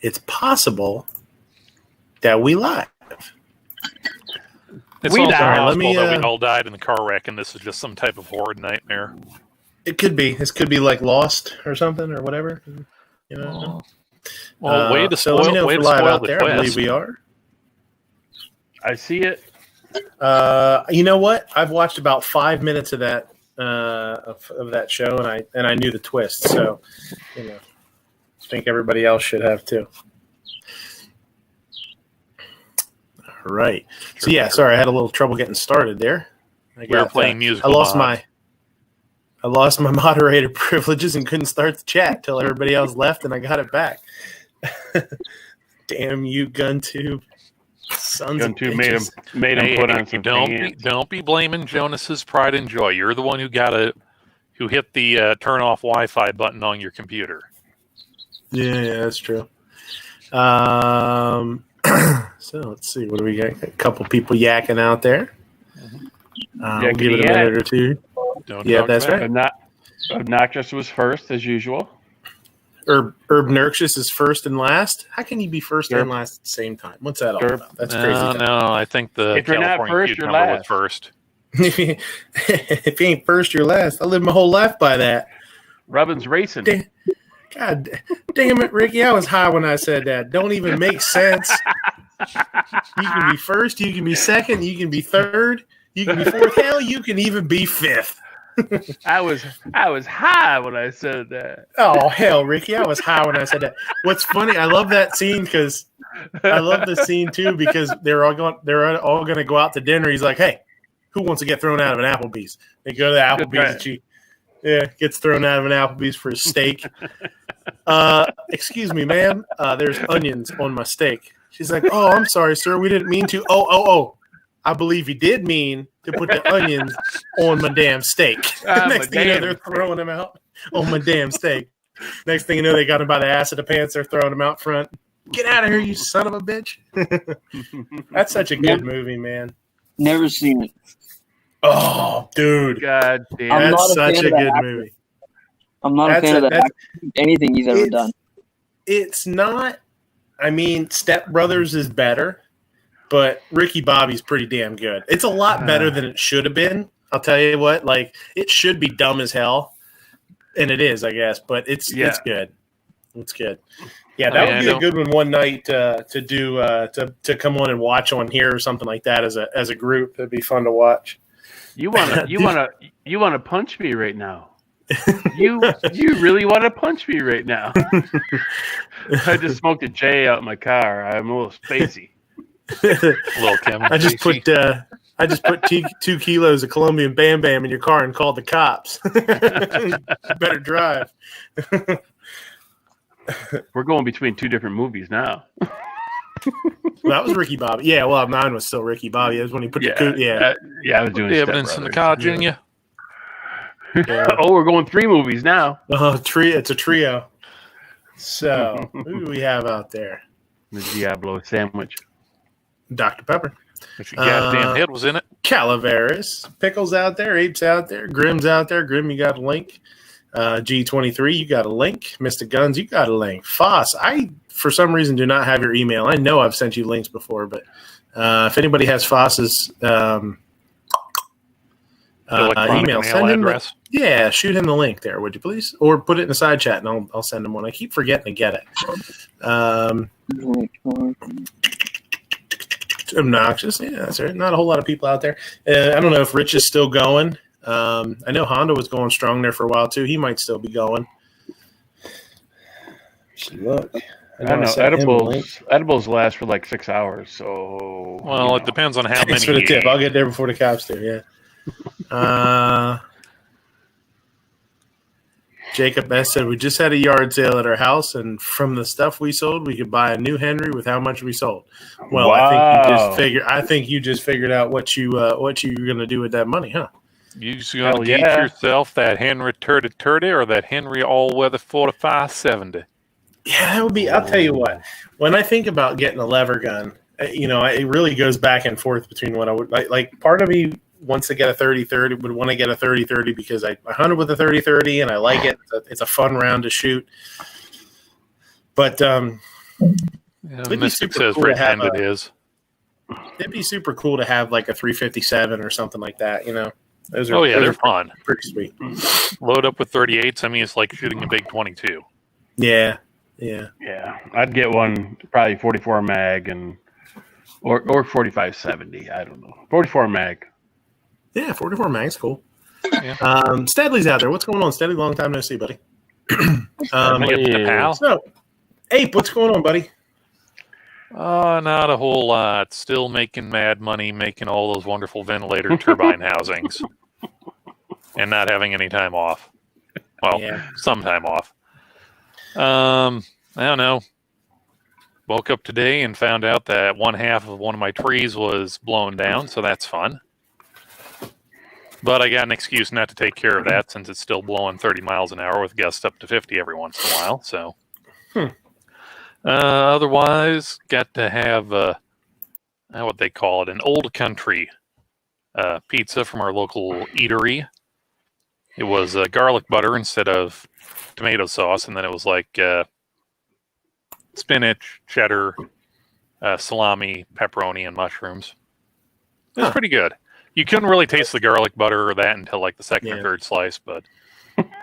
it's possible that we live. It's also possible that we all died in the car wreck, and this is just some type of horrid nightmare. It could be. This could be like Lost or something or whatever. You know. Well, way to spoil, so let me know if we're live out the there. twist. I believe we are. I see it. You know what? I've watched about 5 minutes of that of that show, and I knew the twist. So, I think everybody else should have too. All right. So yeah, sorry, I had a little trouble getting started there. We were playing music. I lost my moderator privileges and couldn't start the chat till everybody else left, and I got it back. Damn you, GunTube. Sons of bitches. made him put on some pants. Don't be blaming Jonas's pride and joy. You're the one who hit the turn off Wi-Fi button on your computer. Yeah, that's true. So let's see. What do we got? A couple people yakking out there. We'll give it a minute or two. That's right. Obnoxious was first, as usual. Obnoxious is first and last. How can you be first and last at the same time? What's that all about? That's crazy. No, I think the California cucumber was first. If you ain't first, you're last. I lived my whole life by that. Robin's racing. God damn it, Ricky. I was high when I said that. Don't even make sense. You can be first, you can be second, you can be third, you can be fourth. Hell, you can even be fifth. I was high when I said that. Oh hell, Ricky, I was high when I said that. What's funny? I love that scene because they're all going to go out to dinner. He's like, "Hey, who wants to get thrown out of an Applebee's?" They go to the Applebee's and gets thrown out of an Applebee's for a steak. Excuse me, ma'am. There's onions on my steak. She's like, "Oh, I'm sorry, sir. We didn't mean to." Oh. I believe he did mean to put the onions on my damn steak. Next thing you know, they're throwing them out on my damn steak. Next thing you know, they got him by the ass of the pants. They're throwing him out front. Get out of here, you son of a bitch. That's such a good movie, man. Never seen it. Oh, dude. God damn. That's such a good movie. I'm not a fan of that. Anything he's ever done. It's not. I mean, Step Brothers is better. But Ricky Bobby's pretty damn good. It's a lot better than it should have been. I'll tell you what, like it should be dumb as hell, and it is, I guess. But it's good. It's good. Yeah, that would be a good one night to come on and watch on here or something like that as a group. That'd be fun to watch. You wanna punch me right now? You really want to punch me right now? I just smoked a J out in my car. I'm a little spacey. Little Kim. I just put 2 kilos of Colombian Bam Bam in your car and called the cops. Better drive. We're going between 2 different movies now. That was Ricky Bobby. Yeah, well, mine was still Ricky Bobby. That was when he put the I was doing the evidence in the car, Junior. Yeah. Oh, we're going 3 movies now. It's a trio. So, who do we have out there? The Diablo sandwich. Dr. Pepper. If your goddamn head was in it. Calaveras. Pickles out there. Apes out there. Grim's out there. Grim, you got a link. G23, you got a link. Mr. Guns, you got a link. Foss, I, for some reason, do not have your email. I know I've sent you links before, but if anybody has Foss's email, send him address. Shoot him the link there, would you please? Or put it in the side chat, and I'll send him one. I keep forgetting to get it. Obnoxious. Yeah, that's right. Not a whole lot of people out there. I don't know if Rich is still going. I know Honda was going strong there for a while, too. He might still be going. Look. I don't know. Edibles last for like 6 hours, so... Well, it depends on how many. Thanks for the tip. I'll get there before the cops do, yeah. Jacob S. said, we just had a yard sale at our house, and from the stuff we sold, we could buy a new Henry with how much we sold. Well, wow. I think you just figured out what you're going to do with that money, huh? You just going to get yourself that Henry 3030 or that Henry all-weather 4570? Yeah, that would be. I'll tell you what. When I think about getting a lever gun, it really goes back and forth between what I would like. Part of me wants to get a 30-30, would want to get a 30-30 because I hunted with a 30-30 and I like it. It's a fun round to shoot. But Yeah, It'd be Mystic super says cool to Rich have ended his. It'd be super cool to have like a 357 or something like that. Those are. Oh, yeah, those they're are fun. pretty sweet. Load up with 38s. I mean, it's like shooting a big 22. Yeah. Yeah, I'd get one probably 44 mag or 4570. I don't know. 44 mag. Yeah, 44 mag's cool. Yeah. Steadley's out there. What's going on, Steadley? Long time no see, buddy. Pal. So, Ape, what's going on, buddy? Not a whole lot. Still making mad money, making all those wonderful ventilator turbine housings, and not having any time off. Well, some time off. I don't know. Woke up today and found out that one half of one of my trees was blown down, so that's fun. But I got an excuse not to take care of that since it's still blowing 30 miles an hour with gusts up to 50 every once in a while. So, otherwise, got to have what they call it, an old country pizza from our local eatery. It was garlic butter instead of tomato sauce, and then it was like spinach, cheddar, salami, pepperoni, and mushrooms. It was pretty good. You couldn't really taste the garlic butter or that until like the second or third slice, but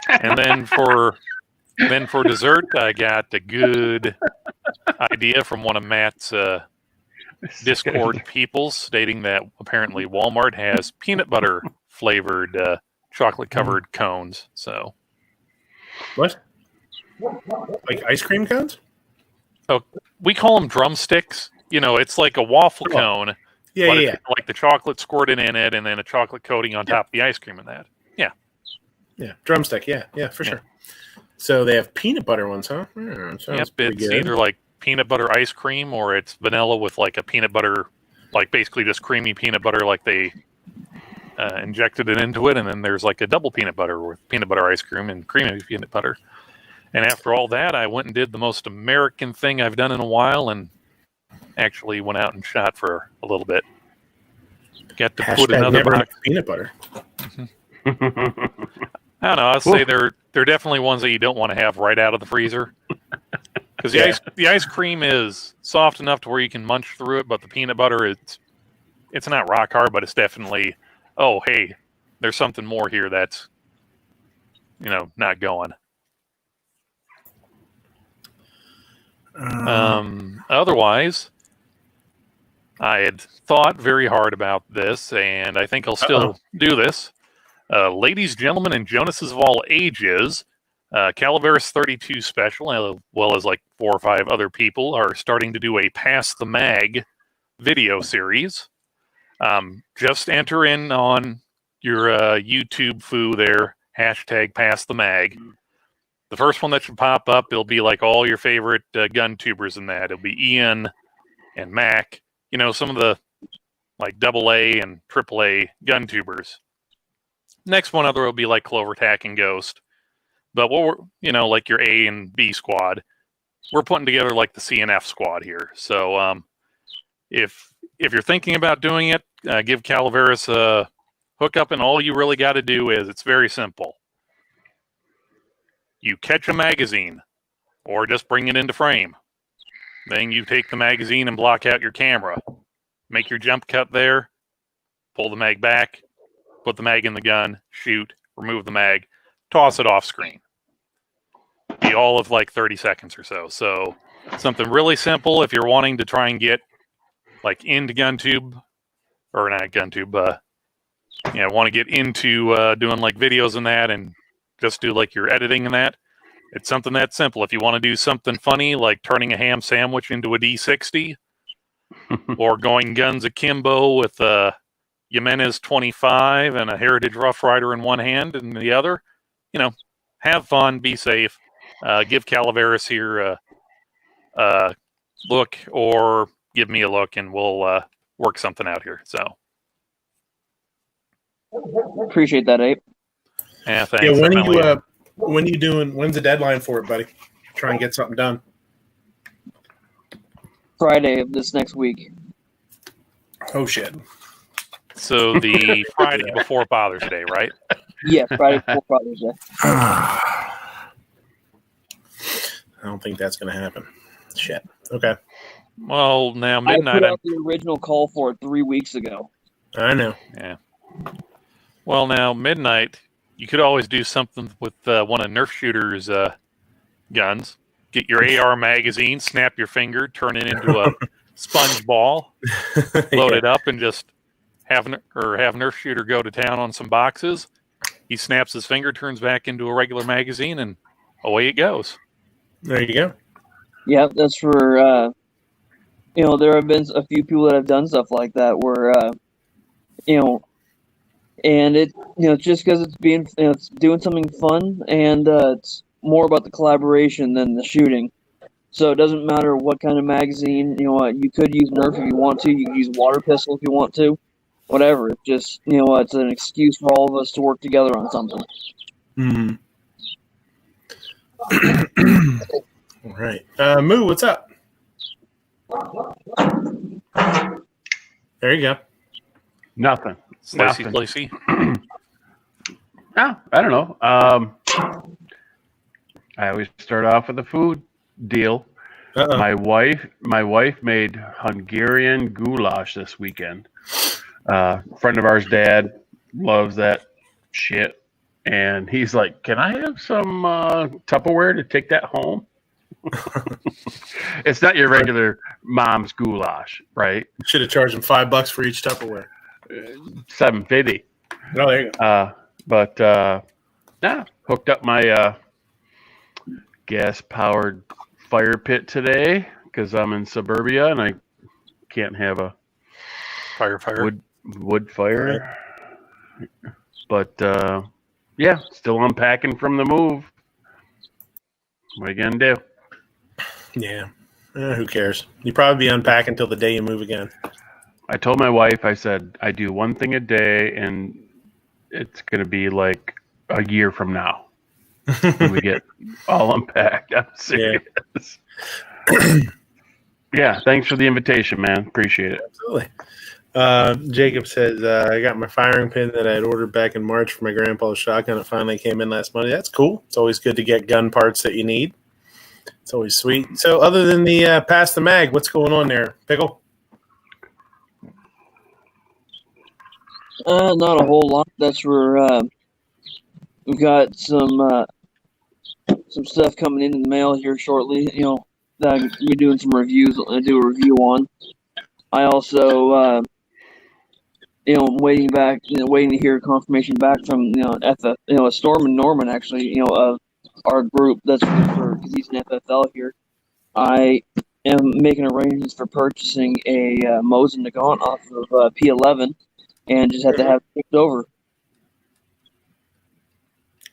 and then for dessert, I got a good idea from one of Matt's Discord people stating that apparently Walmart has peanut butter flavored chocolate covered cones. So what? Like ice cream cones? Oh, we call them drumsticks. It's like a waffle cone. Yeah. Like the chocolate squirted in it, and then a chocolate coating on top of the ice cream in that. Yeah, drumstick. Yeah, for sure. So they have peanut butter ones, huh? Yep, it's either like peanut butter ice cream or it's vanilla with like a peanut butter, like basically just creamy peanut butter, like they injected it into it, and then there's like a double peanut butter with peanut butter ice cream and creamy peanut butter. And after all that, I went and did the most American thing I've done in a while, and actually went out and shot for a little bit. Got to put another box peanut butter. I don't know. I'll say they're definitely ones that you don't want to have right out of the freezer, because the ice cream is soft enough to where you can munch through it, but the peanut butter it's not rock hard, but it's definitely hey, there's something more here that's not going. Otherwise, I had thought very hard about this, and I think I'll still do this. Ladies, gentlemen, and Jonases of all ages, Calaveras 32 Special, as well as like 4 or 5 other people, are starting to do a Pass the Mag video series. Just enter in on your YouTube foo there, hashtag Pass the Mag. The first one that should pop up, it'll be like all your favorite gun tubers in that. It'll be Ian and Mac, some of the like AA and AAA gun tubers. Next one other will be like Clover Tack and Ghost. But what we're, like your A and B squad, we're putting together like the CNF squad here. So if you're thinking about doing it, give Calaveras a hookup, and all you really got to do is, it's very simple. You catch a magazine, or just bring it into frame. Then you take the magazine and block out your camera. Make your jump cut there, pull the mag back, put the mag in the gun, shoot, remove the mag, toss it off screen. Be all of like 30 seconds or so. So something really simple if you're wanting to try and get like into GunTube, or not GunTube, want to get into doing like videos and that, and just do like your editing and that. It's something that simple. If you want to do something funny, like turning a ham sandwich into a D60, or going guns akimbo with a Jimenez 25 and a Heritage Rough Rider in one hand and the other, have fun, be safe. Give Calaveras here a look, or give me a look, and we'll work something out here. So appreciate that, Ape. Yeah, thanks. Yeah, when's the deadline for it, buddy? Try and get something done. Friday of this next week. Oh shit. So the Friday before Father's Day, right? Yeah, Friday before Father's Day. I don't think that's going to happen. Shit. Okay. Well, now midnight. I put out the original call for it 3 weeks ago. I know. Yeah. Well, now midnight. You could always do something with one of Nerf Shooter's guns. Get your AR magazine, snap your finger, turn it into a sponge ball, load it up, and just have Nerf Shooter go to town on some boxes. He snaps his finger, turns back into a regular magazine, and away it goes. There you go. Yep, that's for there have been a few people that have done stuff like that where and it just because it's being it's doing something fun, and it's more about the collaboration than the shooting. So it doesn't matter what kind of magazine. You could use Nerf if you want to. You could use water pistol if you want to. Whatever. It's just it's an excuse for all of us to work together on something. Mm-hmm. All right. Moo, what's up? There you go. Nothing. Slicey. No, I don't know. I always start off with a food deal. Uh-oh. My wife made Hungarian goulash this weekend. Friend of ours' dad loves that shit, and he's like, "Can I have some Tupperware to take that home?" It's not your regular mom's goulash, right? Should have charged him $5 for each Tupperware. $7.50. Oh, there you go. But hooked up my gas-powered fire pit today because I'm in suburbia and I can't have a Fire. wood fire. But still unpacking from the move. What are you gonna do? Yeah. Who cares? You probably be unpacking until the day you move again. I told my wife, I said, I do one thing a day, and it's going to be like a year from now when we get all unpacked. I'm serious. Yeah, thanks for the invitation, man. Appreciate it. Absolutely. Jacob says, I got my firing pin that I had ordered back in March for my grandpa's shotgun. It finally came in last Monday. That's cool. It's always good to get gun parts that you need. It's always sweet. So other than the Pass the Mag, what's going on there, Pickle? Not a whole lot. That's where we've got some stuff coming in the mail here shortly. That I'm doing some reviews. I do a review on. I also waiting to hear confirmation back from Storm and Norman actually. Of our group that's for because he's an FFL here. I am making arrangements for purchasing a Mosin Nagant off of P11. And just have to have it picked over.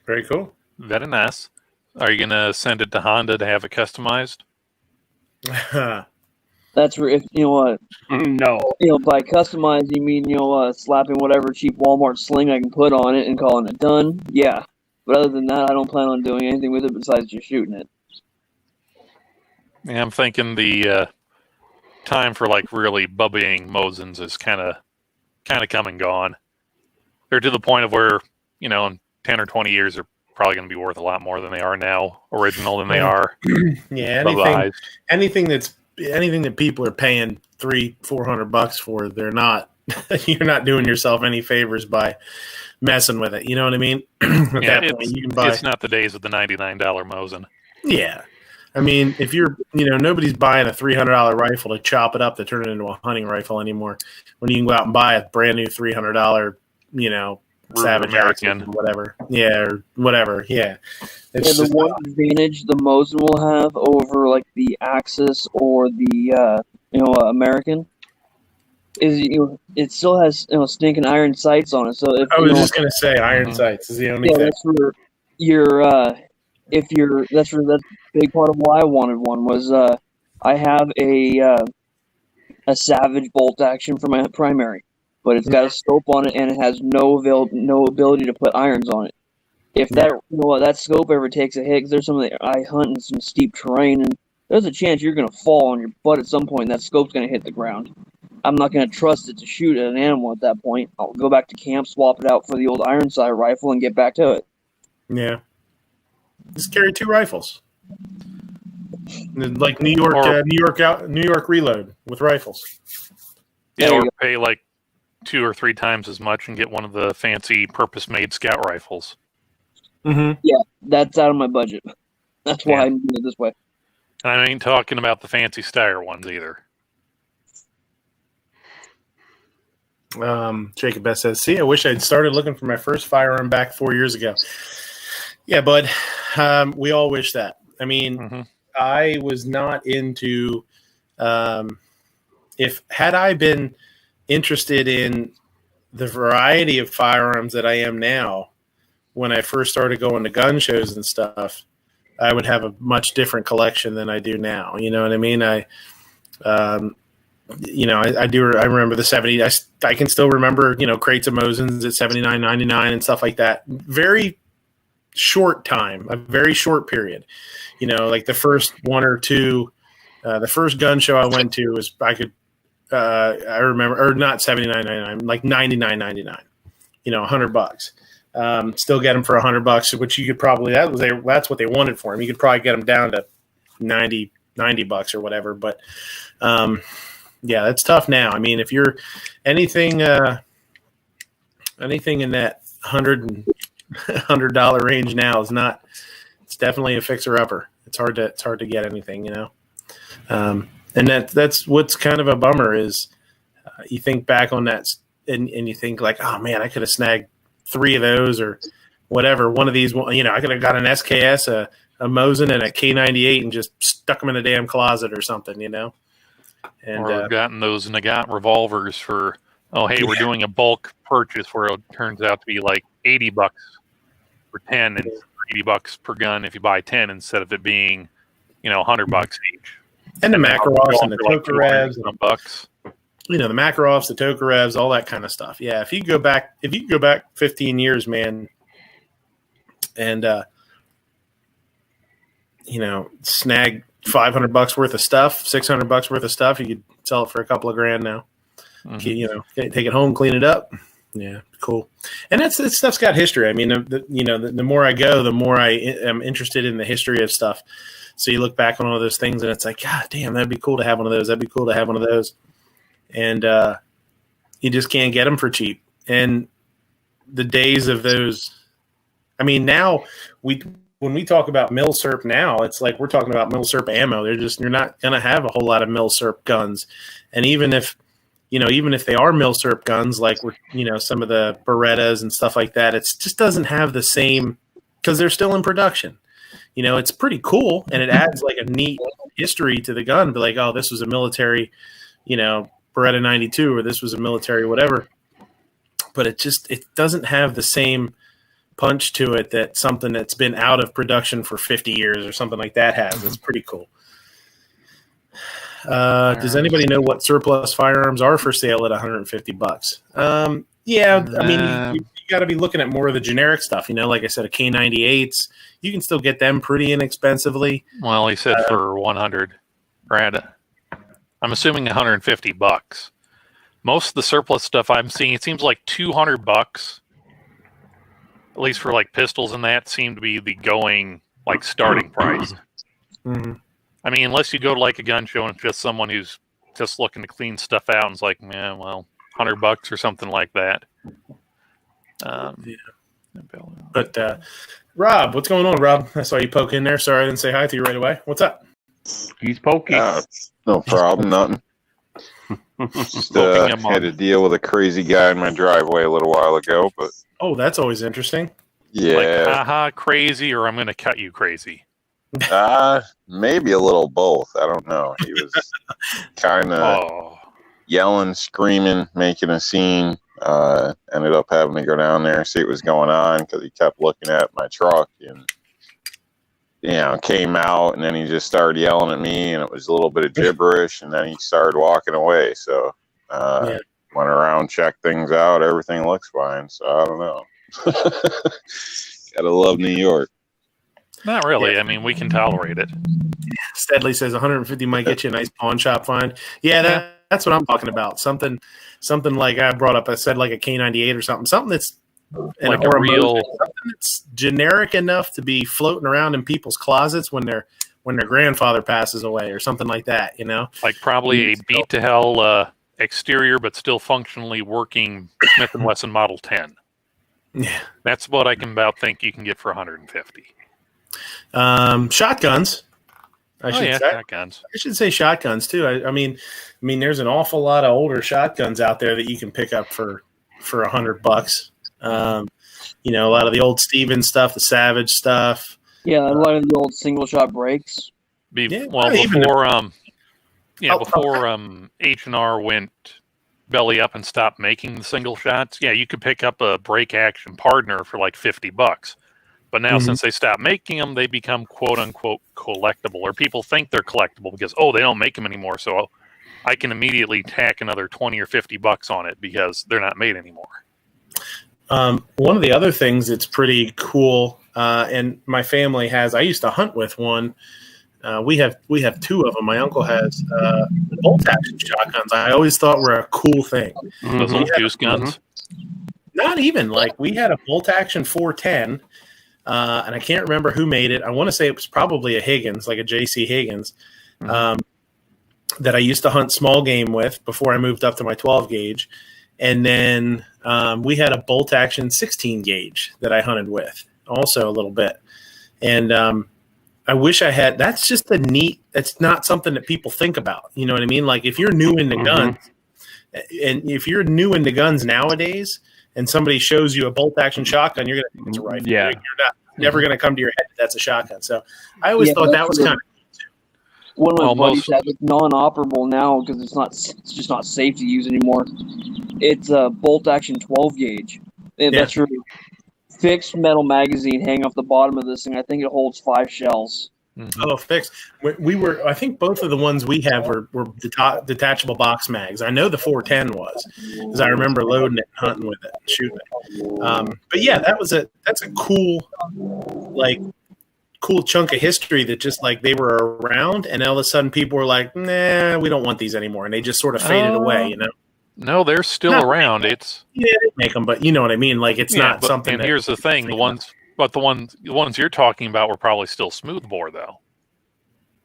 Very cool. Very nice. Are you going to send it to Honda to have it customized? That's where, if No. By customized, you mean, slapping whatever cheap Walmart sling I can put on it and calling it done? Yeah. But other than that, I don't plan on doing anything with it besides just shooting it. Yeah, I'm thinking the time for really bubbying Mosins is kind of come and gone. They're to the point of where, in 10 or 20 years, they're probably going to be worth a lot more than they are now, original than they are. Yeah, anything that people are paying $300-400 for, they're not. You're not doing yourself any favors by messing with it. You know what I mean? At that point, you can buy. It's not the days of the $99 Mosin. Yeah. I mean, if you're, nobody's buying a $300 rifle to chop it up to turn it into a hunting rifle anymore. When you can go out and buy a brand new $300, Savage American, whatever. Yeah, or whatever. Yeah. It's the one advantage the Mosin will have over the Axis or the American is it still has stinking iron sights on it. So if I was just gonna say iron sights is the only thing. That's where that's a big part of why I wanted one was I have a Savage bolt action for my primary, but it's got a scope on it and it has no ability to put irons on it. If that scope ever takes a hit, because there's I hunt in some steep terrain and there's a chance you're gonna fall on your butt at some point and that scope's gonna hit the ground. I'm not gonna trust it to shoot at an animal at that point. I'll go back to camp, swap it out for the old iron sight rifle, and get back to it. Yeah. Just carry 2 rifles. Like New York, New York Reload with rifles. Yeah, There you or go. pay like 2 or 3 times as much and get one of the fancy purpose-made scout rifles. Mm-hmm. Yeah, that's out of my budget. That's why I'm doing it this way. And I ain't talking about the fancy Steyr ones either. Jacob Best says, "See, I wish I'd started looking for my first firearm back 4 years ago." Yeah, bud. We all wish that. I mean, I was not into. Had I been interested in the variety of firearms that I am now, when I first started going to gun shows and stuff, I would have a much different collection than I do now. You know what I mean? I do. I remember the 70. I can still remember, crates of Mosins at $79.99 and stuff like that. Very short time, a very short period. Like the first one or two, the first gun show I went to was I remember, or not $79.99, like $99.99. $100. Still get them for $100, which you could probably that's what they wanted for them. You could probably get them down to $90 or whatever, but. Yeah, that's tough now. I mean, if you're anything in that $100 range now is not. It's definitely a fixer upper. It's hard to get anything, and that's what's kind of a bummer is you think back on that and you think like, oh man, I could have snagged 3 of those or whatever. One of these, I could have got an SKS, a Mosin, and a K98 and just stuck them in a damn closet or something, And, or gotten those Nagant revolvers for, we're doing a bulk purchase where it turns out to be like $80 for 10 and $80 per gun if you buy 10 instead of it being, $100 each. And the Makarovs and the Tokarevs, bucks. The Makarovs, the Tokarevs, all that kind of stuff. Yeah, if you go back 15 years, man, and snag $500 worth of stuff, $600 worth of stuff, you could sell it for a couple of grand now. Take it home, clean it up. Yeah, cool. And that stuff's got history. I mean, the more I go, the more I am interested in the history of stuff. So you look back on all those things, and it's like, God damn, that'd be cool to have one of those. That'd be cool to have one of those. And you just can't get them for cheap. And the days of those, I mean, now when we talk about milsurp now, it's like we're talking about milsurp ammo. You're not going to have a whole lot of milsurp guns. And even if they are milsurp guns, like some of the Berettas and stuff like that, it just doesn't have the same because they're still in production. It's pretty cool and it adds like a neat history to the gun. But like, oh, this was a military, Beretta 92, or this was a military whatever. But it doesn't have the same punch to it that something that's been out of production for 50 years or something like that has. It's pretty cool. Does anybody know what surplus firearms are for sale at $150? Yeah, I mean, you got to be looking at more of the generic stuff. Like I said, a K98s, you can still get them pretty inexpensively. Well, he said for 100, Brad. I'm assuming $150. Most of the surplus stuff I'm seeing, it seems like $200. At least for like pistols and that seem to be the going like starting price. Mm-hmm. I mean, unless you go to like a gun show and it's just someone who's just looking to clean stuff out and it's like, man, well, $100 or something like that. But Rob, what's going on, Rob? I saw you poke in there. Sorry I didn't say hi to you right away. What's up? He's poking. No problem, nothing. Just had to deal with a crazy guy in my driveway a little while ago, but oh, that's always interesting. Yeah, like, haha, crazy, or I'm going to cut you crazy. Maybe a little both. I don't know. He was kind of yelling, screaming, making a scene. Ended up having to go down there and see what was going on because he kept looking at my truck and came out, and then he just started yelling at me, and it was a little bit of gibberish, and then he started walking away. So went around, checked things out. Everything looks fine. So I don't know. Gotta love New York. Not really. I mean, we can tolerate it. Steadley says 150 might get you a nice pawn shop find. Yeah, that's what I'm talking about. Something like I brought up. I said like a K98 or something. Something that's like a real, something that's generic enough to be floating around in people's closets when they're when their grandfather passes away or something like that, you know? Like probably a beat to hell exterior, but still functionally working Smith & Wesson Model 10. Yeah. That's what I can about think you can get for 150. Shotguns. Shotguns. I should say shotguns too. I mean, there's an awful lot of older shotguns out there that you can pick up for $100. You know, a lot of the old Stevens stuff, the Savage stuff. Yeah, a lot of the old single shot breaks. Before H&R went belly up and stopped making the single shots, you could pick up a break action partner for like $50. But now since they stopped making them, they become quote unquote collectible, or people think they're collectible because they don't make them anymore. So I can immediately tack another $20 or $50 on it because they're not made anymore. One of the other things that's pretty cool, and my family has, I used to hunt with one. We have two of them. My uncle has bolt action shotguns. I always thought were a cool thing. Those little goose guns. Not even like we had a bolt action 410, and I can't remember who made it. I want to say it was probably a Higgins, like a JC Higgins, that I used to hunt small game with before I moved up to my 12 gauge. And then we had a bolt action 16 gauge that I hunted with also a little bit. And I wish I had, that's just it's not something that people think about. You know what I mean? Like if you're new into guns, and if you're new into guns nowadays and somebody shows you a bolt action shotgun, you're going to think it's a rifle. Yeah. You're never going to come to your head that that's a shotgun. So I always thought that was kind of one of my buddies had it's non-operable now because it's just not safe to use anymore. It's a bolt action 12 gauge. That's your fixed metal magazine hanging off the bottom of this thing. I think it holds 5 shells. Oh, fixed. We were. I think both of the ones we have were detachable box mags. I know the 410 was because I remember loading it, and hunting with it, and shooting it. But yeah, that's a cool chunk of history that just like they were around, and all of a sudden people were like, "Nah, we don't want these anymore," and they just sort of faded away. You know? No, they're still around. They make them, but you know what I mean. Like it's not something. And here's the thing: the ones you're talking about were probably still smoothbore, though.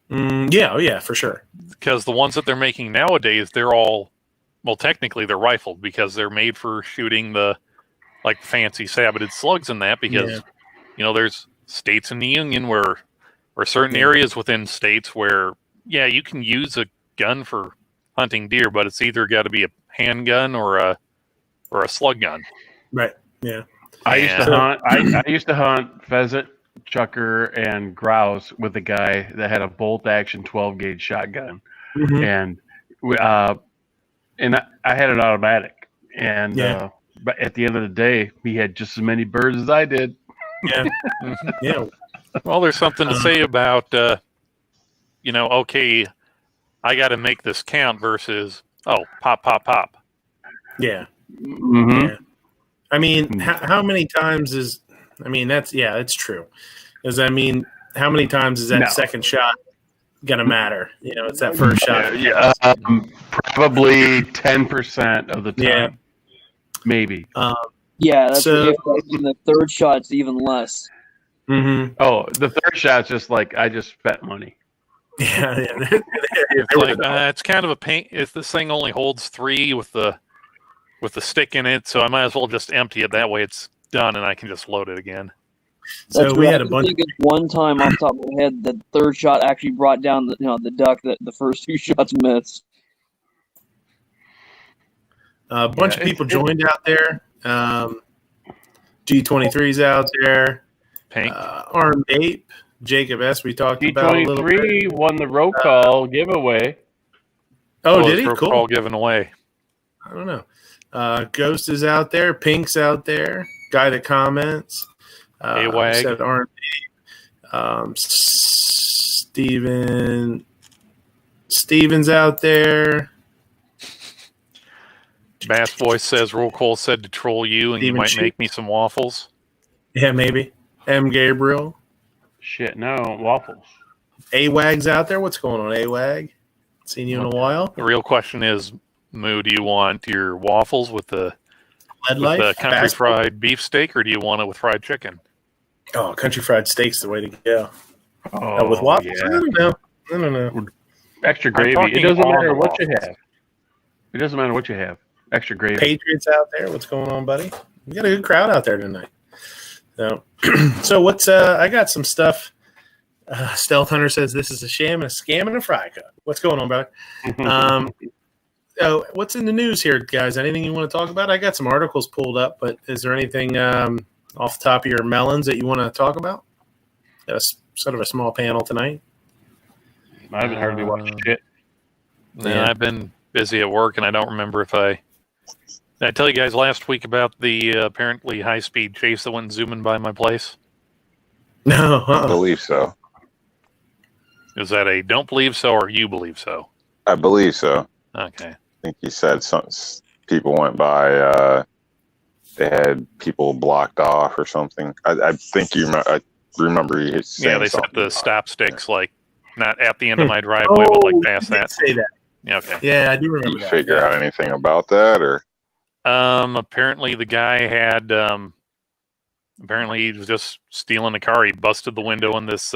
Yeah, for sure. Because the ones that they're making nowadays, they're all, technically they're rifled because they're made for shooting the fancy saboted slugs and that. Because there's states in the Union or certain areas within states where you can use a gun for hunting deer, but it's either got to be a handgun or a slug gun. Right. Yeah. I used to hunt pheasant, chucker, and grouse with a guy that had a bolt action 12 gauge shotgun, and I had an automatic, and but at the end of the day, he had just as many birds as I did. Yeah. Yeah. Well, there's something to say about okay, I got to make this count versus pop, pop, pop. Yeah. Yeah. I mean, how many times is? I mean, it's true. Because I mean, how many times is that second shot gonna matter? It's that first shot. Yeah, probably 10% of the time, maybe. That's the third shot's even less. Oh, the third shot's just like I just spent money. Yeah. It's kind of a pain. If this thing only holds 3 with the stick in it, so I might as well just empty it. That way, it's done, and I can just load it again. So we had a bunch. One time off the top of my head, the third shot actually brought down the duck that the first 2 shots missed. A bunch of people joined out there. G23's out there. Pink. Armed Ape. Jacob S. We talked about a little bit. G23 won the roll call giveaway. Oh, did he? Cool. Call given away. I don't know. Ghost is out there. Pink's out there. Guy that comments. AWAG. Said Armed Ape. Steven's out there. Bass Voice says roll call said to troll you, and you might make me some waffles. Yeah, maybe. M. Gabriel. Shit, no waffles. AWAG's out there. What's going on, AWAG? Seen you in a while. The real question is, Moo, do you want your waffles with the country fried beef steak, or do you want it with fried chicken? Oh, country fried steak's the way to go. with waffles. Yeah. I don't know. Extra gravy. It doesn't matter what you have. It doesn't matter what you have. Extra gravy. Patriots out there, what's going on, buddy? We got a good crowd out there tonight. So what's I got some stuff. Stealth Hunter says this is a sham and a scam and a fry cut. What's going on, brother? What's in the news here, guys? Anything you want to talk about? I got some articles pulled up, but is there anything off the top of your melons that you want to talk about? Sort of a small panel tonight. I haven't hardly watched shit. Yeah, I've been busy at work, and I don't remember if did I tell you guys last week about the apparently high-speed chase that went zooming by my place? No. I believe so. Is that a don't believe so or you believe so? I believe so. Okay. I think you said people went by, they had people blocked off or something. I think I remember you saying yeah, they set the stop sticks like not at the end of my driveway, but like past that. Say that. Yeah, okay. Yeah, I do remember Did you that. figure out anything about that, or? Apparently the guy had, apparently he was just stealing a car. He busted the window on this,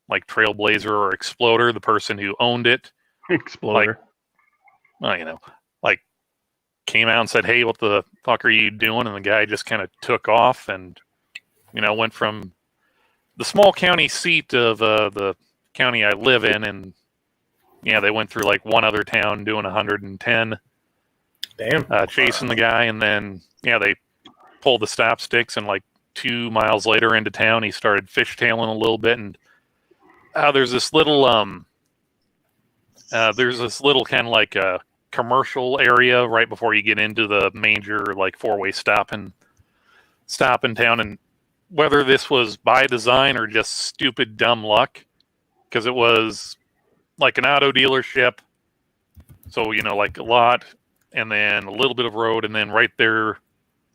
like Trailblazer or Exploder, the person who owned it. Exploder. Like came out and said, "Hey, what the fuck are you doing?" And the guy just kind of took off and, went from the small county seat of the county I live in, and they went through like one other town doing 110. Damn. Chasing the guy, and then they pulled the stop sticks, and like 2 miles later into town, he started fishtailing a little bit, and there's this little kind of like a commercial area right before you get into the major like four-way stop in town, and whether this was by design or just stupid dumb luck, because it was like an auto dealership, so like a lot, and then a little bit of road, and then right there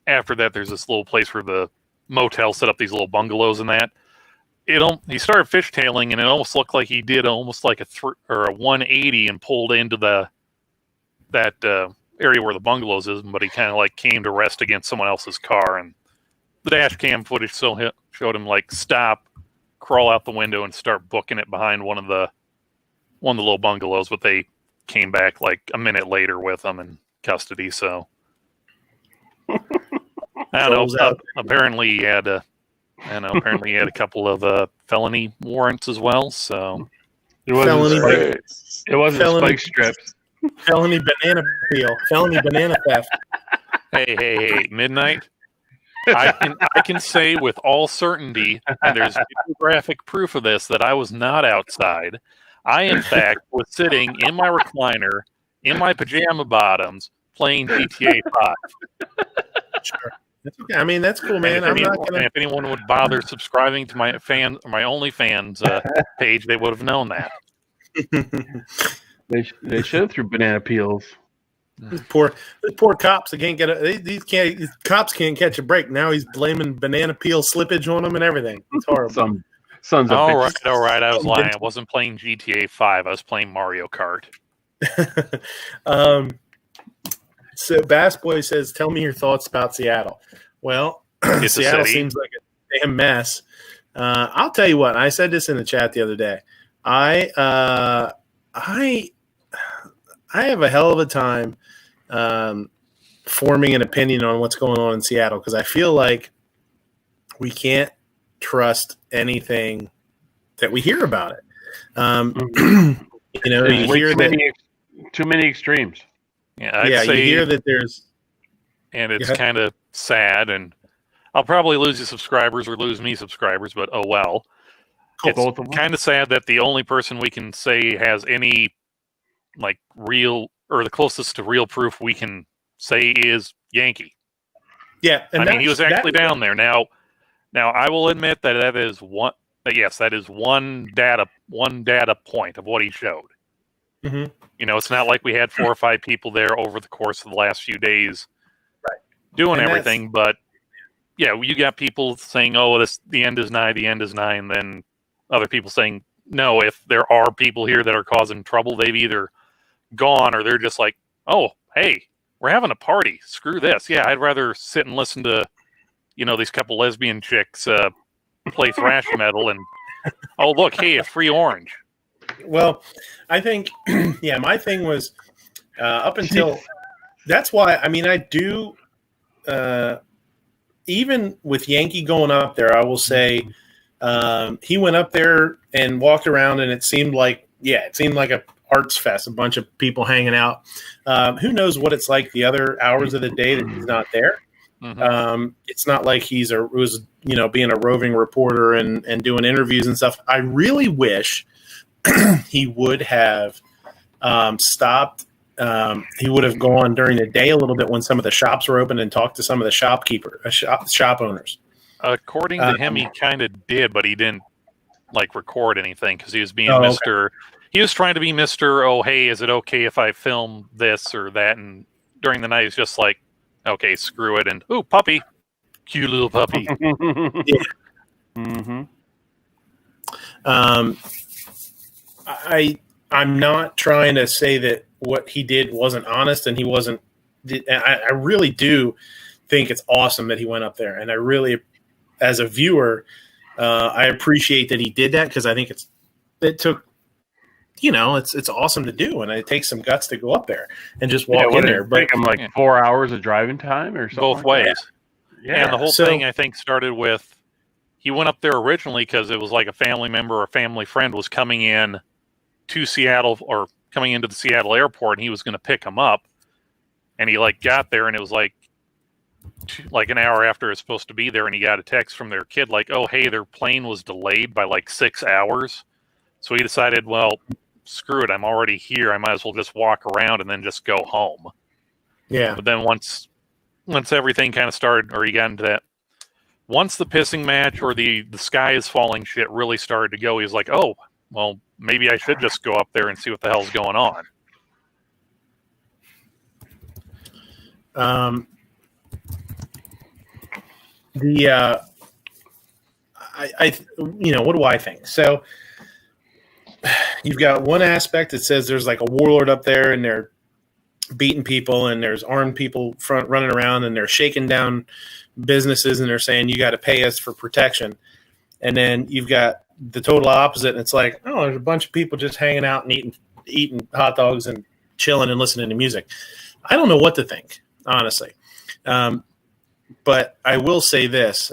after that there's this little place where the motel set up these little bungalows and that. He started fishtailing, and it almost looked like he did almost like a 180 and pulled into that area where the bungalows is, but he kind of like came to rest against someone else's car, and the dash cam footage showed him like stop, crawl out the window, and start booking it behind one of the little bungalows, but they came back like a minute later with him in custody. So I don't know. Apparently he had a couple of felony warrants as well. So it wasn't spike strips. Felony banana peel. Felony banana theft. Hey, Midnight. I can say with all certainty, and there's photographic proof of this, that I was not outside. I, in fact, was sitting in my recliner, in my pajama bottoms, playing GTA 5. Sure. That's okay. I mean, that's cool, man. If anyone would bother subscribing to my OnlyFans page, they would have known that. They should have threw banana peels. These poor cops. These cops can't catch a break. Now he's blaming banana peel slippage on them and everything. It's horrible. Sons of bitches. All right. I was lying. I wasn't playing GTA 5. I was playing Mario Kart. So Bass Boy says, "Tell me your thoughts about Seattle." Well, Seattle seems like a damn mess. I'll tell you what. I said this in the chat the other day. I have a hell of a time forming an opinion on what's going on in Seattle, because I feel like we can't trust anything that we hear about it. You hear that too many extremes. Yeah, I'd say, you hear that there's, and it's kind of sad, and I'll probably lose you subscribers or lose me subscribers, but oh well. It's kind of sad that the only person we can say has any like real, or the closest to real proof we can say, is Yankee. Yeah, and he was actually down there. Now I will admit that is one. Yes, that is one data point of what he showed. Mm-hmm. It's not like we had 4 or 5 people there over the course of the last few days, doing everything. But yeah, you got people saying, "Oh, the end is nigh. The end is nigh," and then other people saying, "No, if there are people here that are causing trouble, they've either gone or they're just like, oh, hey, we're having a party. Screw this. Yeah, I'd rather sit and listen to, these couple lesbian chicks play thrash metal and Oh, look, hey, a free orange. Well, I think, yeah, my thing was up until that's why. I mean, I do. Even with Yankee going up there, I will say he went up there and walked around, and it seemed like a arts fest, a bunch of people hanging out. Who knows what it's like the other hours of the day that he's not there? Mm-hmm. It's not like was being a roving reporter and doing interviews and stuff. I really wish he would have stopped. He would have gone during the day a little bit when some of the shops were open and talked to some of the shop owners. According to him, he kind of did, but he didn't record anything because he was being Mr. Okay. He was trying to be Mr. Oh, hey, is it okay if I film this or that? And during the night, he's just like, okay, screw it. And, ooh, puppy. Cute little puppy. Yeah. Mm-hmm. I'm not trying to say that what he did wasn't honest and he wasn't. I really do think it's awesome that he went up there. And I really, as a viewer, I appreciate that he did that because I think it took, it's awesome to do. And it takes some guts to go up there and just walk in there. But take him 4 hours of driving time or something. Both ways. Yeah. And the whole thing, I think, started with he went up there originally because it was like a family member or a family friend was coming in to Seattle or coming into the Seattle airport, and he was going to pick him up. And he got there, and it was like an hour after it's supposed to be there, and he got a text from their kid oh, hey, their plane was delayed by 6 hours. So he decided, well, screw it, I'm already here. I might as well just walk around and then just go home. Yeah. But then once everything kind of started, or he got into that, once the pissing match or the sky is falling shit really started to go, he was like, oh, well, maybe I should just go up there and see what the hell's going on. What do I think? So you've got one aspect that says there's a warlord up there and they're beating people and there's armed people running around and they're shaking down businesses and they're saying you got to pay us for protection. And then you've got the total opposite, and it's like, oh, there's a bunch of people just hanging out and eating hot dogs and chilling and listening to music. I don't know what to think, honestly. But I will say this.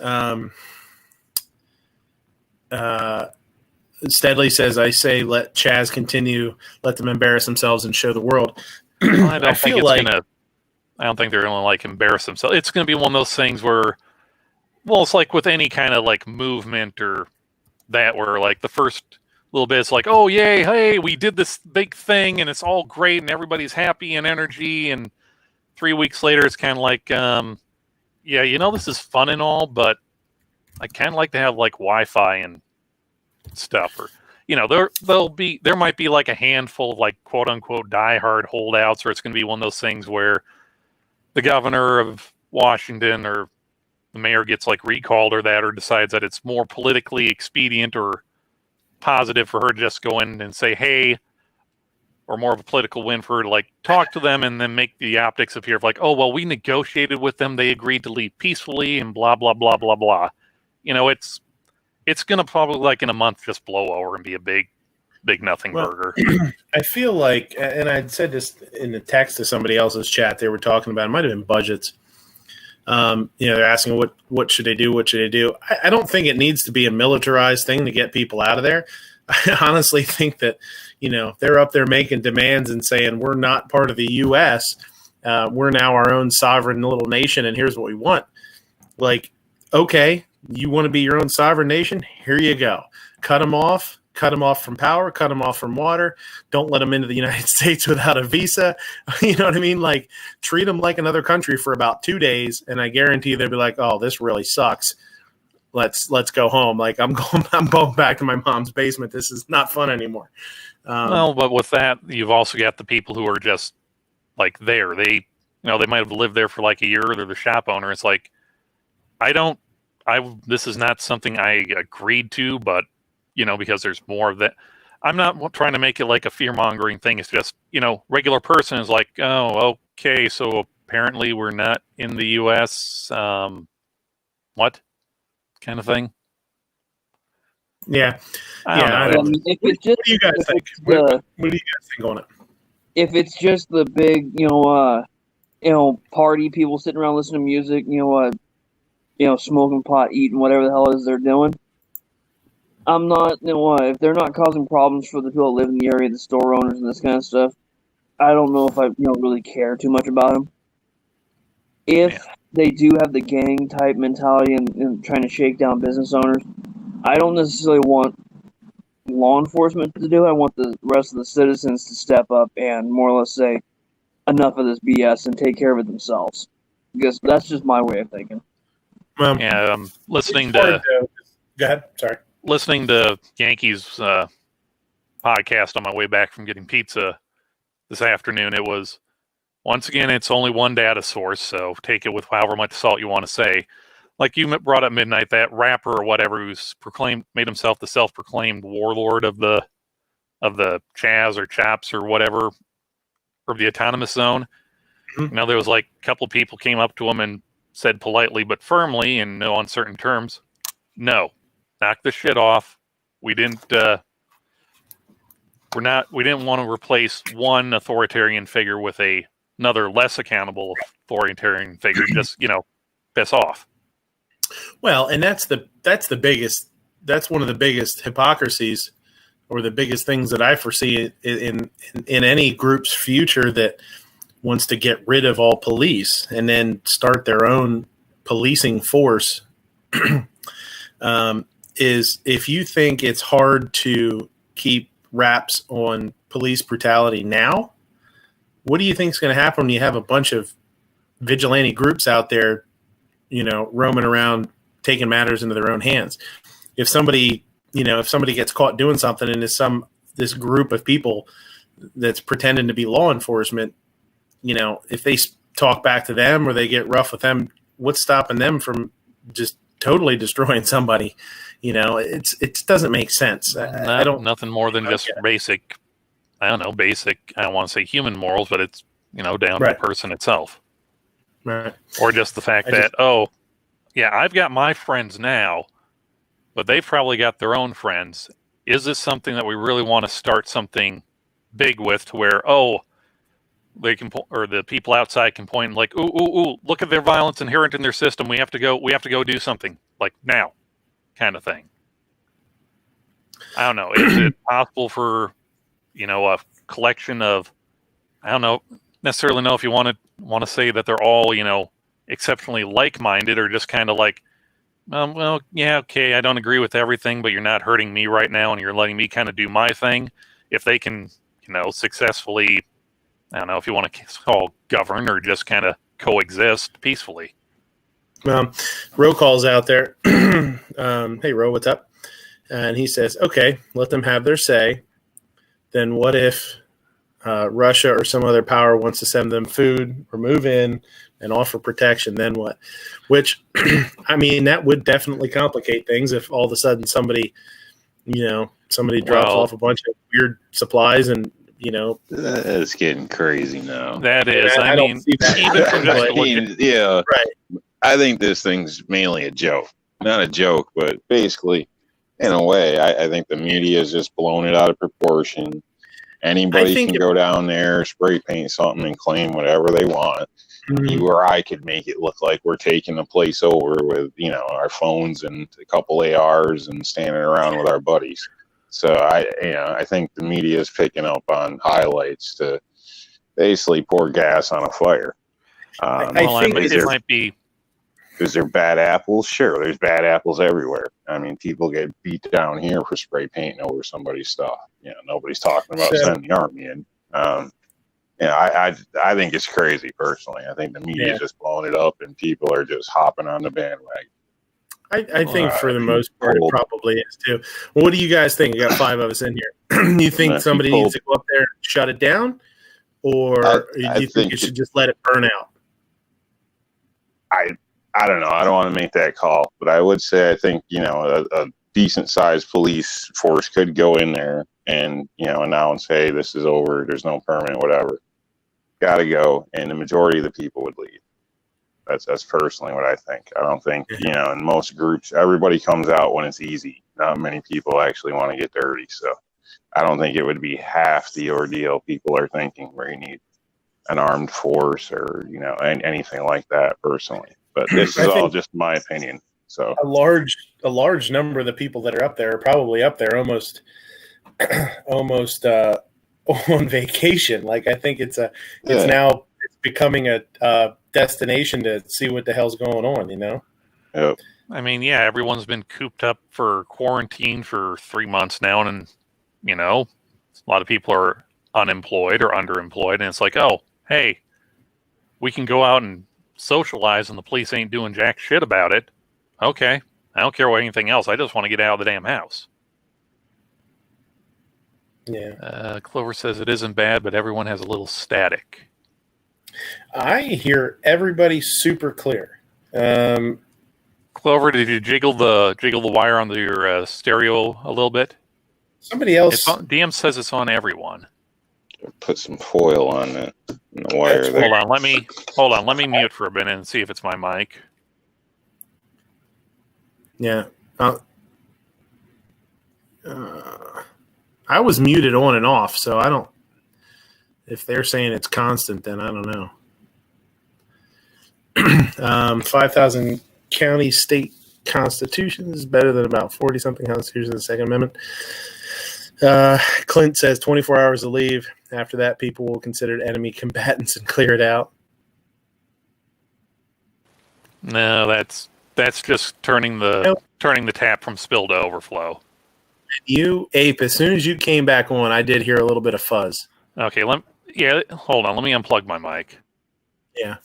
Steadley says, I say let Chaz continue, let them embarrass themselves and show the world. Well, I don't think they're going to embarrass themselves. It's going to be one of those things where, well, it's like with any kind of movement or that where the first little bit it's oh yay, hey, we did this big thing and it's all great and everybody's happy and energy, and 3 weeks later it's kind of yeah, this is fun and all, but I kind of like to have Wi-Fi and stuff, or there might be a handful of quote unquote diehard holdouts, or it's going to be one of those things where the governor of Washington or the mayor gets recalled or that, or decides that it's more politically expedient or positive for her to just go in and say, hey, or more of a political win for her to talk to them and then make the optics appear of oh, well, we negotiated with them. They agreed to leave peacefully and blah, blah, blah, blah, blah. It's going to probably in a month just blow over and be a big nothing burger. I feel like, and I said this in the text to somebody else's chat, they were talking about, it might have been budgets. They're asking what should they do? What should they do? I don't think it needs to be a militarized thing to get people out of there. I honestly think that, they're up there making demands and saying, we're not part of the U.S. We're now our own sovereign little nation. And here's what we want. Okay, you want to be your own sovereign nation? Here you go. Cut them off from power, cut them off from water. Don't let them into the United States without a visa. You know what I mean? Treat them like another country for about 2 days. And I guarantee you they'll be like, oh, this really sucks. Let's go home. I'm going back to my mom's basement. This is not fun anymore. Well, but with that, you've also got the people who are just there. They, they might have lived there for a year. They're the shop owner. It's this is not something I agreed to, but because there's more of that. I'm not trying to make it a fear-mongering thing. It's just, regular person is oh, okay, so apparently we're not in the U.S. What kind of thing? Yeah. I don't know. I don't know. If it's just, What do you guys if think? it's What the, do you guys think on it? if it's just the big, party people sitting around listening to music, smoking pot, eating whatever the hell it is they're doing. I'm not, if they're not causing problems for the people that live in the area, the store owners and this kind of stuff, I don't know if I, really care too much about them. If they do have the gang type mentality and trying to shake down business owners, I don't necessarily want law enforcement to do it. I want the rest of the citizens to step up and more or less say, enough of this BS and take care of it themselves. Because that's just my way of thinking. Yeah, listening Go to ahead. Sorry. listening to Yankees podcast on my way back from getting pizza this afternoon. It was, once again, it's only one data source, so take it with however much salt you want to say. Like you brought up Midnight, that rapper or whatever who's made himself the self-proclaimed warlord of the Chaz or Chaps or whatever, or the autonomous zone. Mm-hmm. There was like a couple people came up to him and said politely but firmly in no uncertain terms, no, knock the shit off. We didn't want to replace one authoritarian figure with another less accountable authoritarian figure. Just, piss off. Well, and that's one of the biggest hypocrisies, or the biggest things that I foresee in any group's future that wants to get rid of all police and then start their own policing force. Is if you think it's hard to keep wraps on police brutality now, what do you think is going to happen when you have a bunch of vigilante groups out there, roaming around taking matters into their own hands? If somebody gets caught doing something and this group of people that's pretending to be law enforcement, if they talk back to them or they get rough with them, what's stopping them from just totally destroying somebody? It doesn't make sense. I don't. Nothing more than just basic. I don't want to say human morals, but it's down to the person itself. Right. Or just the fact that I've got my friends now, but they've probably got their own friends. Is this something that we really want to start something big with, to where they can, or the people outside can point and like, ooh, look at their violence inherent in their system. We have to go do something like now, kind of thing. I don't know. Is it possible for a collection of, I don't know necessarily know if you want to say that they're all exceptionally like-minded, or just kind of like, well, yeah, okay, I don't agree with everything, but you're not hurting me right now, and you're letting me kind of do my thing. If they can, successfully, I don't know if you want to call govern or just kind of coexist peacefully. Ro calls out there. Hey, Ro, what's up? And he says, okay, let them have their say. Then what if Russia or some other power wants to send them food or move in and offer protection? Then what? Which, I mean, that would definitely complicate things if all of a sudden somebody drops off a bunch of weird supplies and, That's getting crazy now. That is. I don't see that. Even from just right. I think this thing's mainly a joke. Not a joke, but basically, in a way, I think the media has just blown it out of proportion. Anybody can go down there, spray paint something, and claim whatever they want. Mm-hmm. You or I could make it look like we're taking the place over with, our phones and a couple ARs and standing around with our buddies. So I think the media is picking up on highlights to basically pour gas on a fire. I think it might be. Is there bad apples? Sure, there's bad apples everywhere. I mean, people get beat down here for spray painting over somebody's stuff. Nobody's talking about sending the army in. I think it's crazy personally. I think the media is just blowing it up, and people are just hopping on the bandwagon. I think for the most part, it probably is too. Well, what do you guys think? We got 5 of us in here. You think somebody needs to go up there and shut it down, or do you think you should just let it burn out? I don't know. I don't want to make that call, but I would say I think a decent sized police force could go in there and announce, hey, this is over. There's no permanent whatever. Got to go, and the majority of the people would leave. That's personally what I think. I don't think, in most groups, everybody comes out when it's easy. Not many people actually want to get dirty. So I don't think it would be half the ordeal people are thinking where you need an armed force or, anything like that personally. But this is all just my opinion. So a large number of the people that are up there are probably up there almost on vacation. Like, I think it's becoming a destination to see what the hell's going on, Yep. I mean, yeah, everyone's been cooped up for quarantine for 3 months now, and a lot of people are unemployed or underemployed, and it's like, oh, hey, we can go out and socialize, and the police ain't doing jack shit about it. Okay, I don't care what anything else. I just want to get out of the damn house. Yeah. Clover says it isn't bad, but everyone has a little static. I hear everybody super clear. Clover, did you jiggle the wire on your stereo a little bit? Somebody else. DM says it's on everyone. Put some foil on the wire there. Hold on. Let me mute for a minute and see if it's my mic. Yeah. I was muted on and off, so I don't. If they're saying it's constant, then I don't know. 5,000 county state constitutions is better than about 40-something constitutions in the Second Amendment. Clint says 24 hours to leave. After that, people will consider enemy combatants and clear it out. No, that's just turning the tap from spill to overflow. You, Ape, as soon as you came back on, I did hear a little bit of fuzz. Okay, hold on. Let me unplug my mic. Yeah.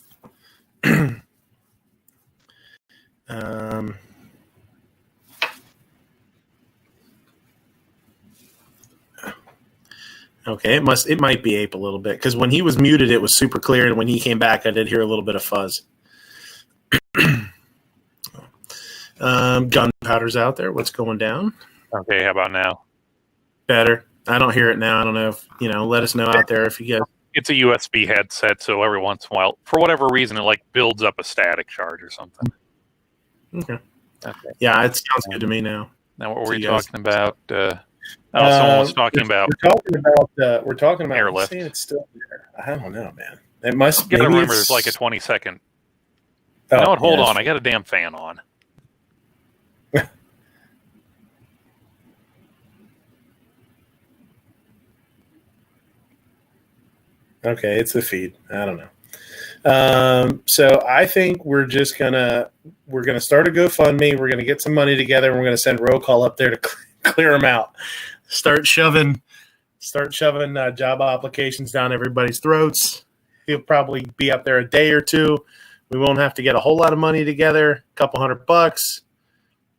Okay, it might be Ape a little bit, because when he was muted, it was super clear, and when he came back, I did hear a little bit of fuzz. Gunpowder's out there. What's going down? Okay, how about now? Better. I don't hear it now. I don't know if, let us know out there if you guys. It's a USB headset, so every once in a while, for whatever reason, it builds up a static charge or something. Okay. Yeah, it sounds good to me now. Now, what were we talking about? Someone was talking about. We're talking about airlift. It's still there. I don't know, man. It must. You gotta remember, it's like a 20-second. Hold on. I got a damn fan on. Okay, it's the feed. I don't know. So I think we're gonna start a GoFundMe. We're gonna get some money together, and we're gonna send roll call up there to clear them out. Start shoving job applications down everybody's throats. He'll probably be up there a day or two. We won't have to get a whole lot of money together, a couple $100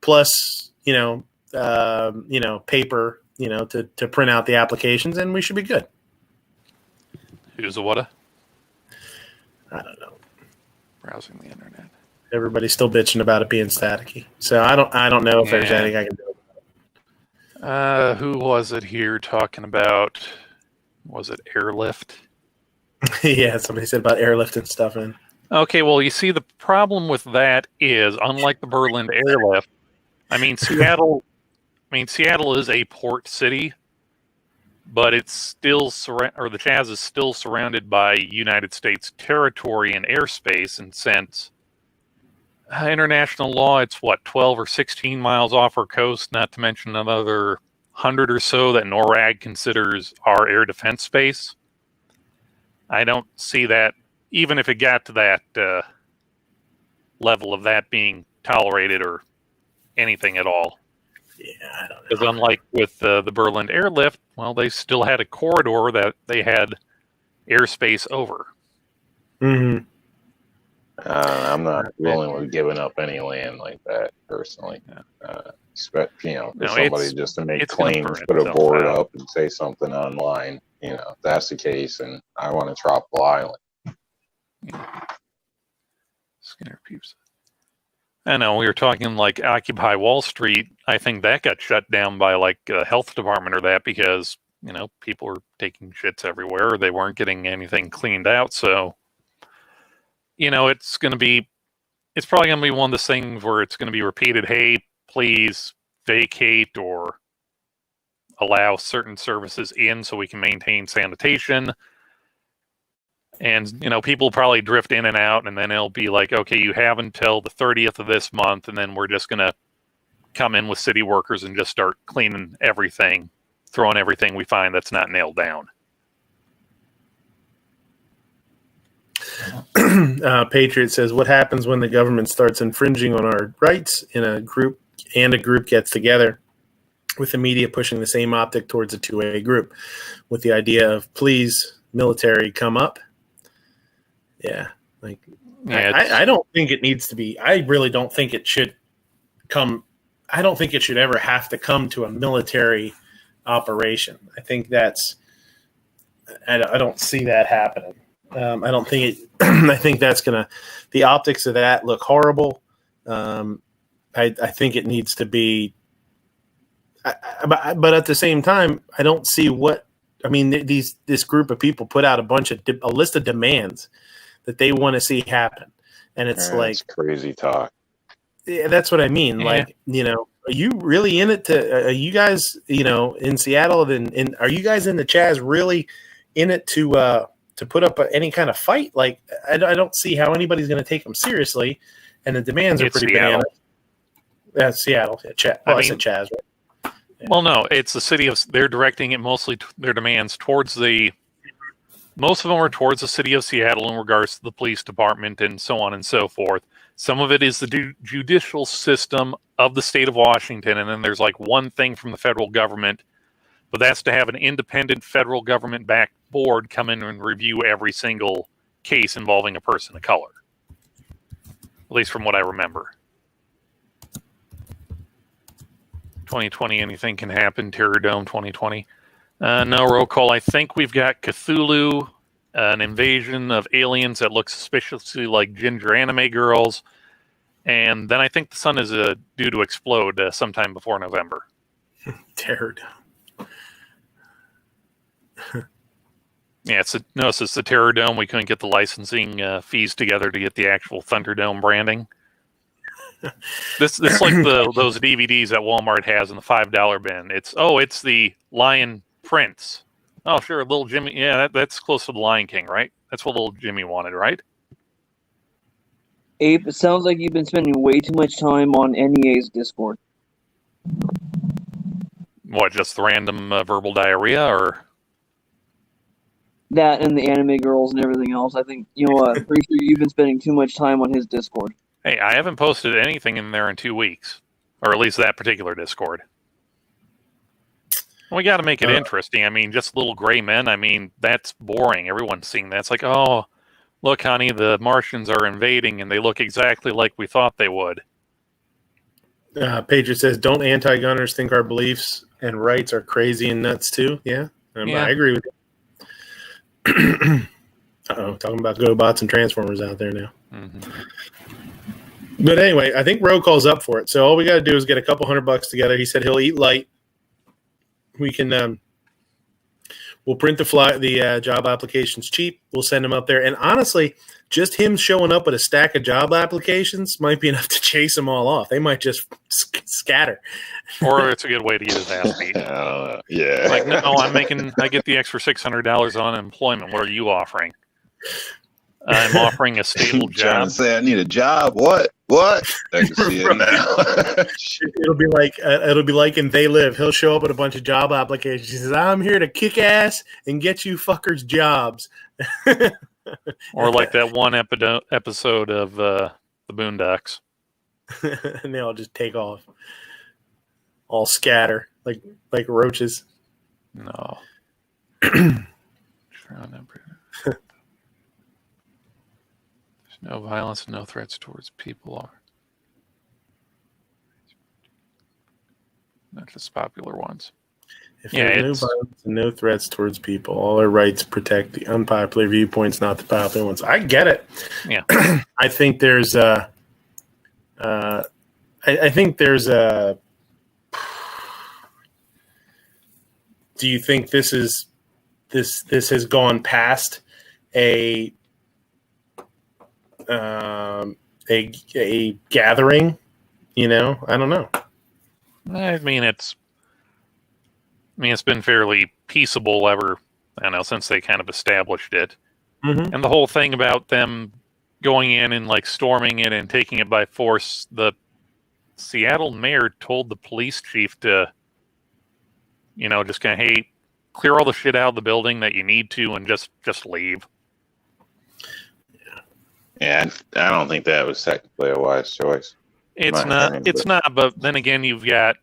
plus, paper, to print out the applications, and we should be good. Who's a what? I don't know. Browsing the internet. Everybody's still bitching about it being staticky. So I don't know if there's anything I can do. Who was it here talking about? Was it airlift? Yeah, somebody said about airlifting stuff in. Okay, well, you see, the problem with that is, unlike the Berlin airlift, Seattle is a port city, but it's still the Chaz is still surrounded by United States territory and airspace, and since international law, it's 12 or 16 miles off our coast, not to mention another 100 or so that NORAD considers our air defense space. I don't see that, even if it got to that level of that being tolerated or anything at all. Yeah, I don't know. Because unlike with the Berlin airlift, well, they still had a corridor that they had airspace over. Mm-hmm. I'm not willing with giving up any land like that, personally. For somebody just to make claims, put a board up and say something online. If that's the case, and I want a tropical island. Yeah. Skinner peeps. I know, we were talking Occupy Wall Street. I think that got shut down by a health department or that because, people were taking shits everywhere. Or they weren't getting anything cleaned out. So, it's going to be it's probably going to be one of those things where it's going to be repeated. Hey, please vacate or allow certain services in so we can maintain sanitation. And, people probably drift in and out, and then it'll be like, okay, you have until the 30th of this month, and then we're just going to come in with city workers and just start cleaning everything, throwing everything we find that's not nailed down. Patriot says, what happens when the government starts infringing on our rights in a group gets together with the media pushing the same optic towards a 2A group with the idea of, please, military, come up? Yeah. I don't think it needs to be. I really don't think it should come. I don't think it should ever have to come to a military operation. I think that's, I don't see that happening. I don't think it, I think that's going to, the optics of that look horrible. I think it needs to be, but at the same time, I don't see this group of people put out a list of demands that they want to see happen. And it's That's crazy talk. Yeah, that's what I mean. Yeah. Are you really in it are you guys, in Seattle and are you guys in the Chaz really in it to put up any kind of fight? Like, I don't see how anybody's going to take them seriously. And the demands are pretty bananas. That's Seattle. Yeah, I said Chaz, right? Yeah. Well, no, it's the city they're directing it mostly their demands towards most of them are towards the city of Seattle in regards to the police department and so on and so forth. Some of it is the judicial system of the state of Washington, and then there's one thing from the federal government, but that's to have an independent federal government-backed board come in and review every single case involving a person of color. At least from what I remember. 2020, anything can happen. Terror Dome 2020. No roll call. I think we've got Cthulhu, an invasion of aliens that look suspiciously like ginger anime girls, and then I think the sun is due to explode sometime before November. Terror Dome. Yeah, it's the Terror Dome. We couldn't get the licensing fees together to get the actual Thunderdome branding. This like those DVDs that Walmart has in the $5 bin. It's the Lion Prince. Oh, sure, little Jimmy. Yeah, that's close to the Lion King, right? That's what little Jimmy wanted, right? Ape, it sounds like you've been spending way too much time on NEA's Discord. What, just the random verbal diarrhea, or that and the anime girls and everything else? I think pretty sure you've been spending too much time on his Discord. Hey, I haven't posted anything in there in 2 weeks, or at least that particular Discord. We got to make it interesting. I mean, just little gray men. I mean, that's boring. Everyone's seeing that. It's like, oh, look, honey, the Martians are invading, and they look exactly like we thought they would. Pager says, don't anti-gunners think our beliefs and rights are crazy and nuts, too? Yeah, I agree with you. Talking about GoBots and Transformers out there now. Mm-hmm. But anyway, I think roll call's up for it. So all we got to do is get a couple $100 together. He said he'll eat light. We can, we'll print the job applications cheap. We'll send them up there. And honestly, just him showing up with a stack of job applications might be enough to chase them all off. They might just scatter. Or it's a good way to get his ass beat. Yeah. Like, no, I get the extra $600 on unemployment. What are you offering? I'm offering a stable job. Trying to say I need a job. What? I can see it now. It'll be like in They Live. He'll show up with a bunch of job applications. He says, "I'm here to kick ass and get you fuckers jobs." Or like that one episode of the Boondocks. And they all just take off, all scatter like roaches. No. No violence and no threats towards people are not just popular ones. If there's no violence and no threats towards people, all our rights protect the unpopular viewpoints, not the popular ones. I get it. Yeah. I think there's I think there's a. Do you think this has gone past a a gathering. I don't know. It's been fairly peaceable ever, I don't know, since they kind of established it. Mm-hmm. And the whole thing about them going in and like storming it and taking it by force, the Seattle mayor told the police chief to, just kind of, hey, clear all the shit out of the building that you need to and just leave. Yeah, I don't think that was technically a wise choice. It's not, but then again, you've got,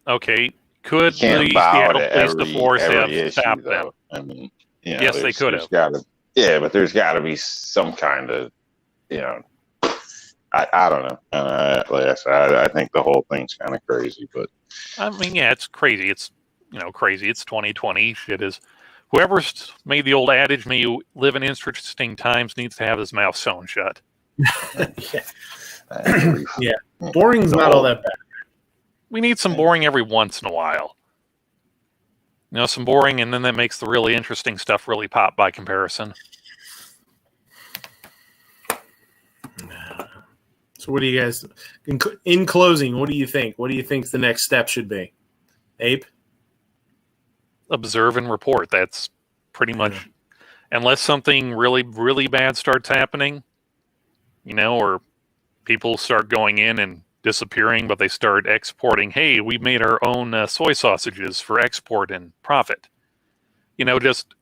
okay, could the Seattle Police Force have issue, stopped them? I mean, yes, they could have. But there's got to be some kind of, I don't know. Like I said, I think the whole thing's kind of crazy, but it's crazy. It's crazy. It's 2020. Shit is. Whoever's made the old adage, "May you live in interesting times," needs to have his mouth sewn shut. Yeah, boring's not all that bad. We need some boring every once in a while. Some boring, and then that makes the really interesting stuff really pop by comparison. So what do you guys, in closing, what do you think? What do you think the next step should be? Abe? Observe and report. That's pretty much, unless something really, really bad starts happening, or people start going in and disappearing, but they start exporting. Hey, we made our own soy sausages for export and profit. Just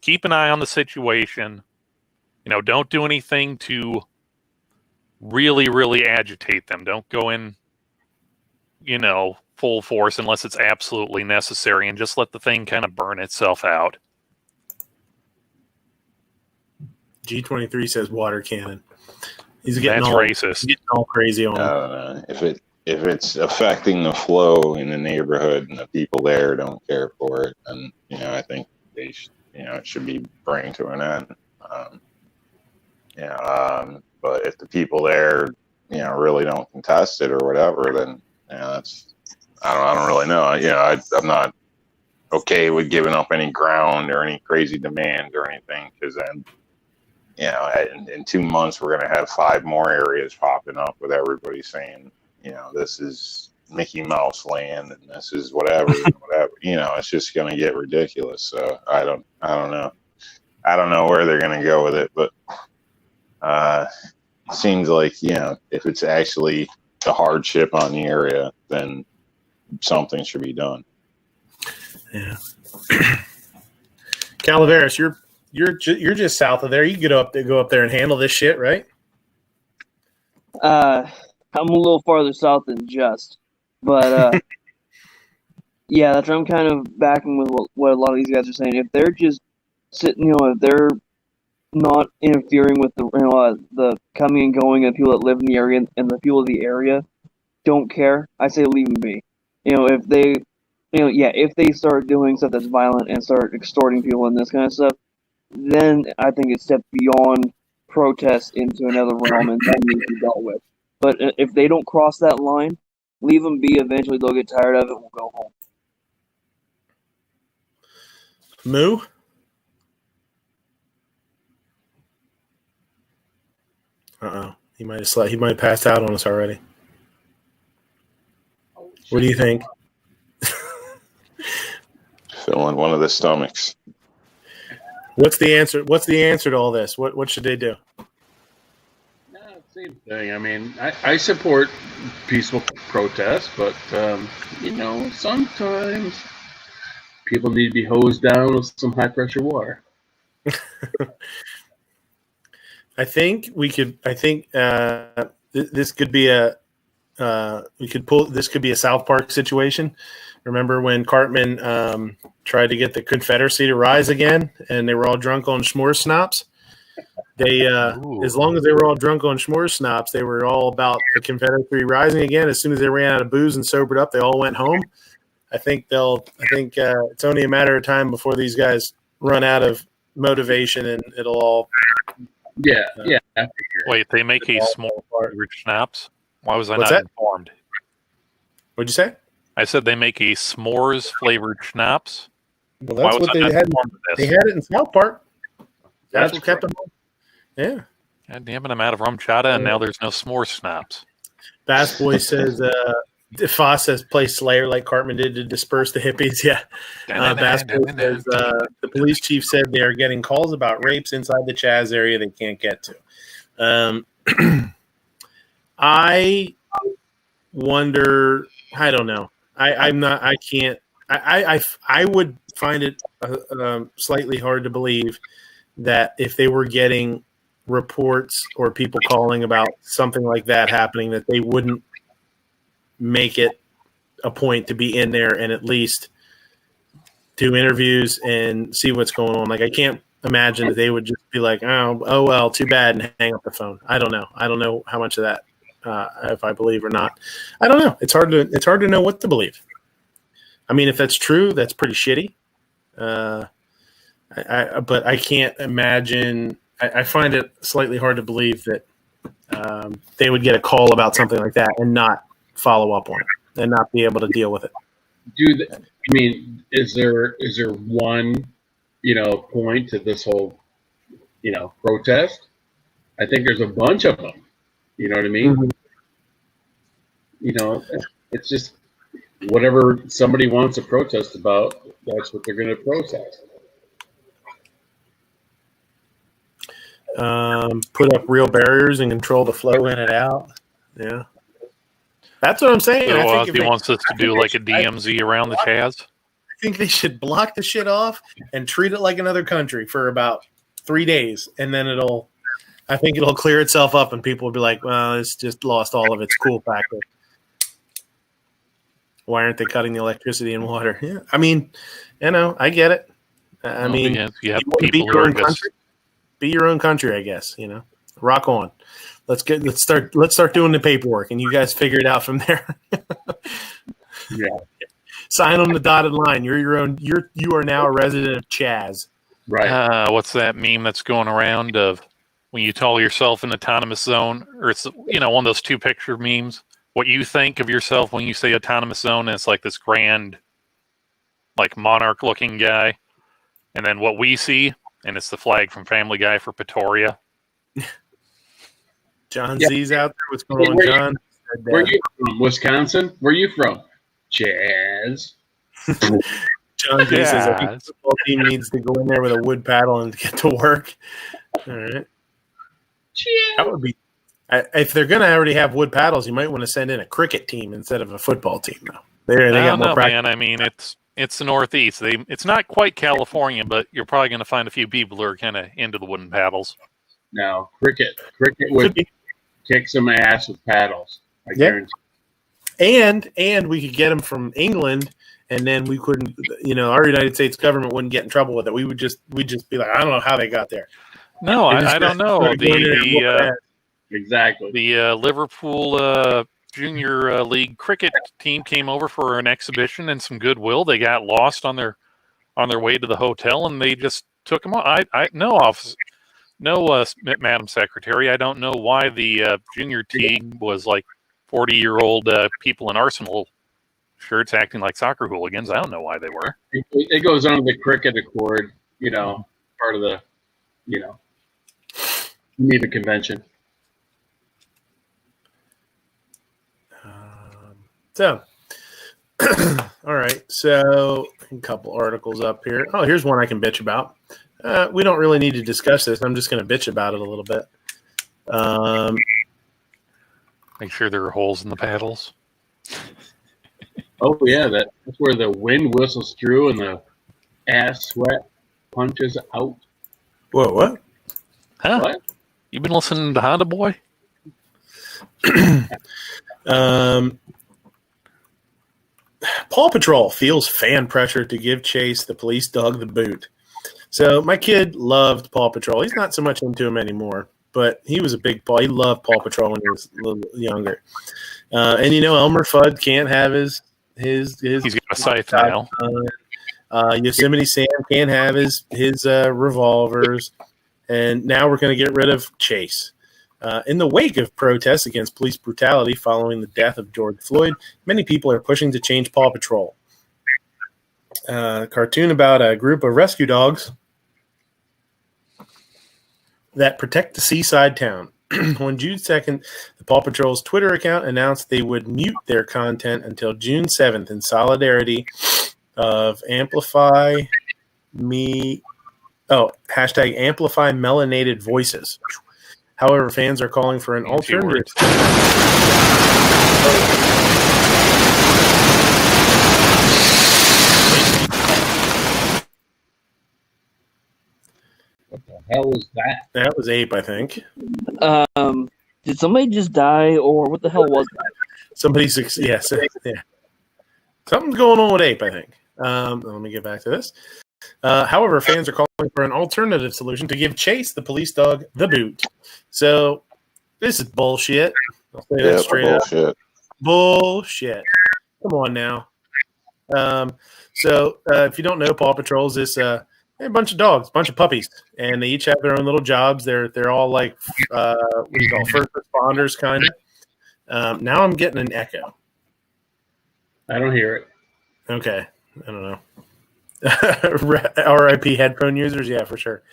keep an eye on the situation. Don't do anything to really, really agitate them. Don't go in, full force unless it's absolutely necessary, and just let the thing kind of burn itself out. G23 says water cannon. He's getting racist. Getting all crazy on. I don't know. If it's affecting the flow in the neighborhood and the people there don't care for it, and I think they it should be brought to an end. But if the people there really don't contest it or whatever, then that's I don't really know. I'm not okay with giving up any ground or any crazy demands or anything, because then in 2 months we're going to have 5 more areas popping up with everybody saying this is Mickey Mouse land and this is whatever. It's just going to get ridiculous. So I don't know. I don't know where they're going to go with it, but it seems like if it's actually a hardship on the area, then something should be done. Yeah. Calaveras, you're just south of there. You can go up there and handle this shit, right? I'm a little farther south than just, but yeah, that's where I'm kind of backing with what a lot of these guys are saying. If they're just sitting, if they're not interfering with the coming and going of people that live in the area, and the people of the area don't care, I say leave them be. If they, if they start doing stuff that's violent and start extorting people and this kind of stuff, then I think it steps beyond protest into another realm and that needs to be dealt with. But if they don't cross that line, leave them be. Eventually they'll get tired of it and we'll go home. Moo? Uh-oh. He might have passed out on us already. What do you think? Filling one of the stomachs. What's the answer? What's the answer to all this? What should they do? Same thing. I support peaceful protest, but sometimes people need to be hosed down with some high pressure water. I think we could. I think this could be a. This could be a South Park situation. Remember when Cartman tried to get the Confederacy to rise again, and they were all drunk on s'more schnapps? They, as long as they were all drunk on s'more schnapps, they were all about the Confederacy rising again. As soon as they ran out of booze and sobered up, they all went home. I think it's only a matter of time before these guys run out of motivation, and it'll all. Yeah. Wait, they make a s'more flavored schnapps? Why was I not informed? What'd you say? I said they make a s'mores flavored schnapps. Well, that's what they had. They had it in South Park. That's what kept them on. Yeah. God damn it, I'm out of rum chata, and now there's no s'more schnapps. Bass Boy says, Foss says, play Slayer like Cartman did to disperse the hippies. Yeah. Bass Boy says, the police chief said they are getting calls about rapes inside the Chaz area they can't get to. I wonder, I don't know. I would find it slightly hard to believe that if they were getting reports or people calling about something like that happening, that they wouldn't make it a point to be in there and at least do interviews and see what's going on. Like, I can't imagine that they would just be like, oh well, too bad, and hang up the phone. I don't know how much of that if I believe or not. I don't know. It's hard to know what to believe. I mean, if that's true, that's pretty shitty. But I can't imagine. I find it slightly hard to believe that they would get a call about something like that and not follow up on it and not be able to deal with it. Is there one, point to this whole, protest? I think there's a bunch of them. You know what I mean? Mm-hmm. It's just whatever somebody wants to protest about, that's what they're going to protest. Put up real barriers and control the flow in and out. Yeah. That's what I'm saying. So, I think he wants us to do like a DMZ around the Chaz. I think they should block the shit off and treat it like another country for about 3 days, and then I think it'll clear itself up, and people will be like, "Well, it's just lost all of its cool factor. Why aren't they cutting the electricity and water?" Yeah, I mean, I get it. I mean, you have people who are just be your own country, I guess. Rock on. Let's start doing the paperwork, and you guys figure it out from there. Yeah. Sign on the dotted line. You're your own. You are now a resident of Chaz. Right. What's that meme that's going around of when you call yourself an autonomous zone, or it's one of those 2-picture memes? What you think of yourself when you say autonomous zone, and it's like this grand, like monarch-looking guy, and then what we see, and it's the flag from Family Guy for Pretoria. John Z's out there. What's going on, John? Where are you from? Wisconsin? Where are you from? Chaz. John Z says, I think the football team needs to go in there with a wood paddle and get to work. All right. That would be, if they're going to already have wood paddles, you might want to send in a cricket team instead of a football team, though. They got more practice. Man. I mean, it's the Northeast. It's not quite California, but you're probably going to find a few people who are kind of into the wooden paddles. No, cricket would kick some ass with paddles. I guarantee. And we could get them from England, and then we couldn't. Our United States government wouldn't get in trouble with it. We'd just be like, I don't know how they got there. No, I don't know. Exactly. The Liverpool Junior League cricket team came over for an exhibition and some goodwill. They got lost on their way to the hotel, and they just took them off. Madam Secretary, I don't know why the junior team was like 40-year-old people in Arsenal shirts acting like soccer hooligans. I don't know why they were. It goes on the cricket accord, part of the, Geneva Convention. So, all right. So, a couple articles up here. Oh, here's one I can bitch about. We don't really need to discuss this. I'm just going to bitch about it a little bit. Make sure there are holes in the paddles. Oh, yeah. That's where the wind whistles through and the ass sweat punches out. Whoa, what? Huh? What? You been listening to Honda Boy? Paw Patrol feels fan pressure to give chase. The police dug the boot. So my kid loved Paw Patrol. He's not so much into him anymore, but he was a big Paw. He loved Paw Patrol when he was a little younger. And Elmer Fudd can't have his. He's got a scythe now. Yosemite Sam can't have his revolvers, and now we're going to get rid of Chase. In the wake of protests against police brutality following the death of George Floyd, many people are pushing to change Paw Patrol. Cartoon about a group of rescue dogs that protect the seaside town. On June 2nd, the Paw Patrol's Twitter account announced they would mute their content until June 7th in solidarity of Amplify melanated voices. However, fans are calling for an alternative. What the hell was that? That was Ape, I think. Did somebody just die, or what the hell was that? Yes, yeah. Something's going on with Ape, I think. Let me get back to this. However, fans are calling for an alternative solution to give Chase, the police dog, the boot. So this is bullshit. I'll say that straight bullshit. up. Bullshit. Come on now. If you don't know, Paw Patrol is this a bunch of dogs, a bunch of puppies, and they each have their own little jobs. They're all like what do you call first responders, kind of. Now I'm getting an echo. I don't hear it. Okay, I don't know. RIP headphone users, yeah, for sure.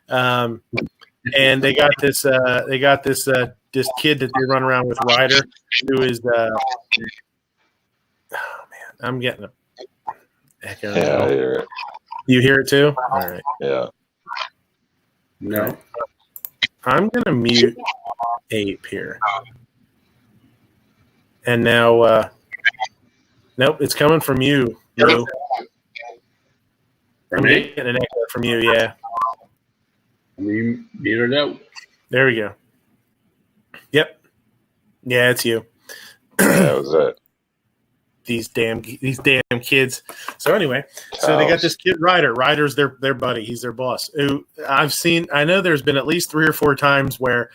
And they got this this kid that they run around with, Ryder, who is oh man, I'm getting a echo. Yeah, I hear it. You hear it too? All right. Yeah. No. I'm gonna mute Ape here. And now nope, it's coming from you. Lou. I'm getting an echo from you, yeah. You beat it out. There we go. Yep. Yeah, it's you. That was it. These damn kids. So anyway, so they got this kid Ryder. Ryder's their buddy. He's their boss. Who I know there's been at least 3 or 4 times where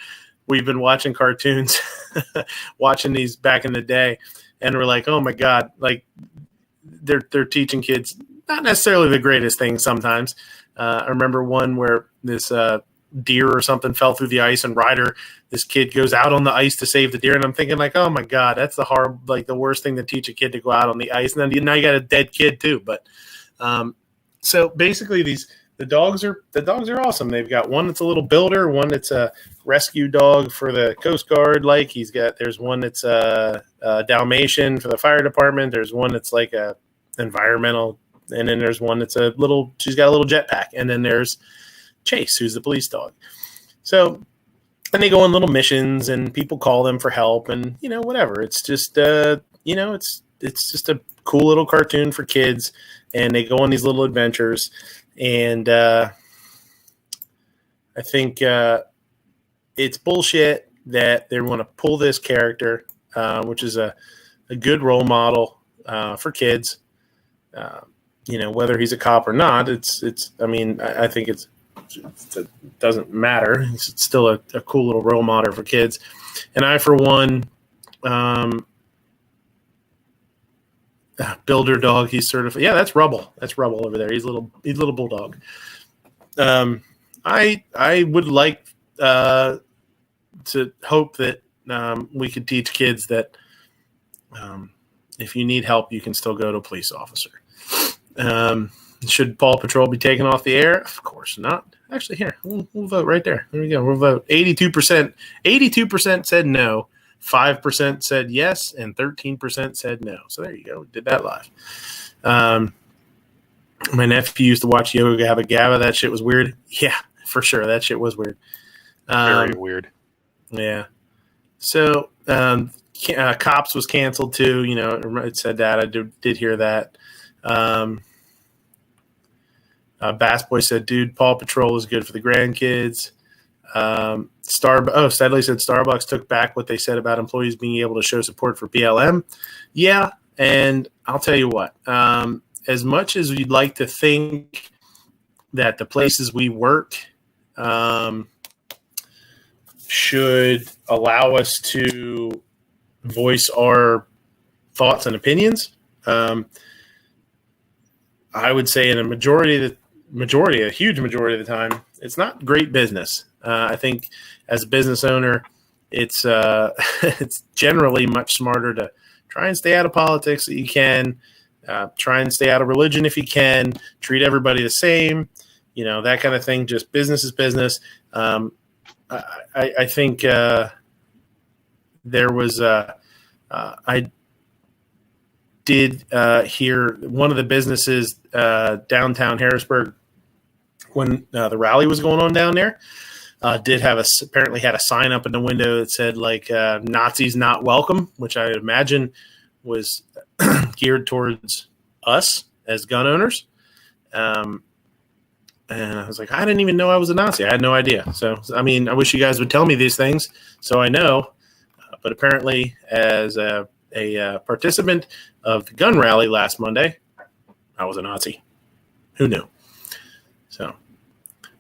we've been watching cartoons, watching these back in the day, and we're like, oh my God, like they're teaching kids not necessarily the greatest thing sometimes. I remember one where this deer or something fell through the ice, and Ryder, this kid, goes out on the ice to save the deer, and I'm thinking like, oh my God, that's the worst thing to teach a kid, to go out on the ice, and then now you got a dead kid too. But so basically the dogs are awesome. They've got one that's a little builder, one that's a rescue dog for the Coast Guard. Like there's one that's a Dalmatian for the fire department. There's one that's like a environmental. And then there's one that's she's got a little jetpack. And then there's Chase, who's the police dog. So, and they go on little missions, and people call them for help, and, whatever. It's just, it's just a cool little cartoon for kids, and they go on these little adventures. And I think it's bullshit that they want to pull this character, which is a good role model for kids. Whether he's a cop or not, I think it doesn't matter. It's still a cool little role model for kids. And I, for one, builder dog, he's certified. Yeah, that's Rubble. That's Rubble over there. He's a little bulldog. I would like to hope that we could teach kids that if you need help, you can still go to a police officer. Should Paw Patrol be taken off the air? Of course not. Actually, here, we'll vote right there. There we go. We'll vote. 82% said no, 5% said yes, and 13% said no. So there you go. We did that live. My nephew used to watch Yoga Gabba Gabba. That shit was weird. Yeah, for sure. That shit was weird. Very weird. Yeah. So Cops was canceled too. It said that. I did hear that. Bass Boy said, dude, Paw Patrol is good for the grandkids. Steadily said Starbucks took back what they said about employees being able to show support for BLM. Yeah, and I'll tell you what, as much as we'd like to think that the places we work should allow us to voice our thoughts and opinions, I would say in a huge majority of the time, it's not great business. I think as a business owner, it's it's generally much smarter to try and stay out of politics that you can, try and stay out of religion if you can, treat everybody the same, that kind of thing. Just business is business. I think there was I did hear one of the businesses downtown Harrisburg when the rally was going on down there did have apparently had a sign up in the window that said like Nazis not welcome, which I imagine was geared towards us as gun owners. And I was like, I didn't even know I was a Nazi. I had no idea. So, I mean, I wish you guys would tell me these things so I know. But apparently, as a participant of the gun rally last Monday, I was a Nazi. Who knew? So,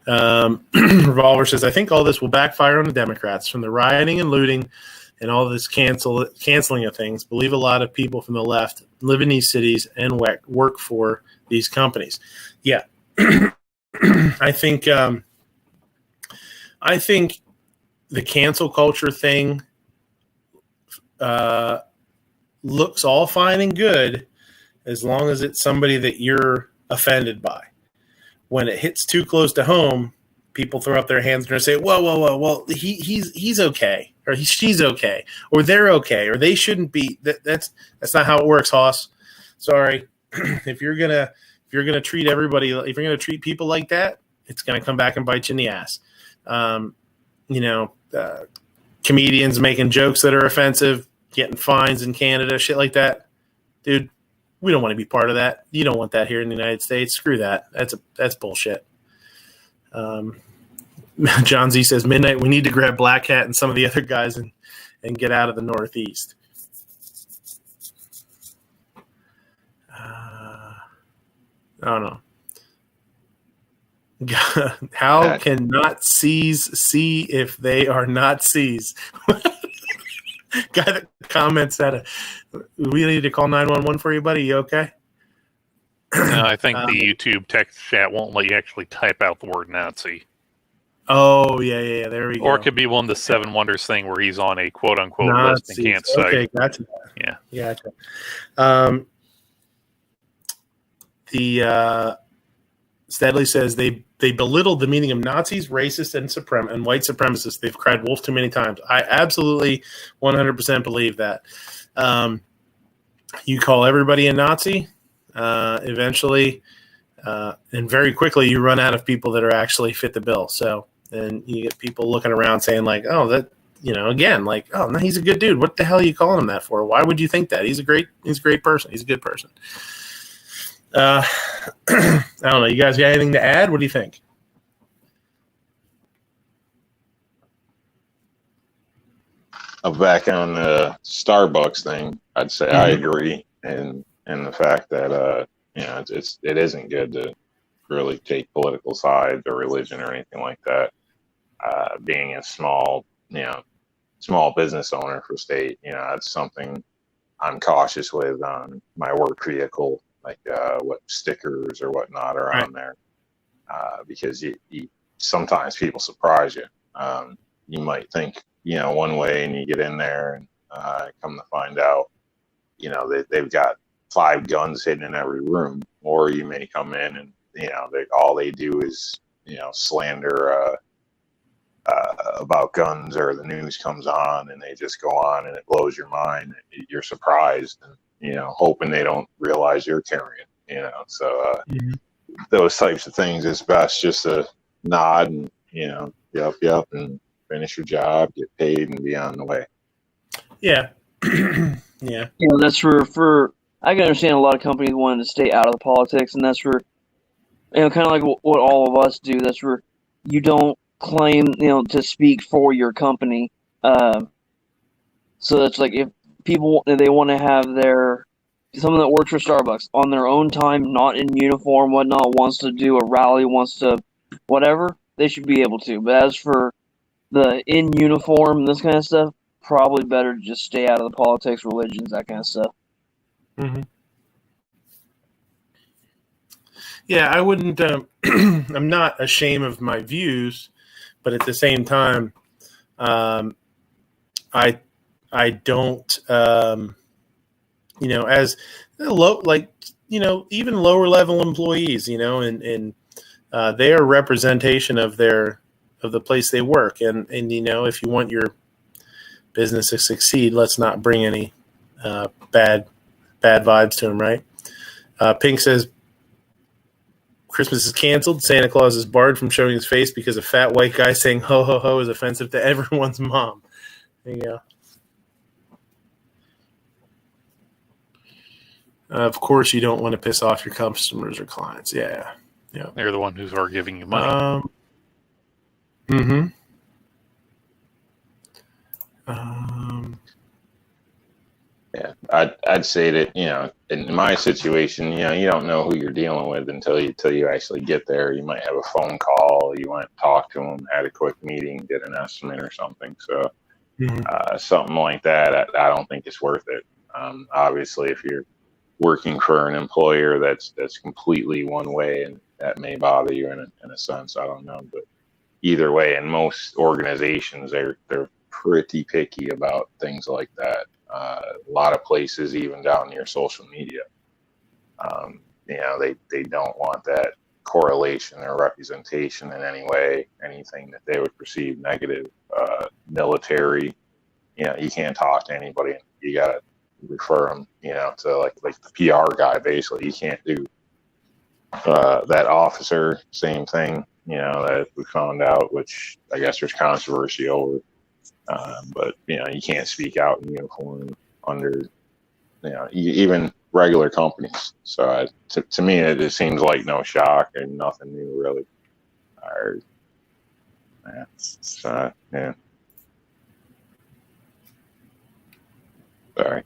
Revolver says, I think all this will backfire on the Democrats from the rioting and looting and all this canceling of things. Believe a lot of people from the left live in these cities and work for these companies. Yeah. I think the cancel culture thing looks all fine and good as long as it's somebody that you're offended by. When it hits too close to home, people throw up their hands and say, "Whoa, whoa, whoa! Well, he's okay, or she's okay, or they're okay, or they shouldn't be." That's not how it works, Hoss. Sorry, if you're gonna treat everybody, if you're gonna treat people like that, it's gonna come back and bite you in the ass. Comedians making jokes that are offensive, getting fines in Canada, shit like that, dude. We don't want to be part of that. You don't want that here in the United States. Screw that. That's bullshit. John Z says, Midnight, we need to grab Black Hat and some of the other guys and get out of the Northeast. I don't know. How can Nazis see if they are Nazis? Guy that comments that we need to call 911 for you, buddy. You okay? No, I think the YouTube text chat won't let you actually type out the word Nazi. Oh, yeah. There we go. Or it could be one of the Seven Wonders thing where he's on a quote-unquote list and can't say. Okay, gotcha. Yeah. Gotcha. Steadley says they belittled the meaning of Nazis, racists, and white supremacists. They've cried wolf too many times. I absolutely 100% believe that. You call everybody a Nazi, eventually, and very quickly you run out of people that are actually fit the bill. So then you get people looking around saying like, oh, that, again, like, oh, no, he's a good dude. What the hell are you calling him that for? Why would you think that? He's a great person. He's a good person. I don't know. You guys got anything to add? What do you think? Back on the Starbucks thing, I'd say I agree, and the fact that it isn't good to really take political sides or religion or anything like that. Being a small business owner for state, that's something I'm cautious with on my work vehicle. Like what stickers or whatnot are on there, because you sometimes people surprise you. You might think one way, and you get in there, and come to find out, they've got 5 guns hidden in every room. Or you may come in and all they do is slander about guns, or the news comes on and they just go on and it blows your mind. You're surprised and hoping they don't realize you're carrying, so those types of things, it's best just to nod and, yep, and finish your job, get paid, and be on the way. Yeah. Yeah. That's for I can understand a lot of companies wanting to stay out of the politics, and that's for, kind of like what all of us do. That's for, you don't claim, to speak for your company. So that's like, if people, they want to have someone that works for Starbucks on their own time, not in uniform, whatnot, wants to do a rally, wants to whatever, they should be able to. But as for the in uniform, this kind of stuff, probably better to just stay out of the politics, religions, that kind of stuff. Mm-hmm. Yeah, I wouldn't. I'm not ashamed of my views, but at the same time, I don't. As low, even lower level employees, and they are representation of their of the place they work. And if you want your business to succeed, let's not bring any bad vibes to them, right? Pink says, Christmas is canceled. Santa Claus is barred from showing his face because a fat white guy saying ho, ho, ho is offensive to everyone's mom. There you go. Of course, you don't want to piss off your customers or clients. Yeah. They're the ones who are giving you money. Yeah, I'd say that, in my situation, you don't know who you're dealing with until you actually get there. You might have a phone call, you went to talk to them, had a quick meeting, get an estimate or something. So something like that, I don't think it's worth it. Obviously, if you're working for an employer that's completely one way, and that may bother you in a sense, I don't know. But either way, in most organizations, they're pretty picky about things like that. A lot of places, even down near social media, they don't want that correlation or representation in any way, anything that they would perceive negative. Military, you can't talk to anybody. You got to refer them, to like the PR guy. Basically, you can't do that. Officer, same thing. That we found out, which I guess there's controversy over. But you can't speak out in uniform under even regular companies. So to me, it just seems like no shock and nothing new really. Yeah. Sorry,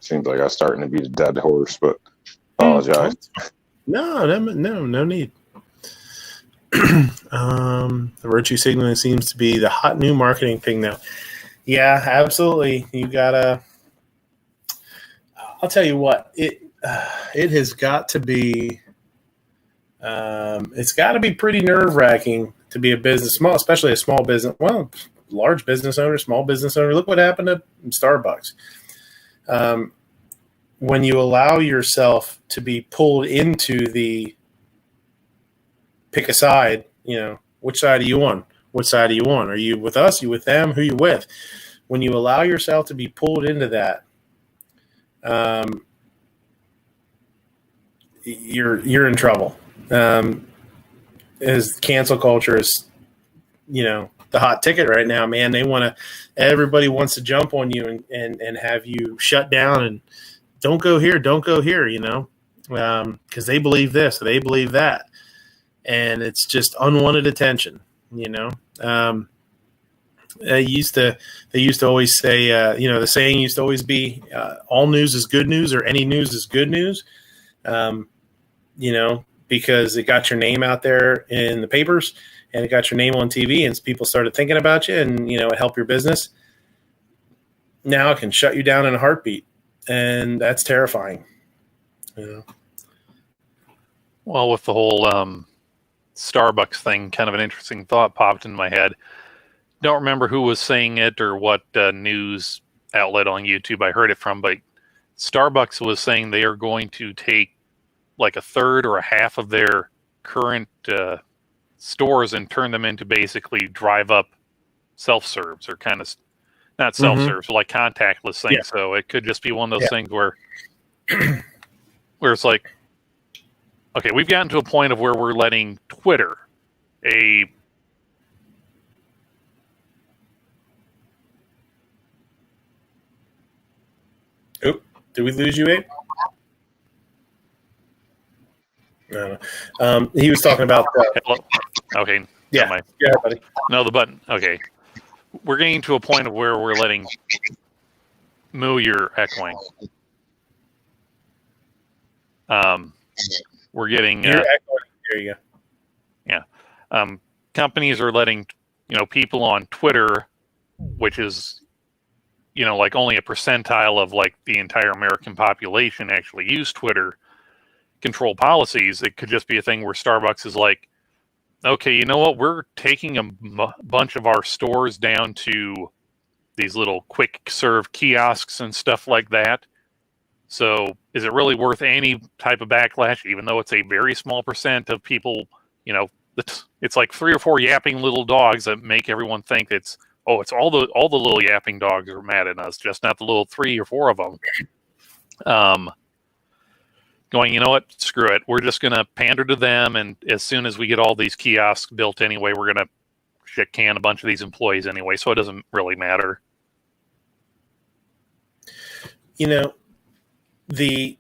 seems like I was starting to beat a dead horse, but apologize. No need. The virtue signaling seems to be the hot new marketing thing now. Yeah, absolutely. You gotta. I'll tell you what. It has got to be. It's got to be pretty nerve-wracking to be a business, especially a small business. Well, large business owner, small business owner. Look what happened at Starbucks. When you allow yourself to be pulled into the pick a side, which side are you on? What side are you on? Are you with us? Are you with them? Who are you with? When you allow yourself to be pulled into that, you're in trouble. As cancel culture is, the hot ticket right now, man. Everybody wants to jump on you and have you shut down and don't go here, because they believe this, or they believe that. And it's just unwanted attention, They used to always say, the saying used to always be, all news is good news, or any news is good news, because it got your name out there in the papers and it got your name on TV and people started thinking about you and, it helped your business. Now it can shut you down in a heartbeat, and that's terrifying. Well, with the whole Starbucks thing, kind of an interesting thought popped in my head. Don't remember who was saying it or what news outlet on YouTube I heard it from, but Starbucks was saying they are going to take like a third or a half of their current stores and turn them into basically drive-up self-serves, or kind of not self-serves, but like contactless things. Yeah. So it could just be one of those things where it's like, okay, we've gotten to a point of where we're letting Twitter, did we lose you, Abe? No. He was talking about. Okay. Yeah. Buddy. No, the button. Okay. We're getting to a point of where we're letting. Moo, you're echoing. We're getting. You're echoing. There you go. Yeah. Companies are letting people on Twitter, which is like only a percentile of like the entire American population actually use Twitter, control policies. It could just be a thing where Starbucks is like, okay, you know what? We're taking a bunch of our stores down to these little quick serve kiosks and stuff like that. So is it really worth any type of backlash, even though it's a very small percent of people, It's like 3 or 4 yapping little dogs that make everyone think it's all the little yapping dogs are mad at us, just not the little 3 or 4 of them. Going, you know what? Screw it. We're just going to pander to them, and as soon as we get all these kiosks built anyway, we're going to shit can a bunch of these employees anyway, so it doesn't really matter. You know, the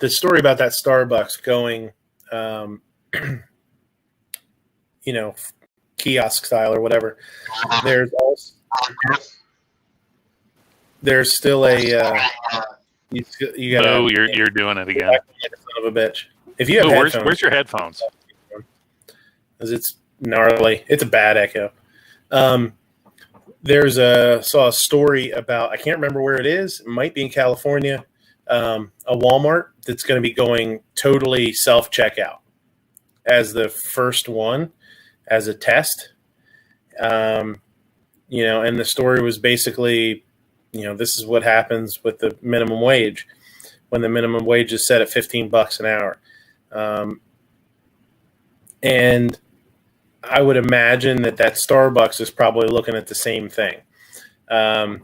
story about that Starbucks going, you know, kiosk style or whatever. There's still a you got. Oh, you're doing it again. Son of a bitch. If you have headphones, where's your headphones? Because it's gnarly. It's a bad echo. Saw a story about, I can't remember where it is. It might be in California. A Walmart that's going to be going totally self-checkout as the first one, as a test. You know, and the story was basically, you know, this is what happens with the minimum wage when the minimum wage is set at $15 an hour. And I would imagine that Starbucks is probably looking at the same thing. Starbucks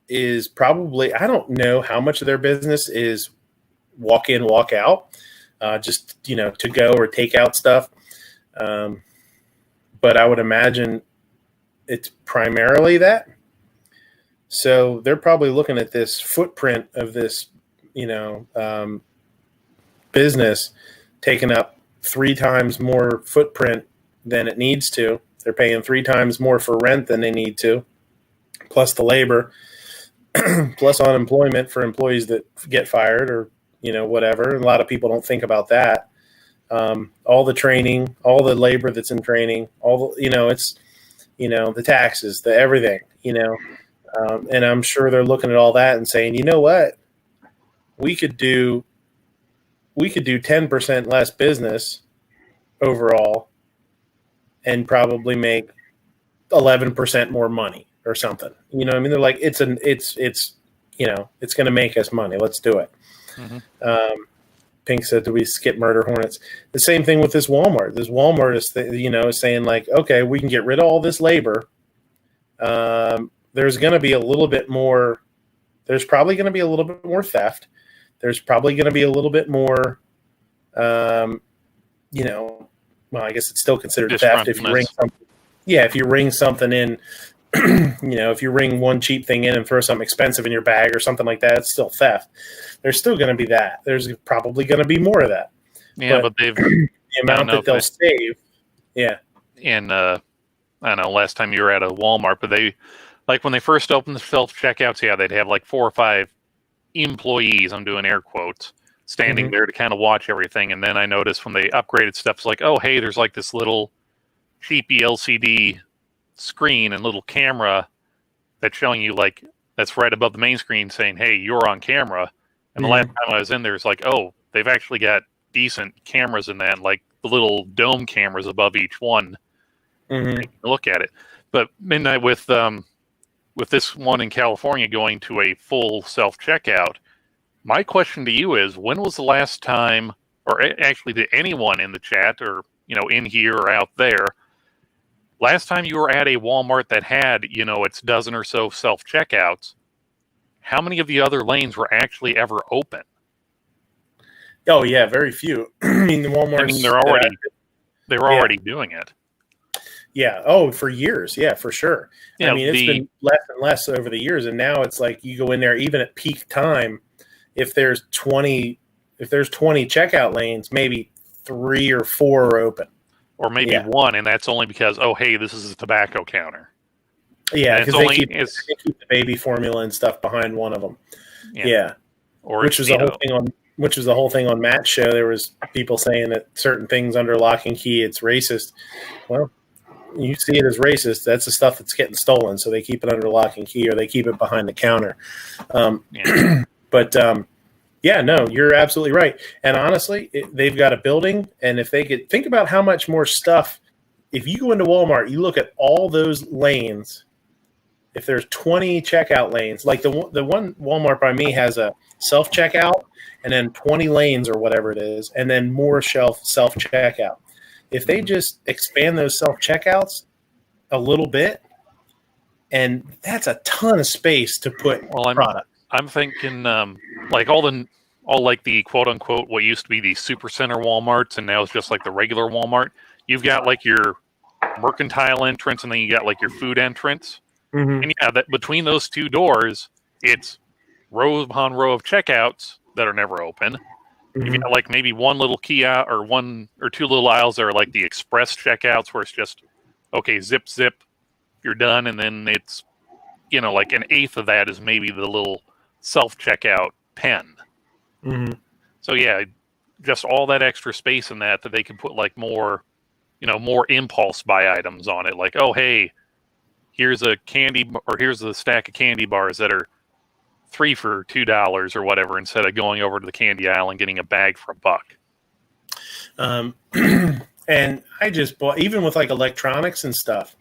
is probably, I don't know how much of their business is walk in, walk out, just, you know, to go or take out stuff. But I would imagine it's primarily that. So they're probably looking at this footprint of this, you know, business taking up 3 times more footprint than it needs to. They're paying 3 times more for rent than they need to, plus the labor, plus unemployment for employees that get fired or, you know, whatever. A lot of people don't think about that. All the training, all the labor that's in training, all the, you know, it's, you know, the taxes, the everything, you know, and I'm sure they're looking at all that and saying, you know what, we could do 10% less business overall and probably make 11% more money or something. You know what I mean? They're like, it's you know, it's going to make us money. Let's do it. Mm-hmm. Pink said, do we skip murder hornets? The same thing with this Walmart. This Walmart is, you know, saying like, okay, we can get rid of all this labor. There's going to be a little bit more. There's probably going to be a little bit more theft. There's probably going to be a little bit more, you know, well, I guess it's still considered theft if you ring something. Yeah, if you ring something in, you know, if you ring one cheap thing in and throw something expensive in your bag or something like that, it's still theft. There's still going to be that. There's probably going to be more of that. Yeah, but they've the amount that they'll save. Yeah. And I don't know, last time you were at a Walmart, but they, like when they first opened the self-checkouts, yeah, they'd have like 4 or 5 employees, I'm doing air quotes, standing there to kind of watch everything. And then I noticed when they upgraded stuff, it's like, oh, hey, there's like this little cheapy LCD screen and little camera that's showing you, like, that's right above the main screen saying, hey, you're on camera. And the last time I was in there, it's like, oh, they've actually got decent cameras in that, like the little dome cameras above each one. Look at it. But Midnight, with this one in California going to a full self-checkout, my question to you is, when was the last time, or actually to anyone in the chat or, you know, in here or out there, last time you were at a Walmart that had, you know, its dozen or so self-checkouts, how many of the other lanes were actually ever open? Oh yeah, very few. I mean, the Walmart. I mean, they were already doing it. Yeah. Oh, for years. Yeah, for sure. Yeah, I mean, it's been less and less over the years, and now it's like you go in there even at peak time. If there's 20 checkout lanes, maybe 3 or 4 are open, or maybe 1, and that's only because, oh, hey, this is a tobacco counter. Yeah, because they keep the baby formula and stuff behind one of them. Yeah. Or which was the whole thing on Matt's show. There was people saying that certain things under lock and key, it's racist. Well, you see it as racist. That's the stuff that's getting stolen, so they keep it under lock and key, or they keep it behind the counter. But yeah, no, you're absolutely right. And honestly, they've got a building, and if they could think about how much more stuff, if you go into Walmart, you look at all those lanes if there's 20 checkout lanes, like the one Walmart by me has a self checkout and then 20 lanes or whatever it is, and then more self checkout. If they just expand those self checkouts a little bit, and that's a ton of space to put product. I'm thinking like all like the quote unquote what used to be the supercenter Walmarts, and now it's just like the regular Walmart. You've got like your mercantile entrance, and then you got like your food entrance. Mm-hmm. And yeah, that between those two doors, it's row upon row of checkouts that are never open. Mm-hmm. You've got like maybe one little kiosk or one or two little aisles that are like the express checkouts where it's just, okay, zip, you're done. And then it's, like an eighth of that is maybe the little self-checkout pen. Mm-hmm. So yeah, just all that extra space in that they can put like more, more impulse buy items on it. Like, oh, hey, here's a stack of candy bars that are 3 for $2 or whatever, instead of going over to the candy aisle and getting a bag for $1. And I just bought, even with like electronics and stuff,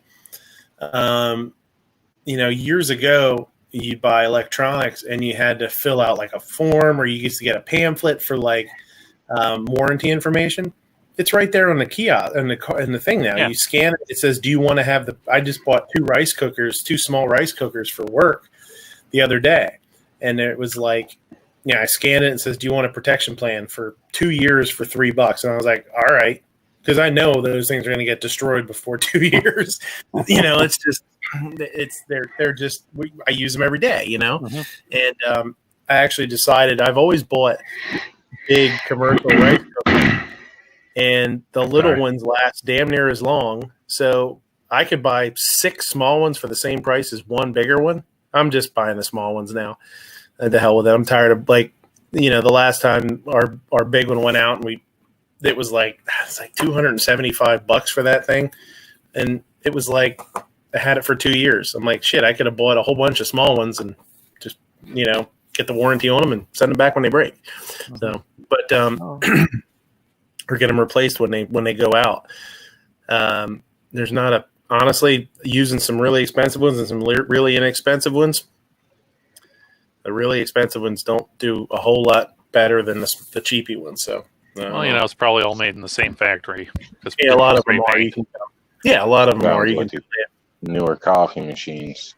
years ago, you buy electronics and you had to fill out like a form, or you used to get a pamphlet for like warranty information. It's right there on the kiosk and the thing now. Yeah. You scan it. It says, "Do you want to have the?" I just bought two small rice cookers for work the other day, and it was like, I scanned it and it says, "Do you want a protection plan for 2 years for $3?" And I was like, "All right," because I know those things are going to get destroyed before 2 years. It's just, they're just. I use them every day, Mm-hmm. And I actually decided I've always bought big commercial rice cookers. And the little ones last damn near as long. So I could buy 6 small ones for the same price as one bigger one. I'm just buying the small ones now. The hell with it. I'm tired of the last time our big one went out, and it was like $275 for that thing. And it was like, I had it for 2 years. I'm like, shit, I could have bought a whole bunch of small ones and just, get the warranty on them and send them back when they break. So, but, or get them replaced when they go out. There's not honestly, using some really expensive ones and some really inexpensive ones. The really expensive ones don't do a whole lot better than the cheapy ones. So, it's probably all made in the same factory. Yeah, a lot of them are. A lot of them are. You can newer coffee machines.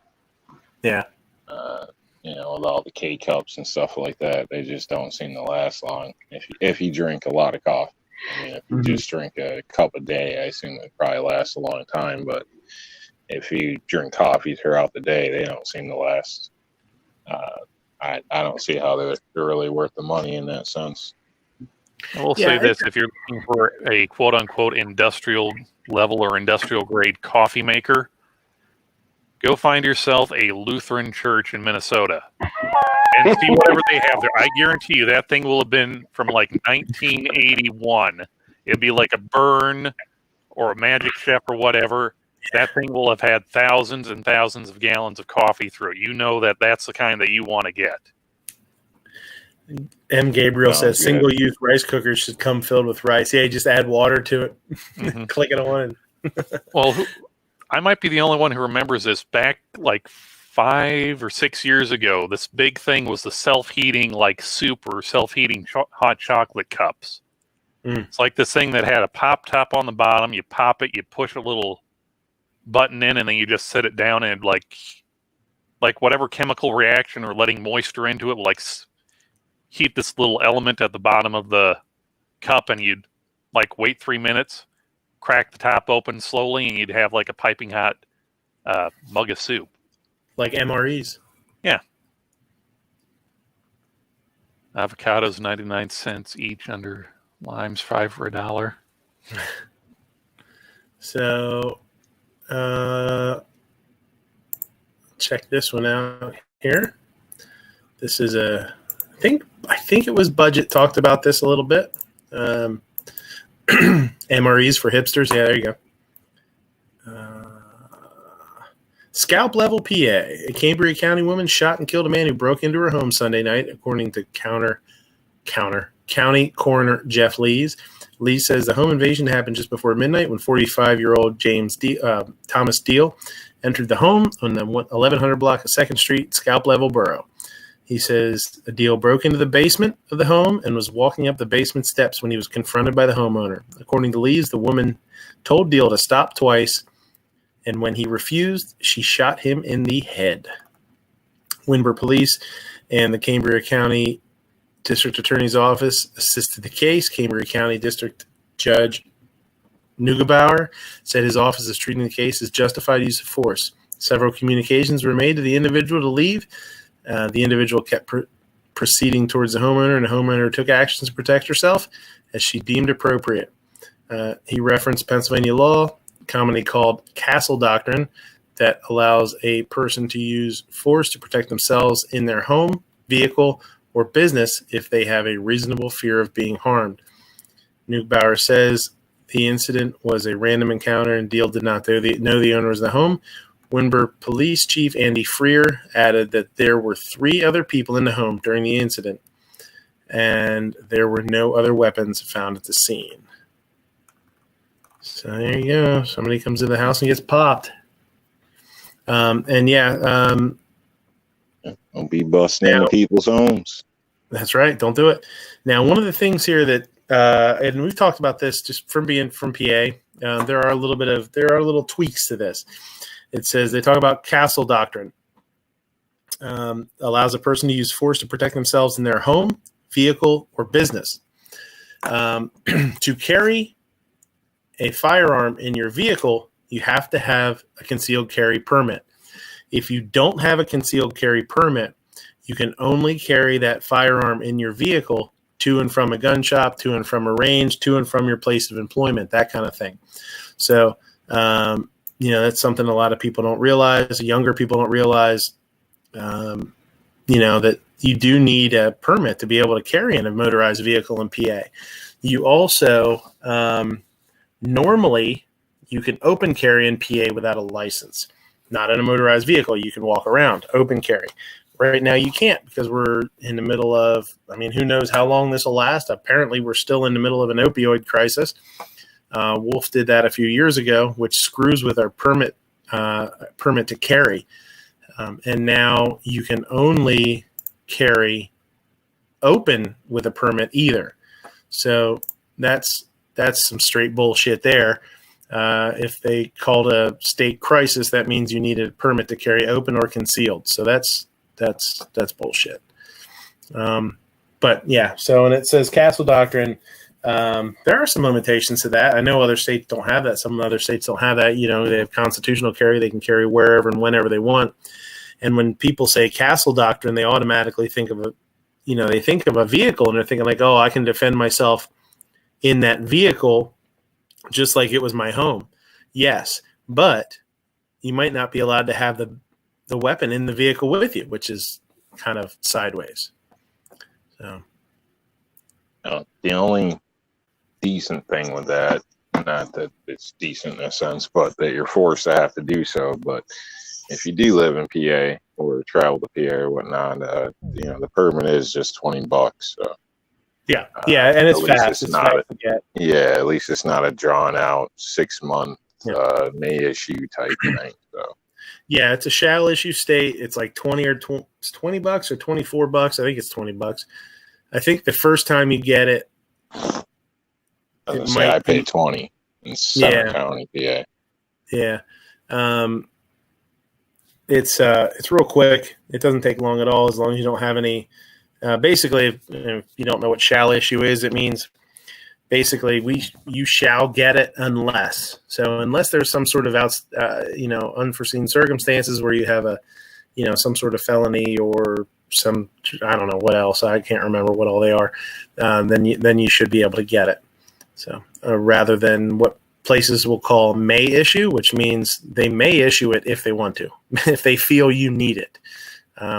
Yeah. With all the K-cups and stuff like that, they just don't seem to last long. If you drink a lot of coffee. If you just drink a cup a day, I assume it probably lasts a long time. But if you drink coffee throughout the day, they don't seem to last. I don't see how they're really worth the money in that sense. I will say this: if you're looking for a quote-unquote industrial level or industrial grade coffee maker, go find yourself a Lutheran church in Minnesota and see whatever they have there. I guarantee you that thing will have been from like 1981. It'd be like a Burn or a Magic Chef or whatever. That thing will have had thousands and thousands of gallons of coffee through it. That's the kind that you want to get. M. Gabriel says single-use rice cookers should come filled with rice. Yeah, just add water to it. Mm-hmm. Click it on. Well, I might be the only one who remembers this. Back like 5 or 6 years ago, this big thing was the self-heating like soup or self-heating hot chocolate cups. It's like this thing that had a pop top on the bottom. You pop it, you push a little button in, and then you just set it down, and like whatever chemical reaction or letting moisture into it, like heat this little element at the bottom of the cup, and you'd like wait 3 minutes, crack the top open slowly, and you'd have like a piping hot mug of soup. Like MREs. Yeah. Avocados 99 cents each, under limes 5 for $1. So check this one out here. This is I think it was Budget talked about this a little bit. MREs for hipsters. Yeah, there you go. Scalp level PA. A Cambria County woman shot and killed a man who broke into her home Sunday night, according to County Coroner Jeff Lees. Lees says the home invasion happened just before midnight when 45-year-old Thomas Deal entered the home on the 1100 block of 2nd Street, Scalp Level Borough. He says Deal broke into the basement of the home and was walking up the basement steps when he was confronted by the homeowner. According to Lees, the woman told Deal to stop twice, and when he refused, she shot him in the head. Windber Police and the Cambria County District Attorney's Office assisted the case. Cambria County District Judge Neugebauer said his office is treating the case as justified use of force. Several communications were made to the individual to leave. The individual kept proceeding towards the homeowner, and the homeowner took actions to protect herself as she deemed appropriate. He referenced Pennsylvania law, commonly called Castle Doctrine, that allows a person to use force to protect themselves in their home, vehicle, or business if they have a reasonable fear of being harmed. Neugebauer says the incident was a random encounter and Deal did not know the owner was the home. Windber Police Chief Andy Freer added that there were 3 other people in the home during the incident, and there were no other weapons found at the scene. So there you go. Somebody comes to the house and gets popped. Don't be busting into people's homes. That's right. Don't do it. Now, one of the things here that, and we've talked about this just from being from PA, there are little tweaks to this. It says they talk about Castle Doctrine. Allows a person to use force to protect themselves in their home, vehicle, or business. To carry a firearm in your vehicle, you have to have a concealed carry permit. If you don't have a concealed carry permit, you can only carry that firearm in your vehicle to and from a gun shop, to and from a range, to and from your place of employment, that kind of thing. So, that's something a lot of people don't realize. Younger people don't realize, that you do need a permit to be able to carry in a motorized vehicle in PA. You also, normally, you can open carry in PA without a license. Not in a motorized vehicle. You can walk around, open carry. Right now, you can't because we're in the middle of, who knows how long this will last. Apparently, we're still in the middle of an opioid crisis. Wolf did that a few years ago, which screws with our permit to carry. And now you can only carry open with a permit either. So that's some straight bullshit there. If they called a state crisis, that means you needed a permit to carry open or concealed. So that's bullshit. But yeah, so, and it says Castle Doctrine. There are some limitations to that. I know other states don't have that. Some other states don't have that. They have constitutional carry. They can carry wherever and whenever they want. And when people say Castle Doctrine, they automatically think of a vehicle, and they're thinking like, oh, I can defend myself in that vehicle just like it was my home. Yes, but you might not be allowed to have the weapon in the vehicle with you, which is kind of sideways. So, the only decent thing with that, not that it's decent in a sense, but that you're forced to have to do so. But if you do live in PA or travel to PA or whatnot, the permit is just $20. So. Yeah, and it's fast. At least it's not a drawn out 6-month may issue type thing. So. Yeah, it's a shall issue state. It's like $20 or $24. I think it's $20. I think the first time you get it, I paid $20 in Summit County, PA. Yeah, it's real quick. It doesn't take long at all, as long as you don't have any. Basically, if you don't know what shall issue is, it means basically you shall get it unless there's some sort of unforeseen circumstances where you have some sort of felony or some, I don't know what else, I can't remember what all they are, then you should be able to get it. So rather than what places will call may issue, which means they may issue it if they want to, if they feel you need it,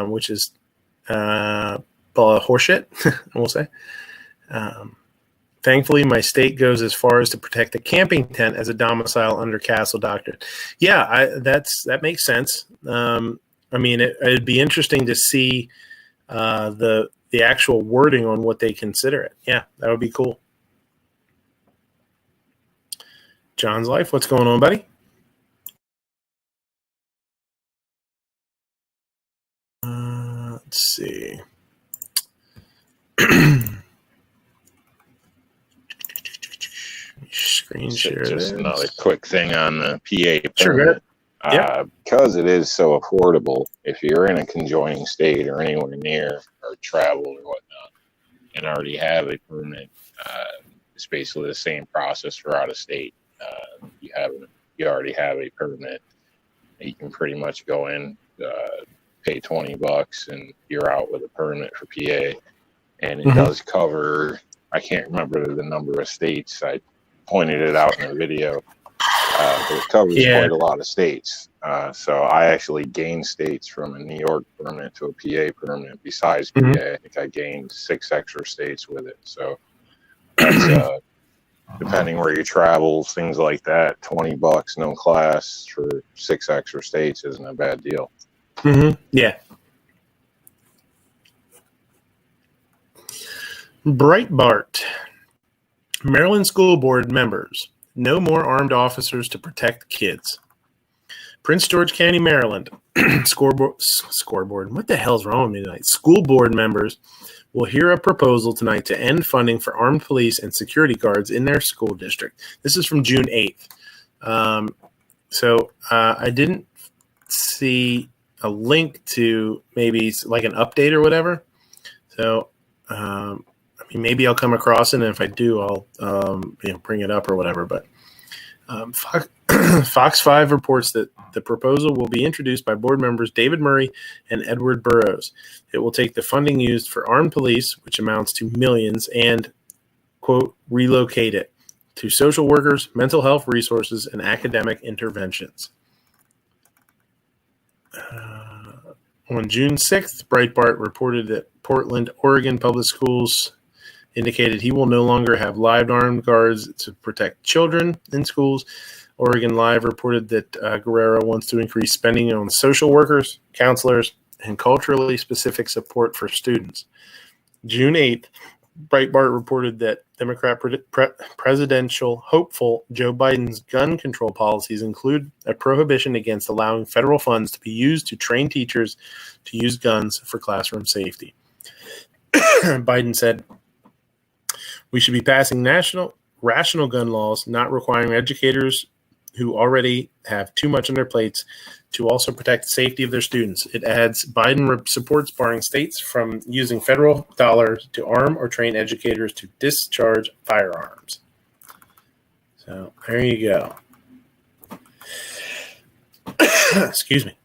which is horseshit, we'll say. Thankfully, my state goes as far as to protect a camping tent as a domicile under Castle Doctrine. Yeah, that makes sense. It'd be interesting to see the the actual wording on what they consider it. Yeah, that would be cool. John's Life, what's going on, buddy? Let's see. Screen share. Just another quick thing on the PA permit. Sure. Yeah. Because it is so affordable, if you're in a conjoining state or anywhere near or travel or whatnot and already have a permit, it's basically the same process for out of state. You already have a permit. You can pretty much go in, pay $20, and you're out with a permit for PA. And it does cover, I can't remember the number of states. I pointed it out in the video. But it covers quite a lot of states. So I actually gained states from a New York permit to a PA permit. Besides PA, I think I gained 6 extra states with it. So that's, depending where you travel, things like that, $20 no class for 6 extra states isn't a bad deal. Yeah. Breitbart. Maryland School Board members. No more armed officers to protect kids. Prince George County, Maryland. Scoreboard. What the hell's wrong with me tonight? School board members will hear a proposal tonight to end funding for armed police and security guards in their school district. This is from June 8th. So I didn't see a link to maybe like an update or whatever. So maybe I'll come across it, and if I do, I'll bring it up or whatever. But Fox 5 reports that the proposal will be introduced by board members David Murray and Edward Burrows. It will take the funding used for armed police, which amounts to millions, and, quote, relocate it to social workers, mental health resources, and academic interventions. On June 6th, Breitbart reported that Portland, Oregon Public Schools indicated he will no longer have live armed guards to protect children in schools. Oregon Live reported that Guerrero wants to increase spending on social workers, counselors, and culturally specific support for students. June 8th, Breitbart reported that Democrat presidential hopeful Joe Biden's gun control policies include a prohibition against allowing federal funds to be used to train teachers to use guns for classroom safety. Biden said, "We should be passing rational gun laws, not requiring educators who already have too much on their plates to also protect the safety of their students." It adds, Biden supports barring states from using federal dollars to arm or train educators to discharge firearms. So there you go. Excuse me.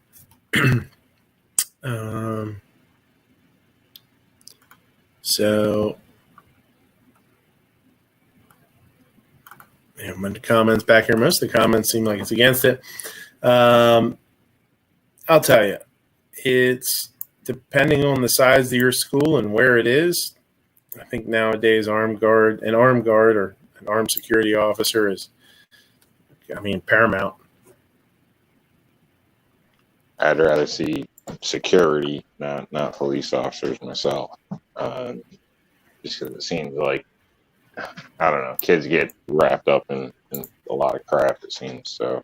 So the comments back here, most of the comments seem like it's against it. I'll tell you, it's depending on the size of your school and where it is. I think nowadays an armed guard or an armed security officer is, paramount. I'd rather see security, not police officers myself. Just because it seems like, I don't know, kids get wrapped up in a lot of crap, it seems. So,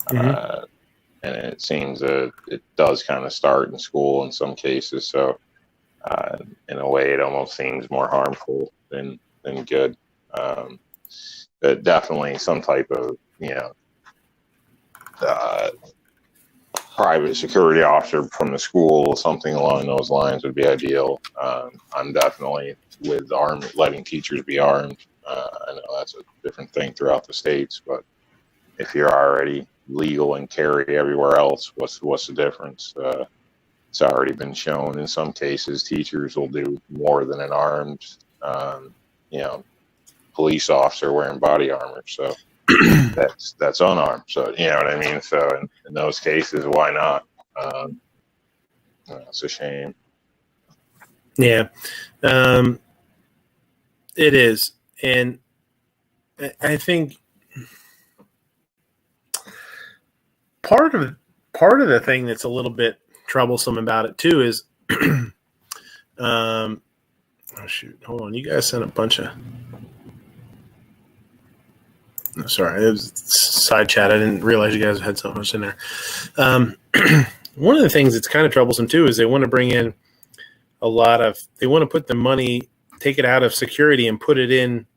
and it seems that it does kind of start in school in some cases. So, in a way, it almost seems more harmful than good. But definitely some type of, private security officer from the school, something along those lines would be ideal. I'm definitely with letting teachers be armed. I know that's a different thing throughout the states, but if you're already legal and carry everywhere else, what's the difference? It's already been shown in some cases teachers will do more than an armed, police officer wearing body armor. So that's unarmed. So you know what I mean. So in those cases, why not? It's a shame. Yeah, it is, and I think part of the thing that's a little bit troublesome about it too is Oh shoot! Hold on, you guys sent a bunch of. Oh, sorry, it was side chat. I didn't realize you guys had so much in there. One of the things that's kind of troublesome too is they want to bring in they want to put the money, take it out of security and put it in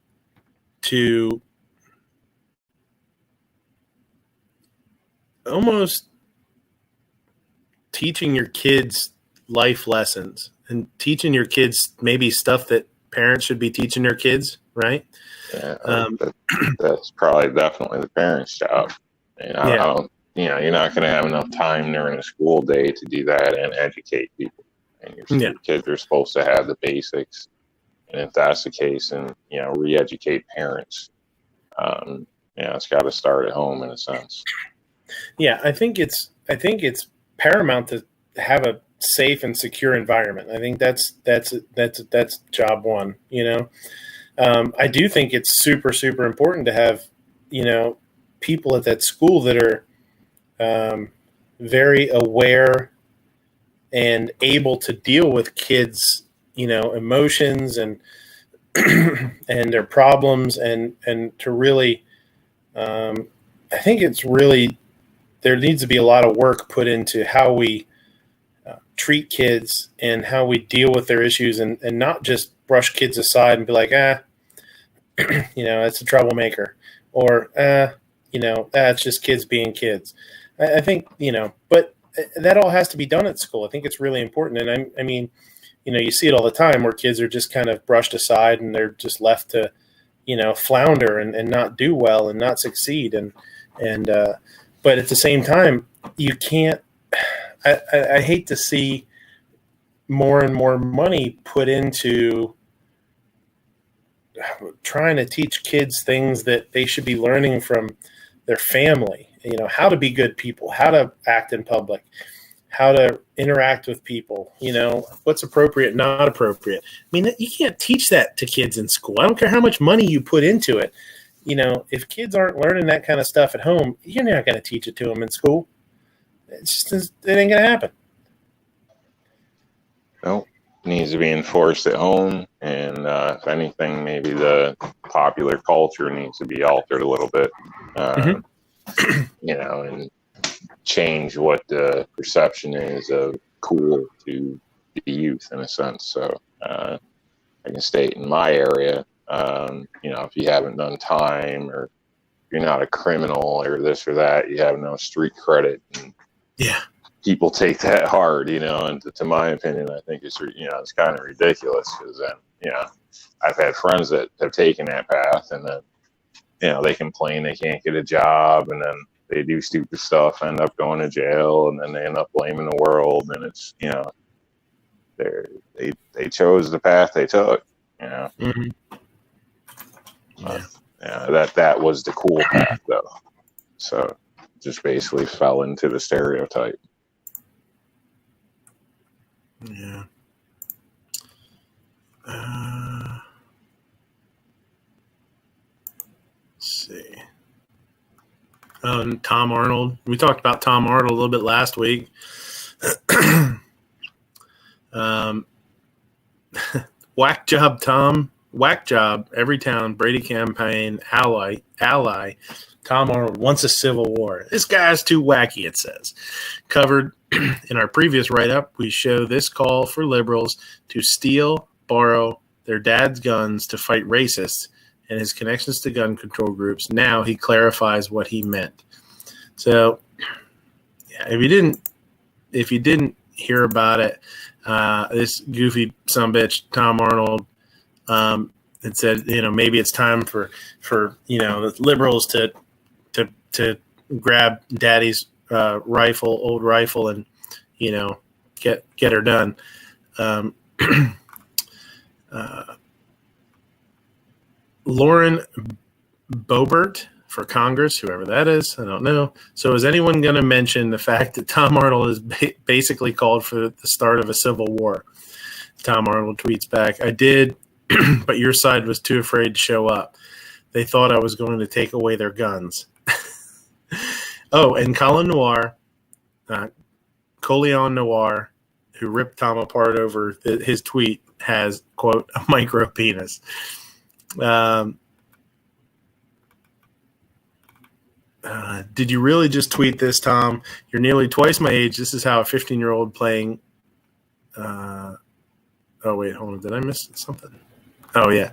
to almost teaching your kids life lessons and teaching your kids maybe stuff that parents should be teaching their kids, right? Yeah, that's probably definitely the parents' job. And I don't, you're not going to have enough time during a school day to do that and educate people. And your kids are supposed to have the basics. And if that's the case, and re-educate parents. It's got to start at home in a sense. Yeah, I think it's paramount to have a safe and secure environment. I think that's job one. I do think it's super, super important to have, people at that school that are very aware and able to deal with kids, emotions and and their problems and to really, I think it's really, there needs to be a lot of work put into how we treat kids and how we deal with their issues and not just brush kids aside and be like, it's a troublemaker or, it's just kids being kids. I think, but that all has to be done at school. I think it's really important. And I mean, you see it all the time where kids are just kind of brushed aside and they're just left to, flounder and not do well and not succeed. But at the same time, you can't, I hate to see more and more money put into trying to teach kids things that they should be learning from their family, how to be good people, how to act in public, how to interact with people, what's appropriate, not appropriate. I mean, you can't teach that to kids in school. I don't care how much money you put into it. If kids aren't learning that kind of stuff at home, you're not going to teach it to them in school. It ain't going to happen. Nope. Needs to be enforced at home. And if anything, maybe the popular culture needs to be altered a little bit, and change what the perception is of cool to the youth in a sense. So I can state in my area, if you haven't done time or you're not a criminal or this or that, you have no street credit. And people take that hard, and to my opinion, I think it's kind of ridiculous because then, I've had friends that have taken that path and then, they complain they can't get a job and then they do stupid stuff, end up going to jail, and then they end up blaming the world. And it's, they chose the path they took, Mm-hmm. That was the cool path though. So just basically fell into the stereotype. Yeah. Let's see. Tom Arnold. We talked about Tom Arnold a little bit last week. Whack job, Tom. Whack job. Every town. Brady campaign. Ally. Tom Arnold wants a civil war. This guy's too wacky, it says. Covered in our previous write-up, we show this call for liberals to steal, borrow their dad's guns to fight racists and his connections to gun control groups. Now he clarifies what he meant. So, if you didn't hear about it, this goofy sumbitch, Tom Arnold, it said, maybe it's time for the liberals to grab daddy's old rifle, and get her done. Lauren Boebert for Congress, whoever that is, I don't know. So is anyone going to mention the fact that Tom Arnold has basically called for the start of a civil war? Tom Arnold tweets back, I did, but your side was too afraid to show up. They thought I was going to take away their guns. Oh, and Colin Noir, Coleon Noir, who ripped Tom apart over his tweet has, quote, a micro penis. Did you really just tweet this, Tom? You're nearly twice my age. This is how a 15-year-old playing. Oh, wait, hold on. Did I miss something? Oh, yeah.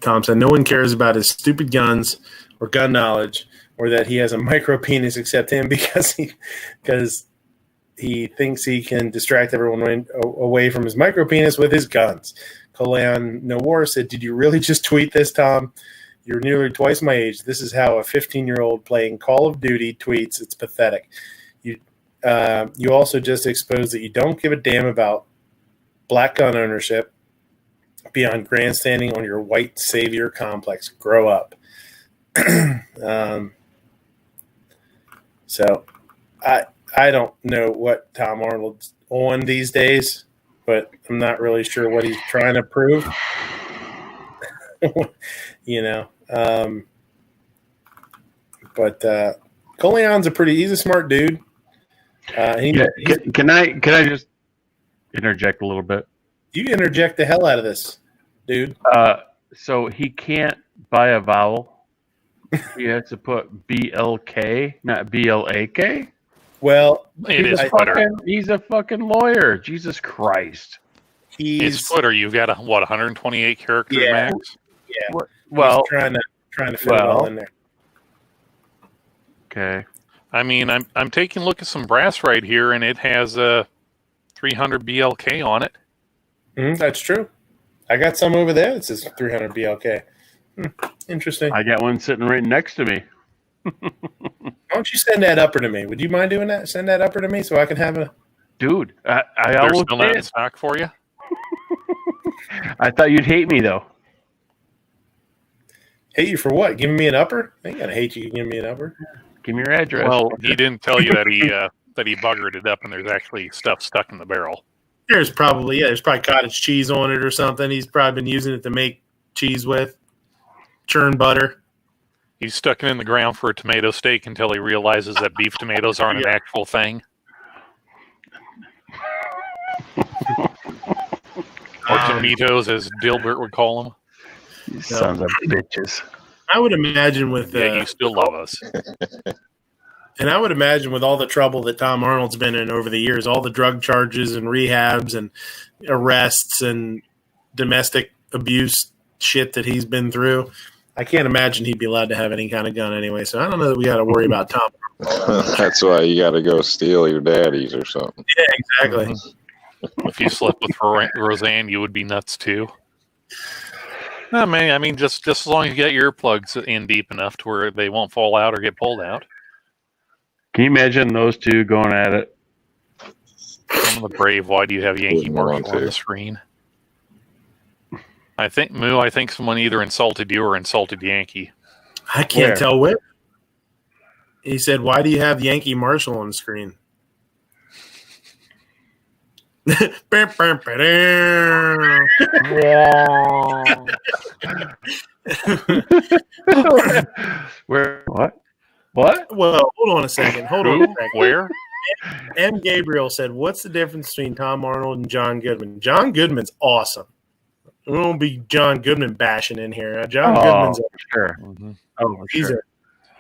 Tom said, no one cares about his stupid guns or gun knowledge or that he has a micro penis except him because he thinks he can distract everyone away from his micro penis with his guns. Colion No War said, did you really just tweet this, Tom? You're nearly twice my age. This is how a 15-year-old playing Call of Duty tweets. It's pathetic. You also just exposed that you don't give a damn about black gun ownership beyond grandstanding on your white savior complex. Grow up. So I don't know what Tom Arnold's on these days, but I'm not really sure what he's trying to prove. But Colion's he's a smart dude. Can I just interject a little bit? You interject the hell out of this, dude. So he can't buy a vowel. He has to put BLK, not BLAK. Well, he's a fucking lawyer. Jesus Christ. It's Twitter. You've got 128 characters max. Yeah. Well, he's trying to fit it all in there. Okay. I mean, I'm taking a look at some brass right here, and it has 300 BLK on it. That's true. I got some over there that says 300 BLK. Interesting. I got one sitting right next to me. Why don't you send that upper to me? Would you mind doing that? Send that upper to me so I can have a... Dude, I They're almost still not did. in stock for you? I thought you'd hate me, though. Hate you for what? Giving me an upper? I ain't gonna hate you giving me an upper. Give me your address. Well, he didn't tell you that he buggered it up and there's actually stuff stuck in the barrel. There's probably cottage cheese on it or something. He's probably been using it to make cheese with. Churn butter. He's stuck it in the ground for a tomato steak until he realizes that beef tomatoes aren't an actual thing. Or tomatoes, as Dilbert would call them. You sons of bitches. I would imagine with... you still love us. And I would imagine with all the trouble that Tom Arnold's been in over the years, all the drug charges and rehabs and arrests and domestic abuse shit that he's been through, I can't imagine he'd be allowed to have any kind of gun anyway. So I don't know that we got to worry about Tom Arnold. That's why you got to go steal your daddy's or something. Yeah, exactly. If you slept with Roseanne, you would be nuts too. No, man. I mean, just as long as you get your earplugs in deep enough to where they won't fall out or get pulled out. Can you imagine those two going at it? I'm the brave. Why do you have Yankee Marshall on the screen? I think someone either insulted you or insulted Yankee. I can't tell which. He said, why do you have Yankee Marshall on the screen? Where? What? Well, hold on a second. Where? M. Gabriel said, what's the difference between Tom Arnold and John Goodman? John Goodman's awesome. We won't be John Goodman bashing in here. John Goodman's sure. Mm-hmm. Oh, sure.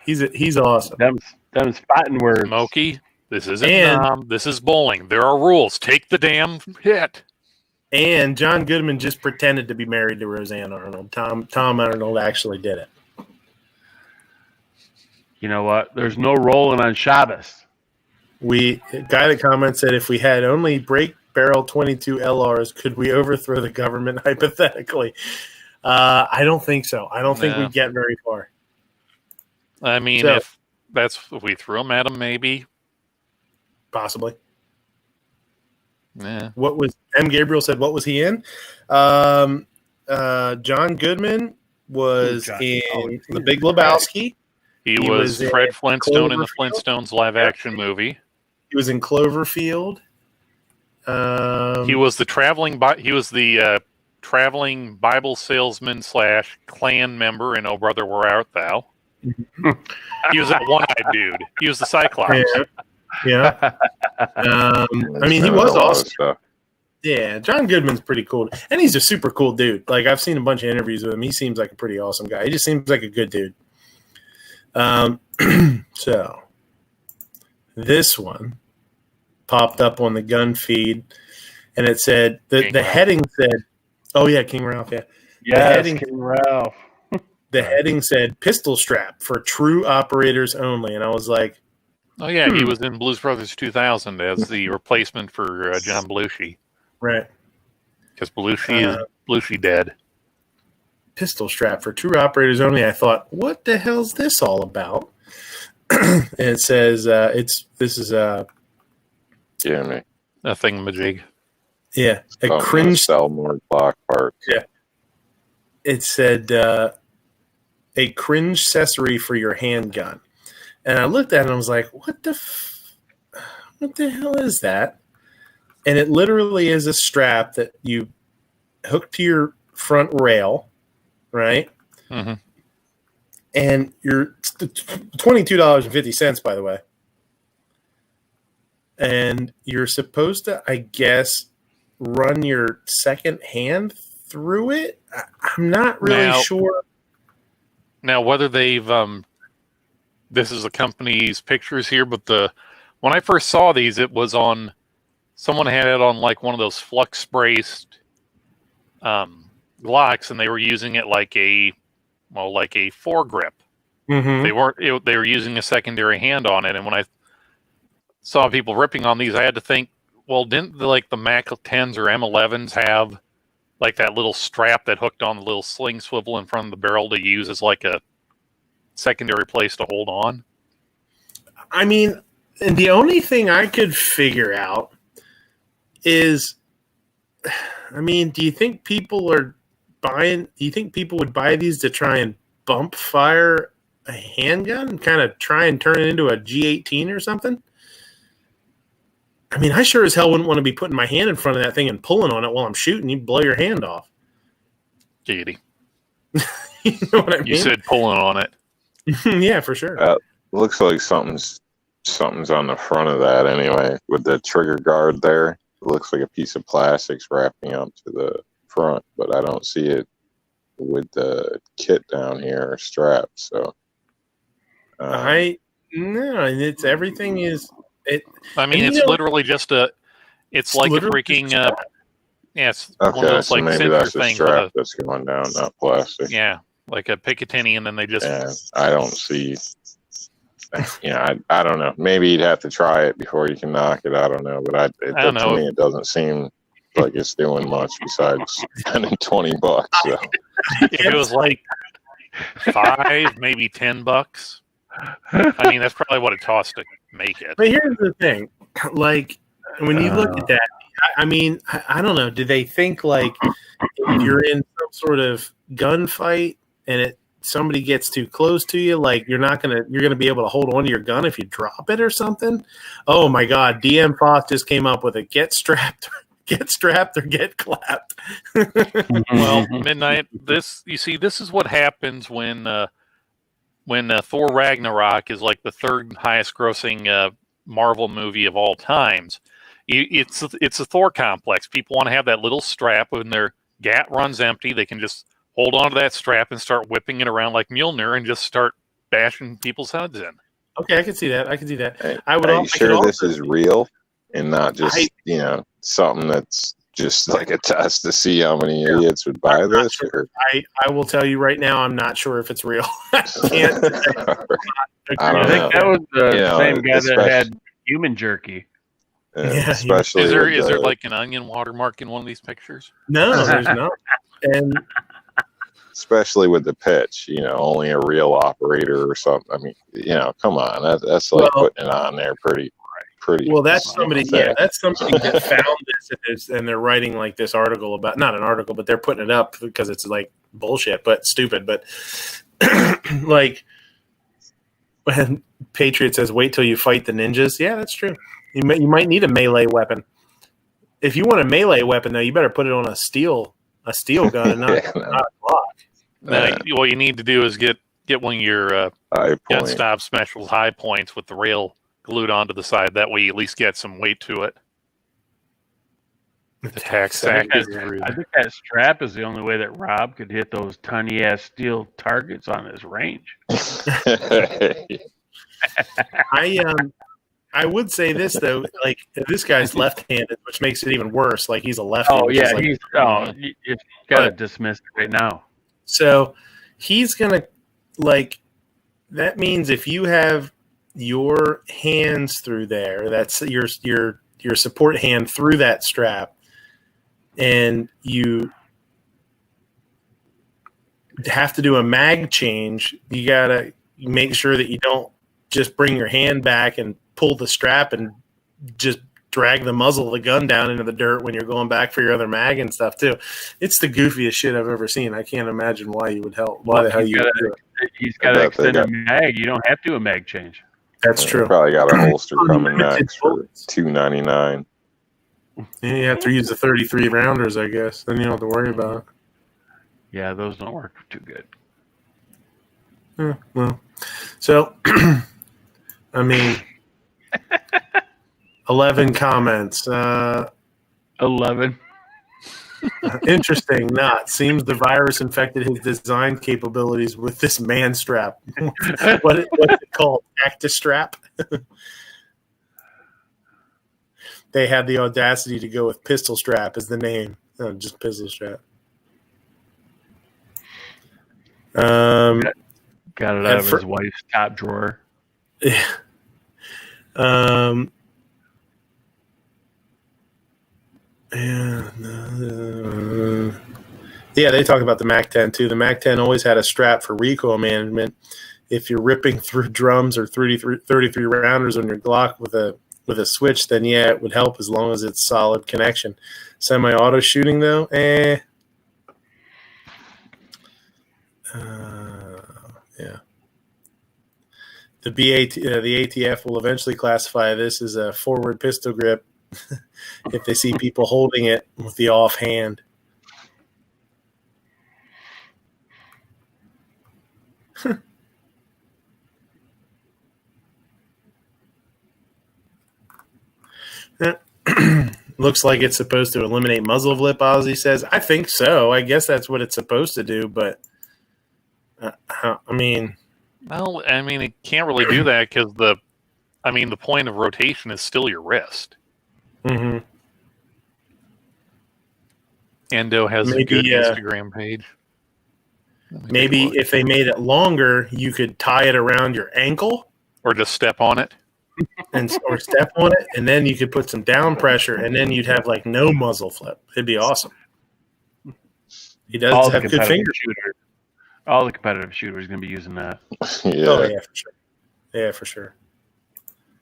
He's awesome. Them's fighting words. Smokey, this isn't Nam. This is bowling. There are rules. Take the damn hit. And John Goodman just pretended to be married to Roseanne Arnold. Tom Arnold actually did it. You know what? There's no rolling on Shabbos. A guy that comment said, if we had only break barrel 22 LRs, could we overthrow the government hypothetically? I don't think so. I don't think we'd get very far. I mean, if we threw them at him, maybe. Possibly. Yeah. What was M. Gabriel said? What was he in? John Goodman was in The Big Lebowski. He was Fred Flintstone in the Flintstones live action movie. He was in Cloverfield. He was the traveling Bible salesman / clan member in Oh Brother Where Art Thou. He was that one-eyed dude. He was the Cyclops. Yeah. I mean, he was awesome. Yeah, John Goodman's pretty cool. And he's a super cool dude. Like, I've seen a bunch of interviews with him. He seems like a pretty awesome guy. He just seems like a good dude. So, this one popped up on the gun feed, and it said, the heading said, oh, yeah, King Ralph, yeah. Yes, King Ralph. The heading said, pistol strap for true operators only. And I was like, oh, yeah, he was in Blues Brothers 2000 as the replacement for John Belushi. Right. Because Belushi dead. Pistol strap for true operators only. I thought, what the hell's this all about? And it says this is a thingamajig. Yeah, a cringe. Sell more block parts. Yeah. It said a cringe accessory for your handgun, and I looked at it and I was like, what the hell is that? And it literally is a strap that you hook to your front rail, right? Mm-hmm. And you're $22.50, by the way. And you're supposed to, I guess, run your second hand through it. I'm not really sure. Now, whether they've, this is the company's pictures here, but when I first saw these, it was on. Someone had it on like one of those flux braced Glocks, and they were using it like a foregrip. Mm-hmm. They were using a secondary hand on it, and when I saw people ripping on these, I had to think, well, didn't the Mac 10s or M11s have like that little strap that hooked on the little sling swivel in front of the barrel to use as like a secondary place to hold on? I mean, the only thing I could figure out is, I mean, do you think people would buy these to try and bump fire a handgun and kind of try and turn it into a G18 or something? I mean, I sure as hell wouldn't want to be putting my hand in front of that thing and pulling on it while I'm shooting. You'd blow your hand off. Giggity. You know what I mean? You said pulling on it. Yeah, for sure. Looks like something's on the front of that anyway, with the trigger guard there. It looks like a piece of plastic's wrapping up to the front, but I don't see it with the kit down here or strap. So it's everything is it. I mean, it's literally just it's like a freaking it's okay, one of those so like maybe that's a strap that's going down, not plastic. Yeah, like a Picatinny, and then they just. Yeah, I don't see. I don't know. Maybe you'd have to try it before you can knock it. I don't know, but to me, it doesn't seem like it's doing much besides spending $20. So. If it was like $5, maybe $10, I mean, that's probably what it costs to make it. But here's the thing: like when you look at that, I mean, I don't know. Do they think like if you're in some sort of gunfight and somebody gets too close to you, like you're gonna be able to hold on to your gun if you drop it or something? Oh my God, DM Foss just came up with a get strapped or get clapped. Well, Midnight, this is what happens when Thor Ragnarok is like the third highest grossing Marvel movie of all times. It's a Thor complex. People want to have that little strap when their gat runs empty. They can just hold on to that strap and start whipping it around like Mjolnir and just start bashing people's heads in. Okay, I can see that. Are you sure this is real and not just something that's just like a test to see how many idiots would buy this? Sure. I will tell you right now, I'm not sure if it's real. I can't. I think that was the same guy that had human jerky. Especially is there like an onion watermark in one of these pictures? No, there's not. And especially with the pitch, only a real operator or something. I mean, come on, that's like putting it on there pretty. Well, that's somebody. Yeah, that's somebody that found this, and they're writing like this article about, not an article, but they're putting it up because it's like bullshit, but stupid. But like when Patriot says, "Wait till you fight the ninjas." Yeah, that's true. You might need a melee weapon. If you want a melee weapon, though, you better put it on a steel gun and not a Glock. What you need to do is get get one of your High gun point. stop specials high points with the rail glued onto the side. That way you at least get some weight to it. The tack sack is I think that strap is the only way that Rob could hit those tiny ass steel targets on his range. I would say this though, like this guy's left-handed, which makes it even worse. Like he's a lefty. Oh which yeah, is like, you gotta dismiss it right now. So he's gonna like that means if you have your hands through there, that's your support hand through that strap, and you have to do a mag change, you gotta make sure that you don't just bring your hand back and pull the strap and just drag the muzzle of the gun down into the dirt when you're going back for your other mag and stuff too. It's the goofiest shit I've ever seen. I can't imagine why you would help. Why the hell you would do it? He's got to extend a mag. You don't have to do a mag change. That's true. Probably got a holster coming next for $299. Yeah, you have to use the 33 rounders, I guess. Then you don't have to worry about it. Yeah, those don't work too good. Well, so I mean, 11 comments. 11. Interesting. Not seems the virus infected his design capabilities with this man strap. What's it called? Actus strap. They had the audacity to go with pistol strap as the name. No, just pistol strap. Got it out of his wife's top drawer. Yeah. Yeah, they talk about the MAC-10 too. The MAC-10 always had a strap for recoil management. If you're ripping through drums or 33 rounders on your Glock with a switch, then yeah, it would help as long as it's solid connection. Semi-auto shooting though, yeah. The ATF will eventually classify this as a forward pistol grip if they see people holding it with the offhand. Looks like it's supposed to eliminate muzzle flip, Ozzy says. I think so. I guess that's what it's supposed to do, but I mean... Well, I mean, it can't really do that because the point of rotation is still your wrist. Mm-hmm. Endo has a good Instagram page. Maybe if they made it longer, you could tie it around your ankle. Or just step on it. Or step on it, and then you could put some down pressure, and then you'd have like no muzzle flip. It'd be awesome. He does have good fingers. All the competitive shooters are going to be using that. Yeah. Oh, yeah, for sure. Yeah, for sure.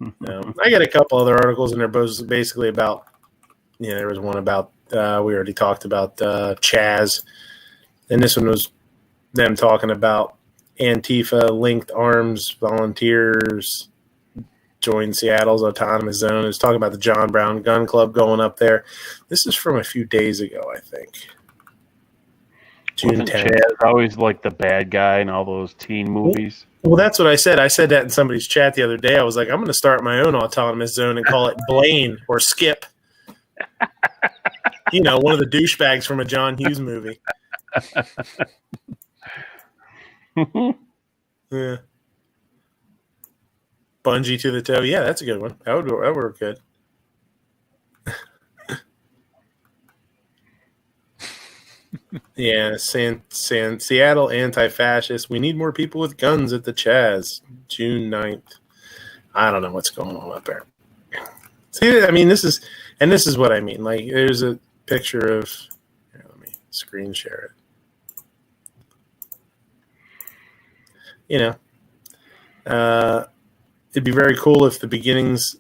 I got a couple other articles, and they're both basically about, there was one about, we already talked about Chaz, and this one was them talking about Antifa, linked arms, volunteers, joined Seattle's autonomous zone. It was talking about the John Brown Gun Club going up there. This is from a few days ago, I think. June 10th. Chaz always like the bad guy in all those teen movies. Well, that's what I said. I said that in somebody's chat the other day. I was like, I'm going to start my own autonomous zone and call it Blaine or Skip. One of the douchebags from a John Hughes movie. Yeah. Bungee to the toe. Yeah, that's a good one. That would work good. Yeah, Seattle anti-fascist. We need more people with guns at the Chaz. June 9th. I don't know what's going on up there. See, I mean, this is what I mean. Like, there's a picture of. Here, let me screen share it. It'd be very cool if the beginnings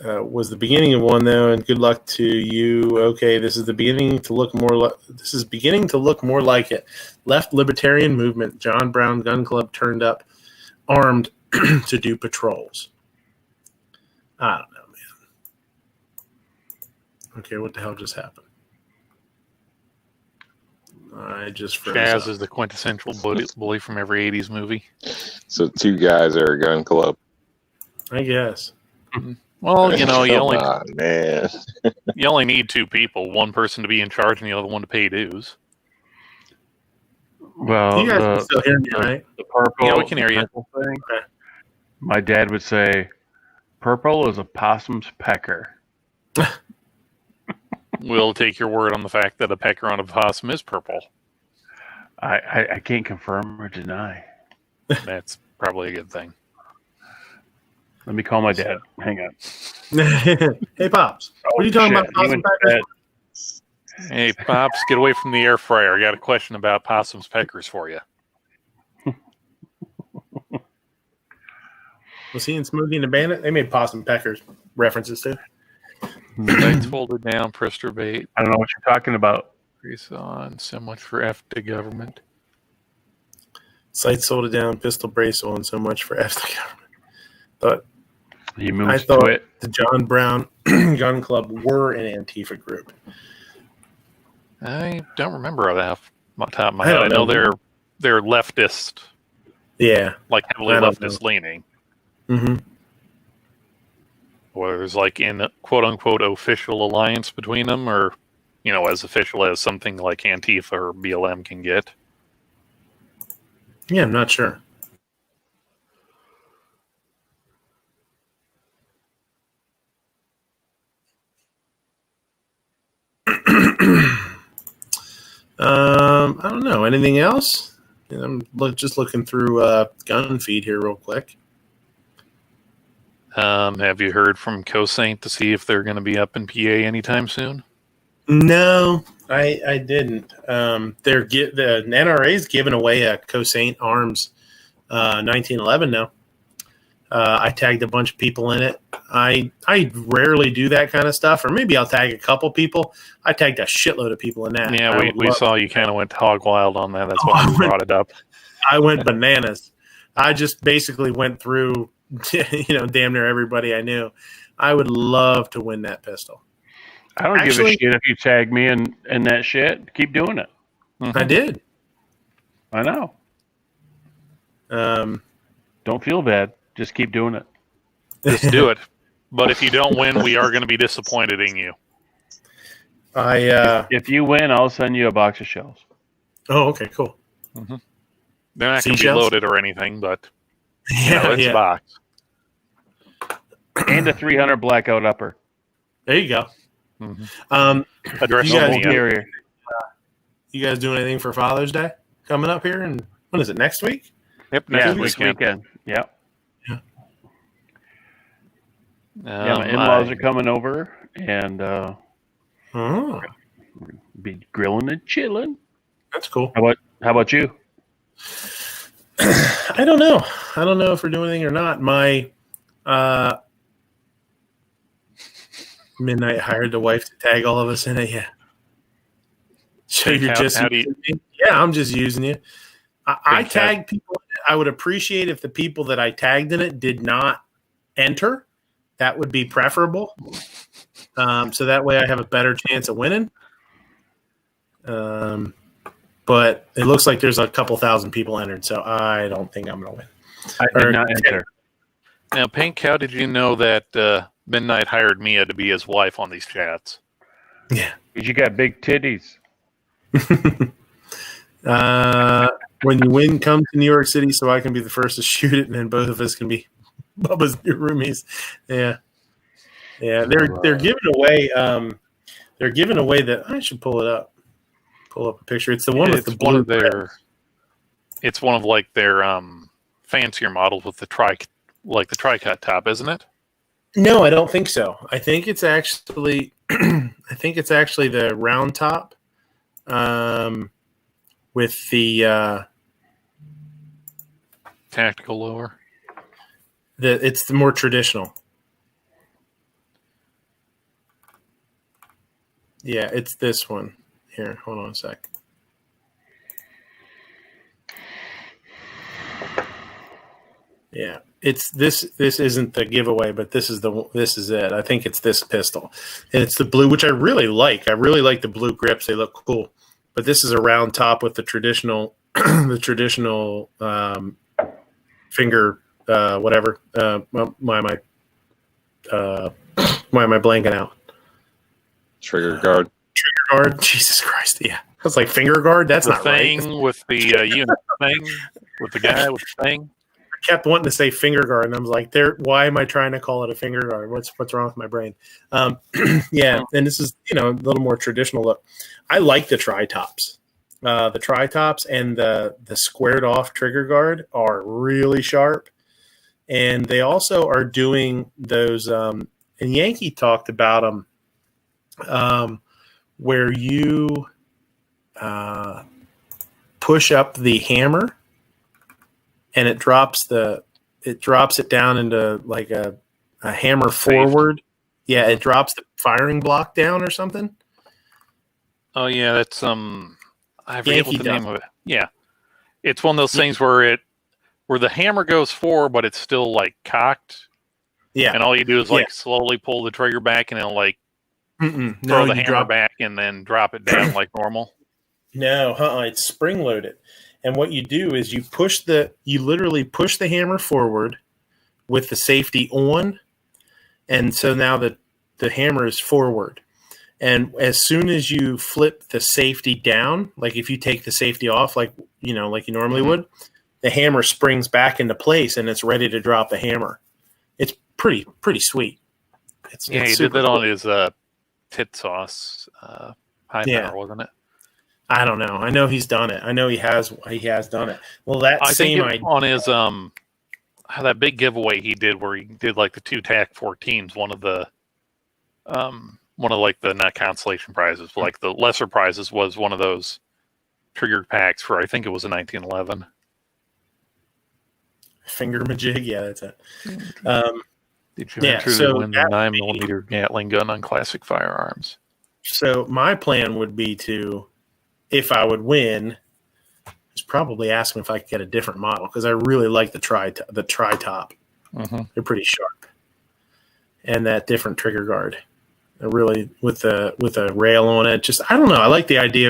was the beginning of one, though. And good luck to you. Okay, this is beginning to look more like it. Left libertarian movement. John Brown Gun Club turned up, armed to do patrols. I don't know, man. Okay, what the hell just happened? I just froze Chaz up. is the quintessential bully from every 80s movie. So 2 guys are a gun club. I guess. Well, you know, you Come on, man. only need 2 people, one person to be in charge and the other one to pay dues. Well, You guys can still hear me, right? the purple, Yeah, we can hear you. purple thing. Okay. My dad would say, "Purple is a possum's pecker." We'll take your word on the fact that a pecker on a possum is purple. I can't confirm or deny. That's probably a good thing. Let me call my dad. Hang on. Hey, Pops. What are you talking about? He Possum went to peckers? bed. Hey, Pops, get away from the air fryer. I got a question about possum's peckers for you. Was he in Smoothie and the Bandit? They made Possum Peckers references too. Sights folded down, bait. I don't know what you're talking about. Grease on. So much for F to government. Sights sold it down, pistol brace on, so much for F the government. But He I moves thought to it. the John Brown Gun Club were an Antifa group. I don't remember that off the top of my I head. don't I know know. they're leftist, Yeah. like heavily I don't leftist leaning. Mm-hmm. Whether there's like in quote unquote official alliance between them, or as official as something like Antifa or BLM can get. Yeah, I'm not sure. I don't know. Anything else? I'm just looking through gun feed here real quick. Have you heard from Cosaint to see if they're going to be up in PA anytime soon? No, I didn't. The NRA's giving away a Cosaint Arms 1911 now. I tagged a bunch of people in it. I rarely do that kind of stuff, or maybe I'll tag a couple people. I tagged a shitload of people in that. Yeah, we saw you kind of went hog wild on that. That's why we brought it up. I went bananas. I just basically went through, damn near everybody I knew. I would love to win that pistol. I don't give a shit if you tag me in that shit. Keep doing it. I did. I know. Don't feel bad. Just keep doing it. Just do it. But if you don't win, we are going to be disappointed in you. If you win, I'll send you a box of shells. Oh, okay, cool. Mm-hmm. They're not going to be loaded or anything, but it's a box. And a 300 blackout upper. There you go. Mm-hmm. Address you guys doing anything for Father's Day coming up here? And when is it? Next week? Yep, next weekend. Yep. Yeah, my in-laws are coming over, and be grilling and chilling. That's cool. How about you? I don't know. I don't know if we're doing anything or not. My Midnight hired the wife to tag all of us in it. Yeah. So you're just using me? Yeah, I'm just using you. I tagged people. I would appreciate if the people that I tagged in it did not enter. That would be preferable. So that way I have a better chance of winning. But it looks like there's a couple thousand people entered, so I don't think I'm going to win. I did not enter. Now, Pink, how did you know that Midnight hired Mia to be his wife on these chats? Yeah. Because you got big titties. When you win, come to New York City so I can be the first to shoot it, and then both of us can be Bubba's new roomies. Yeah. They're giving away. They're giving away that. I should pull it up. Pull up a picture. It's the one with the blue. It's one of like their fancier models with the tri-cut top, isn't it? No, I don't think so. I think it's actually. The round top. With the tactical lower. It's the more traditional. Yeah, it's this one. Here, hold on a sec. Yeah, it's this. This isn't the giveaway, but this is it. I think it's this pistol, and it's the blue, which I really like. I really like the blue grips; they look cool. but this is a round top with the traditional finger whatever. Why am I blanking out? Trigger guard. Trigger guard. Jesus Christ! Yeah, I was like finger guard. That's the not thing right. with the unit thing with the guy with the thing. I kept wanting to say finger guard, and I was like, why am I trying to call it a finger guard? What's wrong with my brain? Yeah, and this is a little more traditional look. I like the tri-tops. The tri-tops and the squared off trigger guard are really sharp, and they also are doing those. And Yankee talked about them, where you push up the hammer, and it drops it down into like a hammer forward. Yeah, it drops the firing block down or something. Oh yeah, that's I forget what the name of it. Yeah, it's one of those things where the hammer goes forward, but it's still like cocked. Yeah, and all you do is like slowly pull the trigger back, and it'll like throw the hammer back, and then drop it down like normal. No, it's spring loaded, and what you do is you literally push the hammer forward with the safety on, and so now the hammer is forward. And as soon as you flip the safety down, like if you take the safety off, like you normally would, the hammer springs back into place and it's ready to drop the hammer. It's pretty sweet. It's he did that on his tit sauce high power, wasn't it? I don't know. I know he's done it. I know he has done it. Well, on his that big giveaway he did where he did like the 2 TAC 14s, one of the not consolation prizes, but like the lesser prizes was one of those trigger packs for, I think it was a 1911. Finger majig, yeah, that's it. Did you enter to win the 9mm Gatling gun on classic firearms? So my plan would be to, if I would win, is probably ask him if I could get a different model, because I really like the tri-top. They're pretty sharp, and that different trigger guard. Really with a rail on it. Just I don't know. I like the idea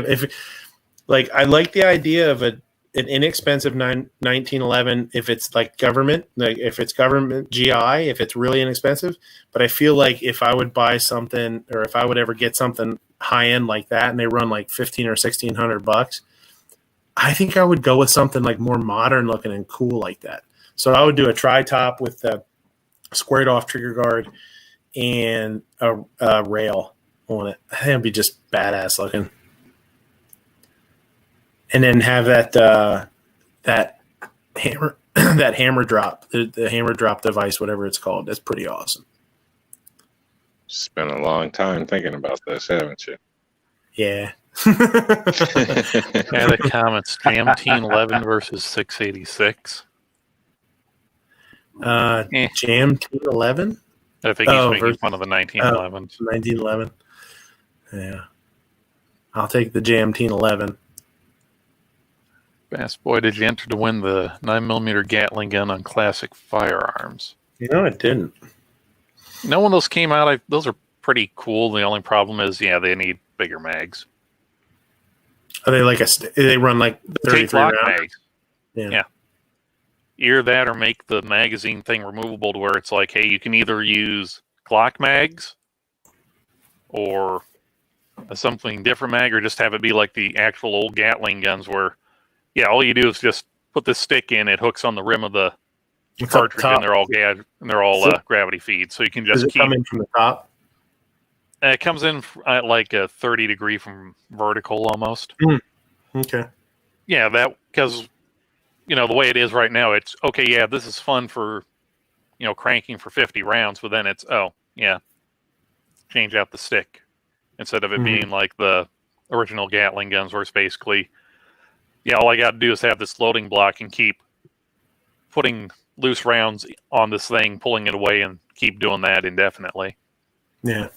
of an inexpensive 1911 if it's like government, like if it's government GI, if it's really inexpensive. But I feel like if I would buy something, or if I would ever get something high end like that, and they run like $1,500 or $1,600, I think I would go with something like more modern looking and cool like that. So I would do a tri-top with the squared off trigger guard and a rail on it. I think it'd be just badass looking. And then have that hammer that hammer drop, the hammer drop device, whatever it's called. That's pretty awesome. Spent a long time thinking about this, haven't you? Yeah. The comments: Jam 11 versus 686. Jam 11. I think he's making fun of the 1911s. 1911. Yeah. I'll take the Jam 11. Bass Boy, did you enter to win the 9mm Gatling gun on classic firearms? No, it didn't. When those came out, those are pretty cool. The only problem is, they need bigger mags. Are they they run like 33 rounds? Mags. Yeah. Either that or make the magazine thing removable to where it's like, hey, you can either use Glock mags or something different mag, or just have it be like the actual old Gatling guns where, all you do is just put this stick in, it hooks on the rim of the cartridge, and they're all gravity feed, so you can just keep. Does it come in from the top? It comes in at like a 30 degree from vertical almost. Okay. Yeah, that because the way it is right now, it's okay. Yeah, this is fun for cranking for 50 rounds, but then it's change out the stick instead of it being like the original Gatling guns, where it's basically all I got to do is have this loading block and keep putting loose rounds on this thing, pulling it away, and keep doing that indefinitely. Yeah.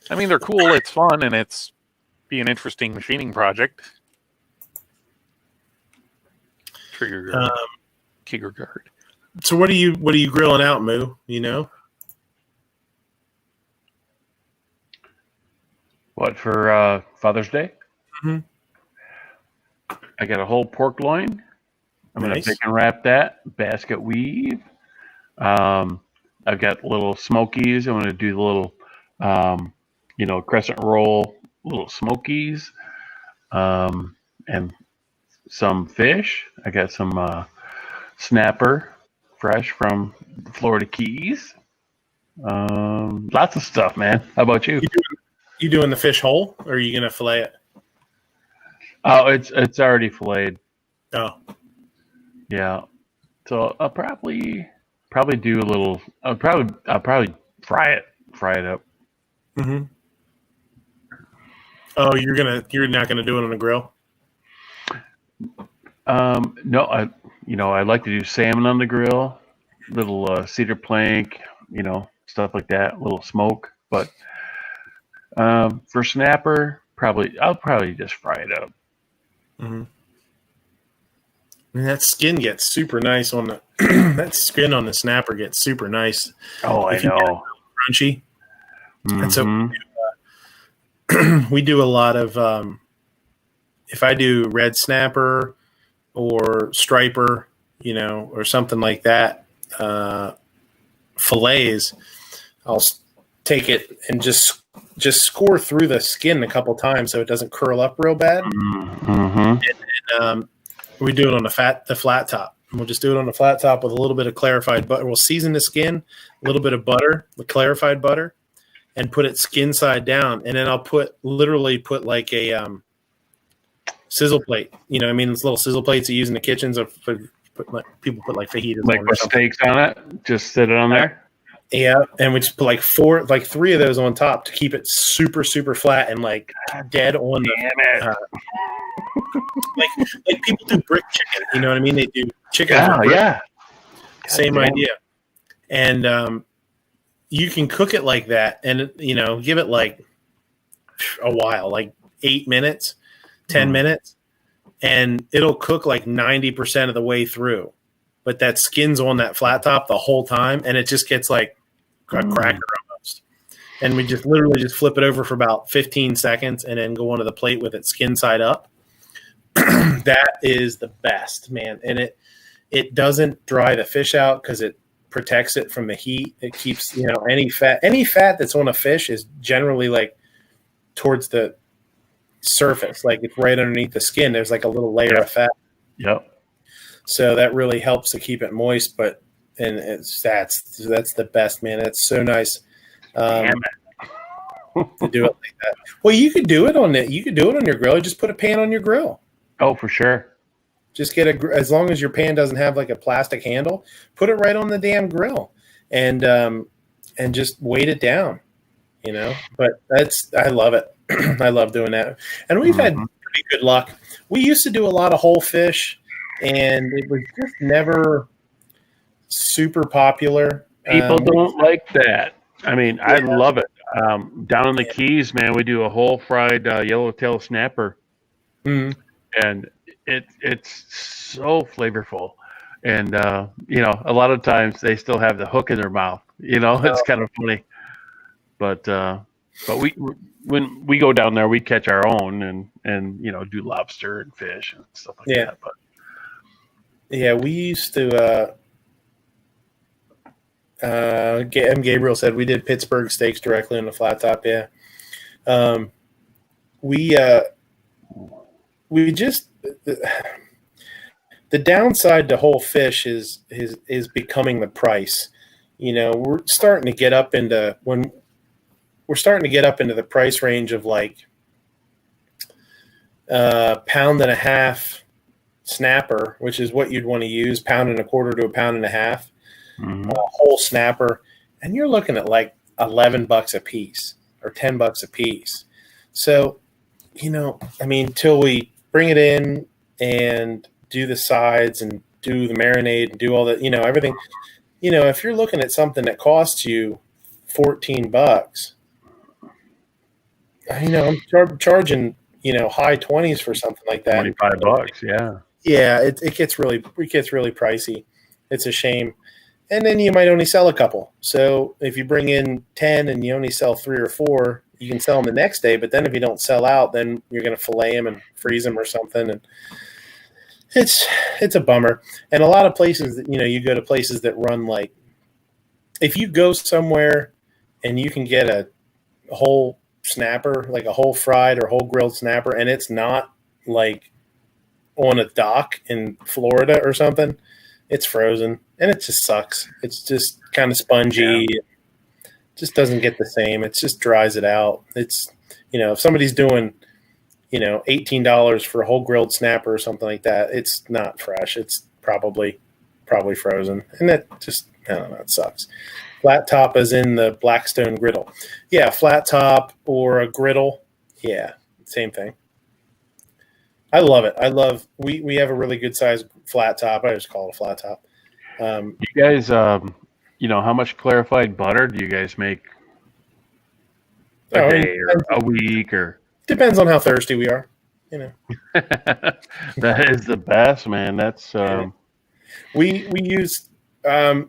I mean, they're cool. It's fun, and it's be an interesting machining project. Trigger guard. So what are you grilling out, Moo? What for Father's Day? I got a whole pork loin. I'm going Nice. to pick and wrap that. Basket weave. I've got little smokies. I'm going to do the little, crescent roll little smokies. And some fish. I got some snapper fresh from the Florida Keys. Lots of stuff, man. How about you? You doing the fish whole, or are you gonna fillet it? Oh, it's already filleted. Oh, Yeah. So I'll probably do a little. I'll probably fry it up. mm-hmm. Oh, you're not gonna do it on a grill? No, I like to do salmon on the grill, little cedar plank, stuff like that, a little smoke. But for snapper, I'll probably just fry it up. Mm-hmm. And that skin gets super nice on the that skin on the snapper gets super nice. Oh, I know. Crunchy. Mm-hmm. And so we do a lot of if I do red snapper or striper, or something like that, fillets, I'll take it and just score through the skin a couple times so it doesn't curl up real bad. Mm-hmm. And we do it on the flat top. And we'll just do it on the flat top with a little bit of clarified butter. We'll season the skin, a little bit of butter, the clarified butter, and put it skin side down. And then I'll literally put like a sizzle plate. Those little sizzle plates you use in the kitchens. People put like fajitas Like on with steaks on it, just sit it on there. Yeah, and we just put like three of those on top to keep it super, super flat and like dead on the. Like people do brick chicken, you know what I mean? They do chicken. Yeah. Same idea, and you can cook it like that, and give it like a while, like 8 minutes, 10 minutes, and it'll cook like 90% of the way through. But that skin's on that flat top the whole time, and it just gets like a cracker almost. And we just literally just flip it over for about 15 seconds and then go onto the plate with it skin side up. That is the best, man. And it doesn't dry the fish out because it protects it from the heat. It keeps, any fat that's on a fish is generally like towards the surface, like it's right underneath the skin. There's like a little layer of fat. Yep. So that really helps to keep it moist, that's the best, man. It's so nice to do it like that. Well, you could do it on your grill. Just put a pan on your grill. Oh, for sure. Just get as long as your pan doesn't have like a plastic handle, put it right on the damn grill, and just weight it down. But I love it. I love doing that, and we've had pretty good luck. We used to do a lot of whole fish, and it was just never super popular. People don't like that. I mean, I love it. Down in the Keys, man, we do a whole fried yellowtail snapper, and it's so flavorful. And a lot of times they still have the hook in their mouth. It's kind of funny. But when we go down there, we catch our own and do lobster and fish and stuff like that. But yeah, we used to. Gabriel said we did Pittsburgh steaks directly on the flat top. Yeah, we just the downside to whole fish is becoming the price. We're starting to get up into the price range of like £1.50 snapper, which is what you'd want to use, £1.25 to £1.50. Whole snapper, and you're looking at like $11 a piece or $10 a piece. So, till we bring it in and do the sides and do the marinade and do all that, everything, if you're looking at something that costs you $14, I'm charging, high 20s for something like that. $25, yeah. Yeah, it gets really pricey. It's a shame. And then you might only sell a couple. So if you bring in 10 and you only sell 3 or 4, you can sell them the next day. But then if you don't sell out, then you're going to fillet them and freeze them or something. And It's a bummer. And a lot of places that, you go to places that run like, if you go somewhere and you can get a whole snapper, like a whole fried or whole grilled snapper, and it's not like on a dock in Florida or something, it's frozen and it just sucks. It's just kind of spongy. Yeah. Just doesn't get the same. It just dries it out. It's, if somebody's doing, $18 for a whole grilled snapper or something like that, it's not fresh. It's probably frozen. And that just, I don't know, it sucks. Flat top is in the Blackstone griddle. Yeah, flat top or a griddle. Yeah, same thing. I love it. We have a really good size flat top. I just call it a flat top. You guys, how much clarified butter do you guys make a day or a week or? Depends on how thirsty we are, That is the best, man. That's we use. I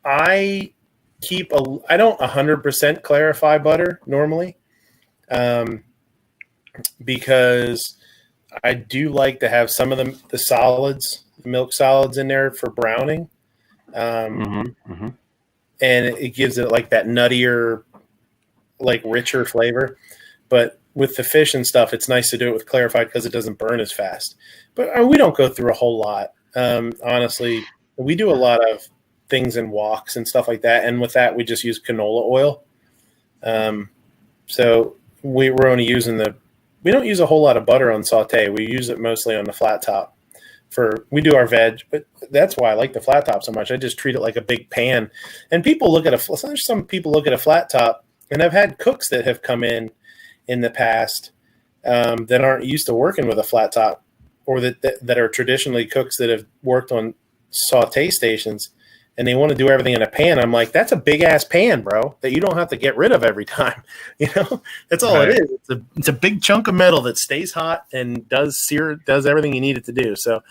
don't 100% clarify butter normally, because I do like to have some of the solids, the milk solids in there for browning. And it gives it like that nuttier, like richer flavor. But with the fish and stuff, it's nice to do it with clarified because it doesn't burn as fast. But we don't go through a whole lot. Honestly, we do a lot of things in woks and stuff like that. And with that, we just use canola oil. So we're only using we don't use a whole lot of butter on saute. We use it mostly on the flat top. We do our veg, but that's why I like the flat top so much. I just treat it like a big pan. And some people look at a flat top, and I've had cooks that have come in the past that aren't used to working with a flat top, or that are traditionally cooks that have worked on saute stations, and they want to do everything in a pan. I'm like, that's a big ass pan, bro, that you don't have to get rid of every time. That's all it is. It's a big chunk of metal that stays hot and does everything you need it to do. So,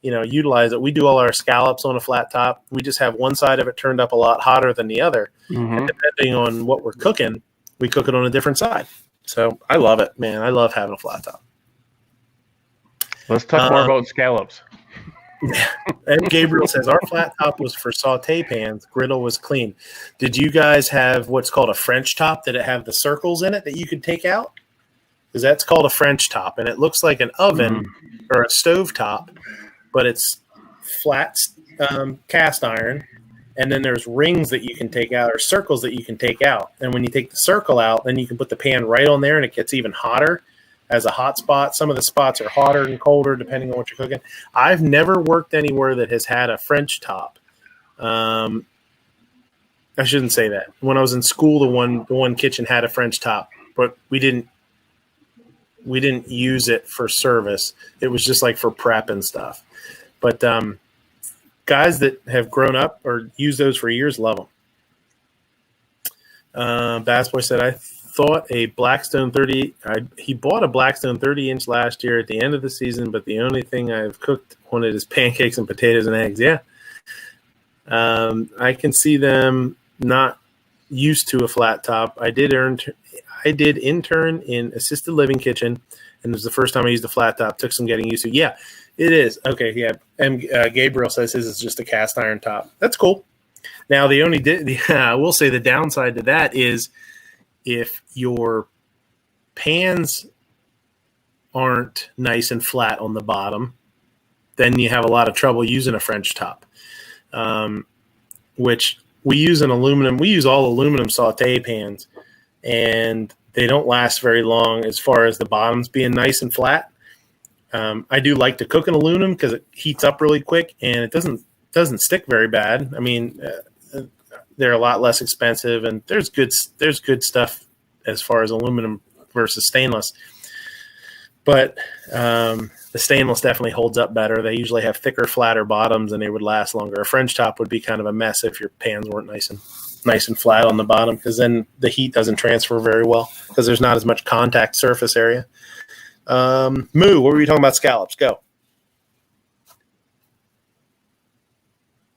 utilize it. We do all our scallops on a flat top. We just have one side of it turned up a lot hotter than the other. And depending on what we're cooking, we cook it on a different side. So I love it, man. I love having a flat top. Let's talk more about scallops. And Gabriel says our flat top was for saute pans. Griddle was clean. Did you guys have what's called a French top? Did it have the circles in it that you could take out? Because that's called a French top, and it looks like an oven or a stove top, but it's flat cast iron. And then there's rings that you can take out, or circles that you can take out. And when you take the circle out, then you can put the pan right on there, and it gets even hotter as a hot spot. Some of the spots are hotter and colder depending on what you're cooking. I've never worked anywhere that has had a French top. I shouldn't say that. When I was in school, the one kitchen had a French top, but we didn't use it for service. It was just like for prep and stuff. But guys that have grown up or used those for years love them. Bass Boy said, I thought a Blackstone 30. He bought a Blackstone 30-inch last year at the end of the season, but the only thing I've cooked on it is pancakes and potatoes and eggs. Yeah. I can see them not used to a flat top. I did intern in assisted living kitchen, and it was the first time I used a flat top. Took some getting used to. Yeah, it is. Okay, yeah. And Gabriel says his is just a cast iron top. That's cool. Now, I will say the downside to that is if your pans aren't nice and flat on the bottom, then you have a lot of trouble using a French top, which we use We use all aluminum saute pans, and they don't last very long as far as the bottoms being nice and flat. I do like to cook in aluminum because it heats up really quick and it doesn't stick very bad. I mean, they're a lot less expensive, and there's good stuff as far as aluminum versus stainless. But the stainless definitely holds up better. They usually have thicker, flatter bottoms, and they would last longer. A French top would be kind of a mess if your pans weren't nice and flat on the bottom, because then the heat doesn't transfer very well because there's not as much contact surface area. Moo, what were you talking about? Scallops, go.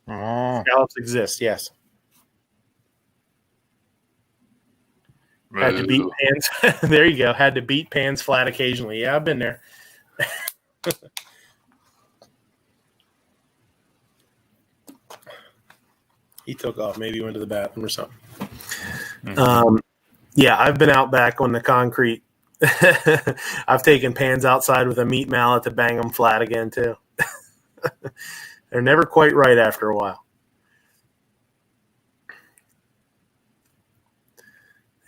Scallops exist, yes. Had to beat pans. There you go. Had to beat pans flat occasionally. Yeah, I've been there. He took off. Maybe he went to the bathroom or something. Mhm. Yeah, I've been out back on the concrete. I've taken pans outside with a meat mallet to bang them flat again, too. They're never quite right after a while.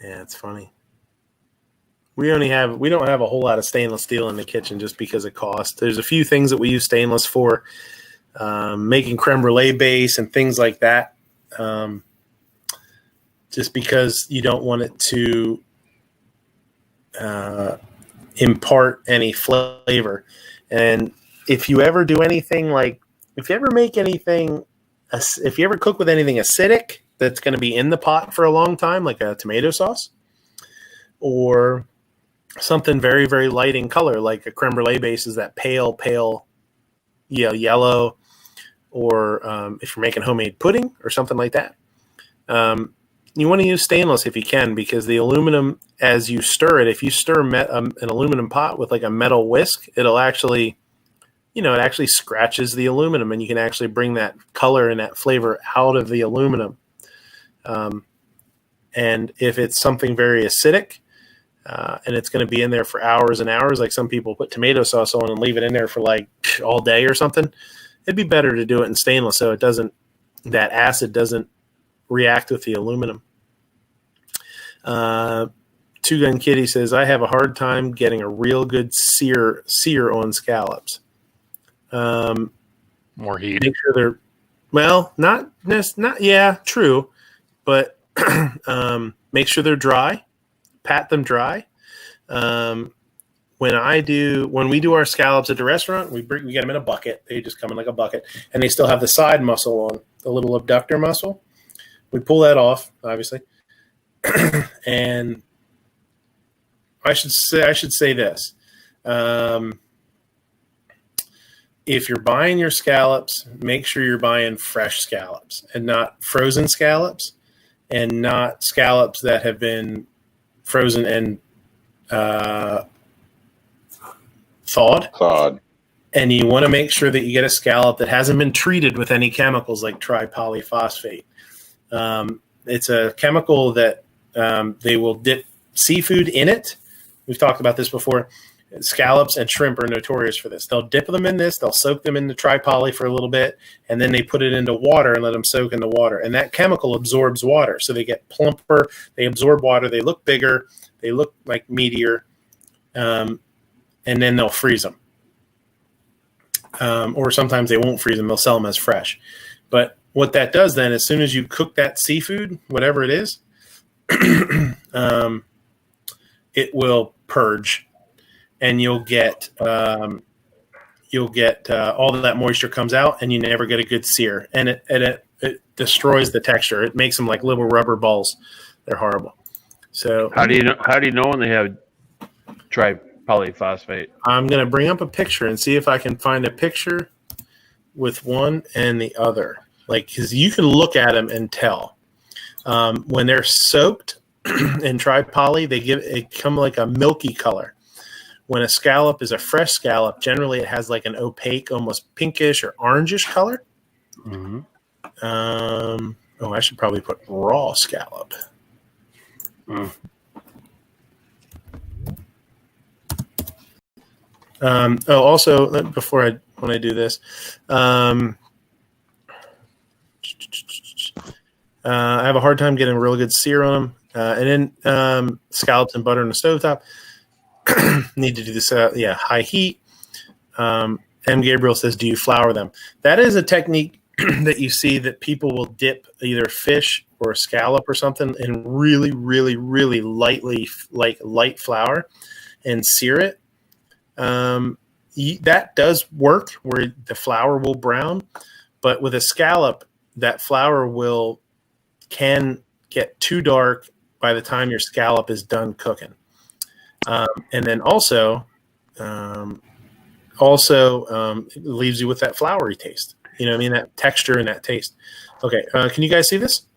Yeah, it's funny. We don't have a whole lot of stainless steel in the kitchen just because of cost. There's a few things that we use stainless for, making creme brulee base and things like that. Just because you don't want it to impart any flavor. And if you ever do anything if you ever cook with anything acidic that's going to be in the pot for a long time, like a tomato sauce, or something very, very light in color, like a creme brulee base is that pale, yellow, or if you're making homemade pudding or something like that, you want to use stainless if you can, because the aluminum, as you stir it, if you stir an aluminum pot with like a metal whisk, it'll actually, it actually scratches the aluminum, and you can actually bring that color and that flavor out of the aluminum. And if it's something very acidic, and it's going to be in there for hours and hours, like some people put tomato sauce on and leave it in there for like all day or something, it'd be better to do it in stainless so that acid doesn't react with the aluminum. Two Gun Kitty says, I have a hard time getting a real good sear on scallops. More heat. Make sure they're, true, but make sure they're dry. Pat them dry. When we do our scallops at the restaurant, we get them in a bucket. They just come in like a bucket, and they still have the side muscle on, the little abductor muscle. We pull that off, obviously. And I should say this. If you're buying your scallops, make sure you're buying fresh scallops and not frozen scallops, and not scallops that have been frozen and thawed. And you want to make sure that you get a scallop that hasn't been treated with any chemicals like tripolyphosphate. It's a chemical that they will dip seafood in it. We've talked about this before. Scallops and shrimp are notorious for this. They'll dip them in this. They'll soak them in the tripoly for a little bit, and then they put it into water and let them soak in the water. And that chemical absorbs water, so they get plumper. They absorb water. They look bigger. They look like meatier, and then they'll freeze them. Or sometimes they won't freeze them. They'll sell them as fresh. But what that does then, as soon as you cook that seafood, whatever it is, it will purge, and you'll get all of that moisture comes out, and you never get a good sear, and it destroys the texture. It makes them like little rubber balls. They're horrible. So how do you know when they have tripolyphosphate? I'm going to bring up a picture and see if I can find a picture with one and the other. Like, because you can look at them and tell when they're soaked in tripoly, it come like a milky color. When a scallop is a fresh scallop, generally it has like an opaque, almost pinkish or orangish color. Mm-hmm. I should probably put raw scallop. Also, when I do this, I have a hard time getting a real good sear on them. And then scallops and butter on the stovetop. Need to do this high heat. M. Gabriel says, do you flour them? That is a technique that you see that people will dip either fish or a scallop or something in really, really, really light flour and sear it. That does work where the flour will brown, but with a scallop, that flour can get too dark by the time your scallop is done cooking. And then also it leaves you with that floury taste. You know what I mean? That texture and that taste. Okay. Can you guys see this?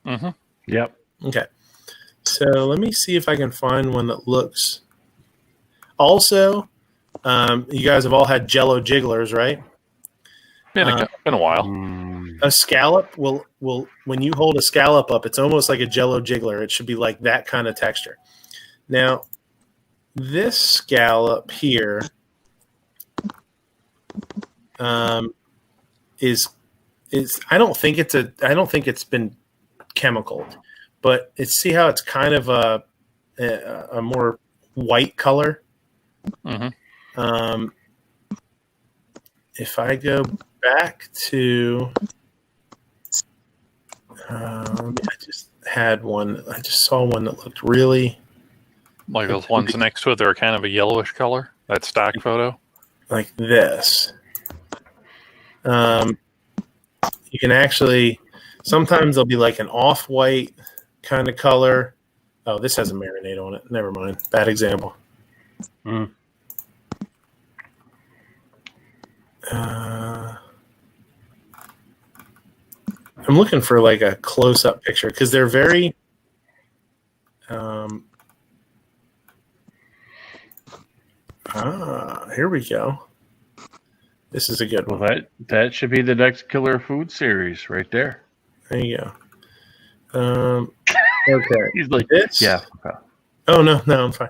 Mm-hmm. Yep. Okay. So let me see if I can find one that looks. Also, you guys have all had Jell-O jigglers, right? Been a while. a scallop will when you hold a scallop up, it's almost like a Jello jiggler. It should be like that kind of texture. Now, this scallop here is I don't think it's been chemicaled, but see how it's kind of a more white color. Mm-hmm. If I go back to, I just had one. I just saw one that looked really Like those ones next to it, they're kind of a yellowish color. That stock photo. like this. You can actually, sometimes they'll be like an off-white kind of color. Oh, this has a marinade on it. Never mind. Bad example. Mm. I'm looking for like a close-up picture because they're very. Here we go. This is a good one. Well, that should be the next Killer Food series right there. There you go. Okay. He's like, this. yeah. Oh no, I'm fine.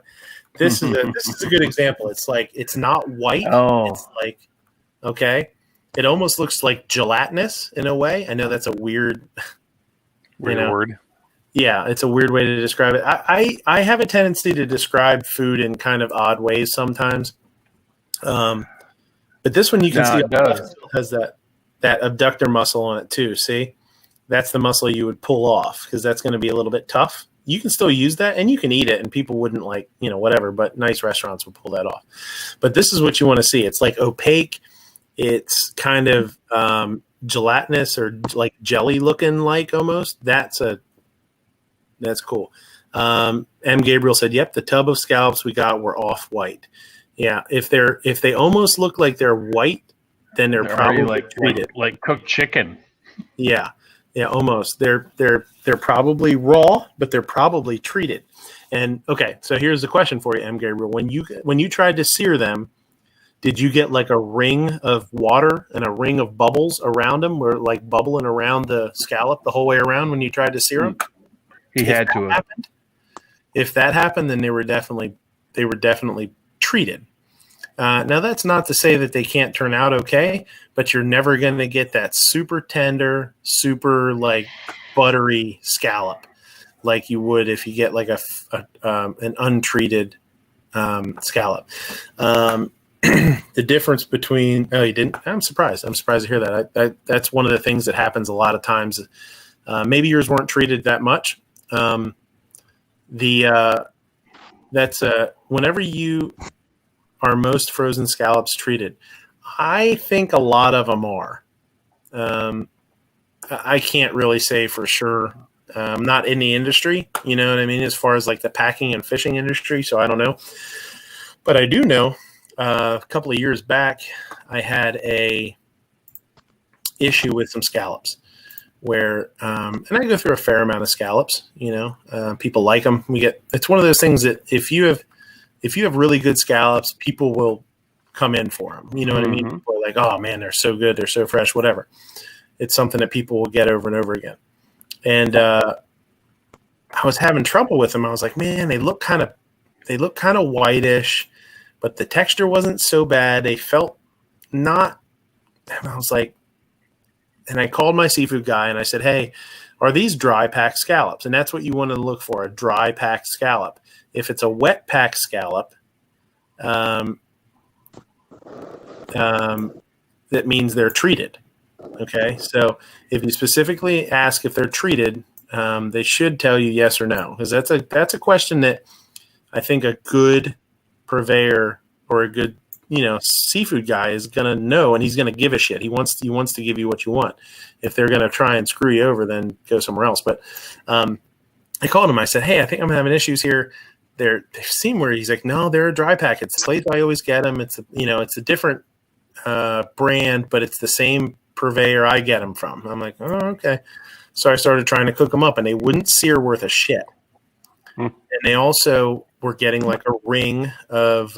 This is a good example. It's like it's not white. Oh. It's like okay. It almost looks like gelatinous in a way. I know that's a weird Word. Yeah, it's a weird way to describe it. I have a tendency to describe food in kind of odd ways sometimes. But this one you can see it has that abductor muscle on it too. See, that's the muscle you would pull off because that's going to be a little bit tough. You can still use that and you can eat it and people wouldn't like, whatever, but nice restaurants would pull that off. But this is what you want to see. It's like opaque. It's kind of gelatinous or like jelly looking like almost. That's cool. M. Gabriel said, "Yep, the tub of scallops we got were off white." Yeah, if they almost look like they're white, then they're probably like treated like cooked chicken. Yeah, almost. They're probably raw, but they're probably treated. And okay, so here's the question for you, M. Gabriel: when you tried to sear them, did you get like a ring of water and a ring of bubbles around them, were like bubbling around the scallop the whole way around when you tried to sear them? He had to have. If that happened, then they were definitely treated. Now that's not to say that they can't turn out okay, but you're never going to get that super tender, super like buttery scallop like you would if you get like an untreated scallop. The difference between you didn't. I'm surprised to hear that. That's one of the things that happens a lot of times. Maybe yours weren't treated that much. Whenever you are most frozen scallops treated, I think a lot of them are. I can't really say for sure. I'm not in the industry, you know what I mean, as far as like the packing and fishing industry, so I don't know. But I do know a couple of years back, I had a issue with some scallops where, and I go through a fair amount of scallops, people like them. It's one of those things that if you have really good scallops, people will come in for them. You know what I mean? People are like, oh man, they're so good. They're so fresh, whatever. It's something that people will get over and over again. And, I was having trouble with them. I was like, man, they look kind of whitish, but the texture wasn't so bad. They felt not, I was like, and I called my seafood guy and I said, hey, are these dry packed scallops? And that's what you want to look for, a dry packed scallop. If it's a wet packed scallop, that means they're treated. Okay. So if you specifically ask if they're treated, they should tell you yes or no, because that's a question that I think a good purveyor or a good seafood guy is gonna know, and he's gonna give a shit. He wants to give you what you want. If they're gonna try and screw you over, then go somewhere else. But I called him. I said, hey, I think I'm having issues here. They seem weird. He's like, no, they're a dry pack. It's the place I always get them. It's a different brand, but it's the same purveyor I get them from. I'm like, oh, okay. So I started trying to cook them up, and they wouldn't sear worth a shit. And they also were getting like a ring of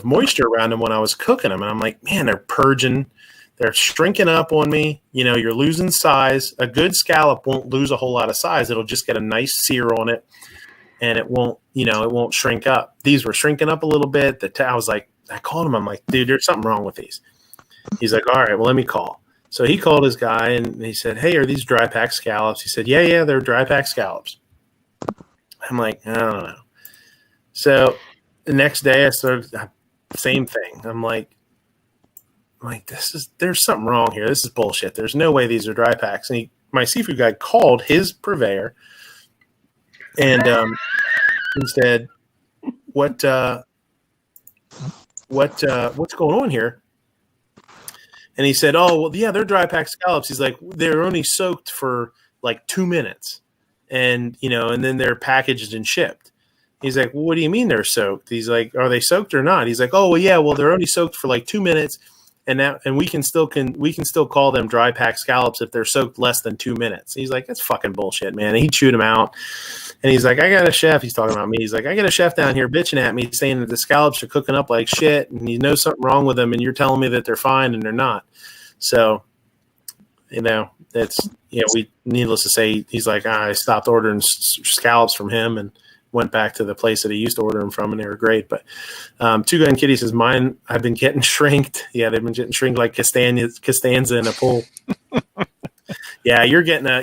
moisture around them when I was cooking them. And I'm like, man, they're purging. they're shrinking up on me. You know, you're losing size. A good scallop won't lose a whole lot of size. It'll just get a nice sear on it, and it won't shrink up. These were shrinking up a little bit. I was like, I called him. I'm like, dude, there's something wrong with these. He's like, all right, well, let me call. So he called his guy, and he said, hey, are these dry pack scallops? He said, yeah, they're dry pack scallops. I'm like, I don't know. So the next day I started same thing. I'm like, there's something wrong here. This is bullshit. There's no way these are dry packs. And my seafood guy called his purveyor and he said, what's going on here? And he said, oh, well, yeah, they're dry pack scallops. He's like, they're only soaked for like 2 minutes, and then they're packaged and shipped. He's like, well, what do you mean they're soaked? He's like, are they soaked or not? He's like, oh, well, yeah, well, they're only soaked for like 2 minutes, and we can still call them dry pack scallops if they're soaked less than 2 minutes. He's like, that's fucking bullshit, man. And he chewed him out. And he's like, I got a chef. He's talking about me. He's like, I got a chef down here bitching at me, saying that the scallops are cooking up like shit, and he knows something wrong with them, and you're telling me that they're fine, and they're not. So, we needless to say, he's like, I stopped ordering scallops from him and went back to the place that he used to order them from, and they were great. But Two Gun Kitty says, mine, I've been getting shrinked. Yeah, they've been getting shrinked like Costanza in a pool. Yeah, if you're getting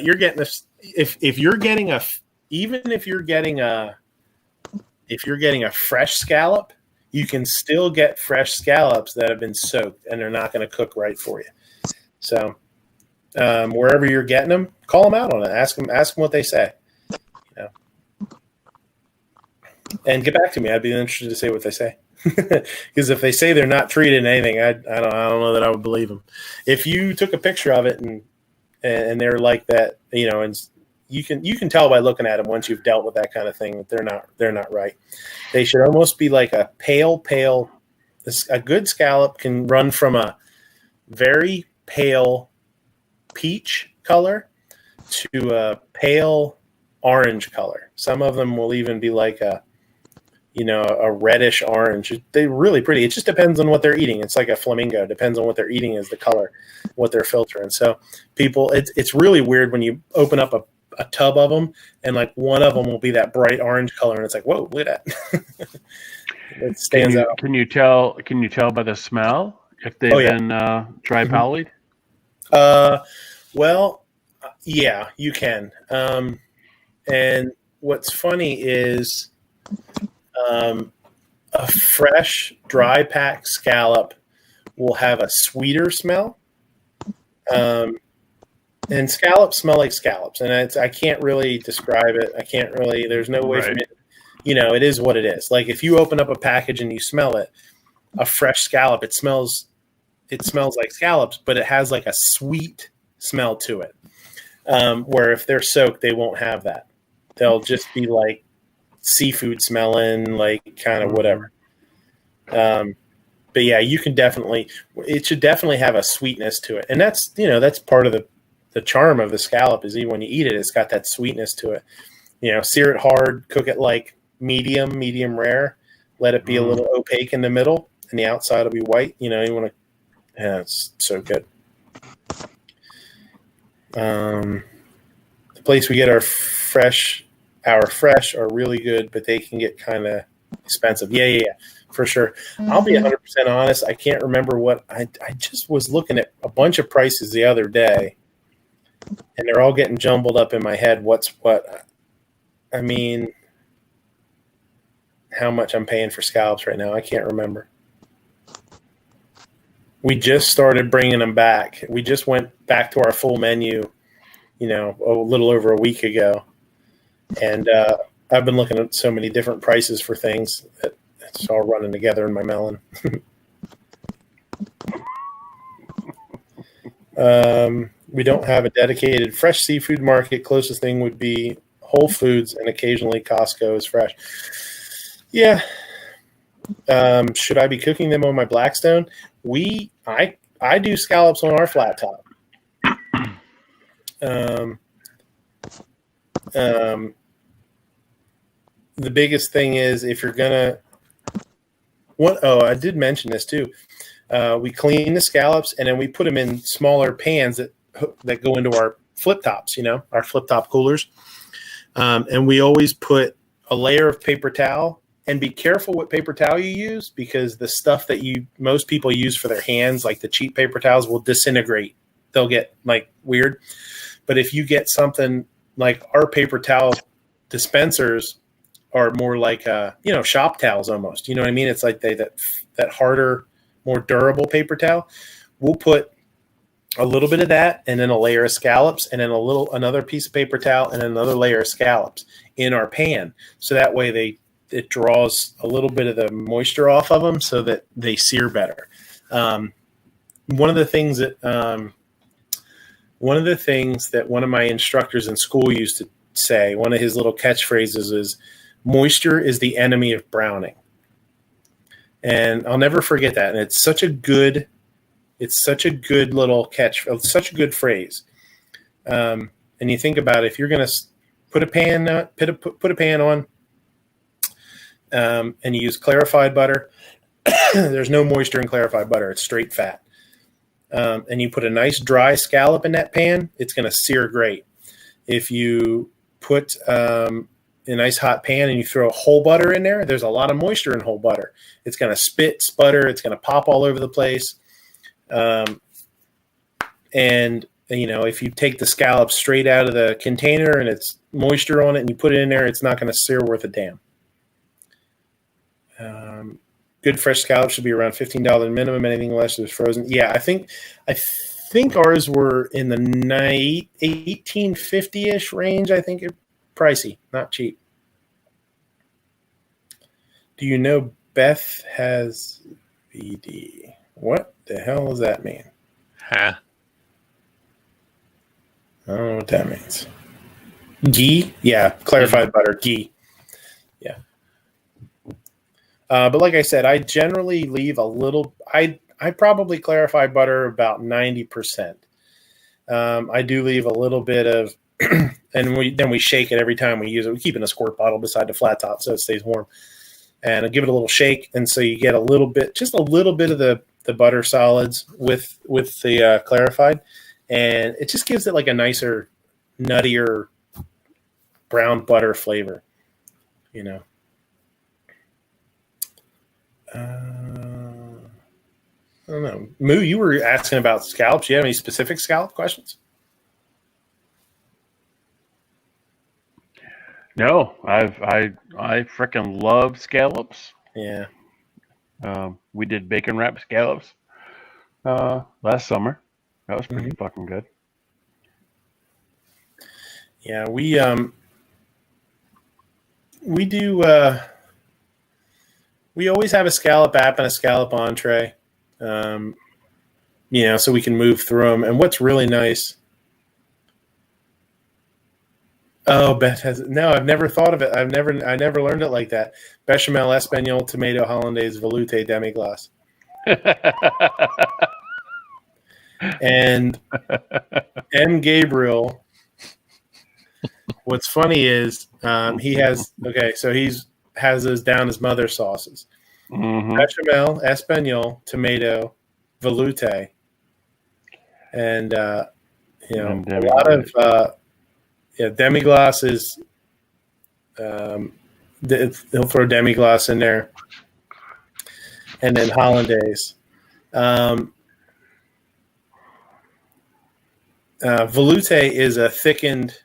a fresh scallop, you can still get fresh scallops that have been soaked, and they're not going to cook right for you. So wherever you're getting them, call them out on it. Ask them what they say. And get back to me. I'd be interested to see what they say. Because if they say they're not treated in anything, I don't know that I would believe them. If you took a picture of it and they're like that, and you can tell by looking at them once you've dealt with that kind of thing that they're not right. They should almost be like a pale. A good scallop can run from a very pale peach color to a pale orange color. Some of them will even be like a reddish orange. They're really pretty. It just depends on what they're eating. It's like a flamingo. It depends on what they're eating is the color, what they're filtering. So people, it's really weird when you open up a tub of them and like one of them will be that bright orange color and it's like, whoa, look at that. It stands out. Can you tell by the smell if they've been dry polyed? Well, yeah, you can. And what's funny is a fresh dry pack scallop will have a sweeter smell. And scallops smell like scallops, and I can't really describe it. I can't really. There's no way for me. It is what it is. Like if you open up a package and you smell it, a fresh scallop, it smells like scallops, but it has like a sweet smell to it. Where if they're soaked, they won't have that. They'll just be like seafood smelling, like kind of whatever. But yeah, it should definitely have a sweetness to it. And that's part of the charm of the scallop is even when you eat it, it's got that sweetness to it. Sear it hard, cook it like medium rare, let it be a little opaque in the middle and the outside will be white. You want to, it's so good. The place we get our fresh are really good, but they can get kind of expensive. Yeah, for sure. I'll be 100% honest. I can't remember what I just was looking at a bunch of prices the other day, and they're all getting jumbled up in my head. What's what? I mean, how much I'm paying for scallops right now? I can't remember. We just started bringing them back. We just went back to our full menu, a little over a week ago. And I've been looking at so many different prices for things that it's all running together in my melon. We don't have a dedicated fresh seafood market. Closest thing would be Whole Foods, and occasionally Costco is fresh. Yeah. Should I be cooking them on my Blackstone? I do scallops on our flat top. The biggest thing is if you're gonna I did mention this too. We clean the scallops, and then we put them in smaller pans that go into our flip tops, our flip top coolers. And we always put a layer of paper towel, and be careful what paper towel you use, because the stuff that most people use for their hands, like the cheap paper towels, will disintegrate. They'll get like weird. But if you get something like our paper towel dispensers are more like shop towels almost. You know what I mean? It's like that harder, more durable paper towel. We'll put a little bit of that, and then a layer of scallops, and then another piece of paper towel, and another layer of scallops in our pan. So that way it draws a little bit of the moisture off of them, so that they sear better. One of the things that one of my instructors in school used to say, one of his little catchphrases is, "Moisture is the enemy of browning." And I'll never forget that. And it's such a good little catch, such a good phrase. And you think about it, if you're going to put a pan on, and you use clarified butter, there's no moisture in clarified butter. It's straight fat. And you put a nice dry scallop in that pan, it's going to sear great. If you put a nice hot pan and you throw whole butter in there, there's a lot of moisture in whole butter. It's going to sputter. It's going to pop all over the place. And if you take the scallops straight out of the container and it's moisture on it and you put it in there, it's not going to sear worth a damn. Good fresh scallops should be around $15 minimum. Anything less is frozen. Yeah, I think ours were in the 1850-ish range. I think pricey, not cheap. Do you know Beth has VD? What the hell does that mean? Huh? I don't know what that means. Ghee? Yeah, clarified butter. Ghee. Yeah. But like I said, I generally leave a little. I probably clarify butter about 90%. I do leave a little bit of, and we shake it every time we use it. We keep it in a squirt bottle beside the flat top so it stays warm. And I give it a little shake, and so you get just a little bit of the butter solids with the clarified, and it just gives it like a nicer, nuttier brown butter flavor, I don't know. Moo, you were asking about scallops. Do you have any specific scallop questions? No, I freaking love scallops. Yeah. We did bacon wrapped scallops last summer. That was pretty fucking good. Yeah, we do. We always have a scallop app and a scallop entree, so we can move through them. And what's really nice. Oh, Beth has no. I've never thought of it. I never learned it like that. Bechamel, Espanol, tomato, hollandaise, veloute, demi-glace. And M. Gabriel. What's funny is he has those down as mother sauces. Mm-hmm. Bechamel, Espanol, tomato, veloute, and a lot of demi-glace is. He'll throw demi-glace in there, and then hollandaise. Veloute is a thickened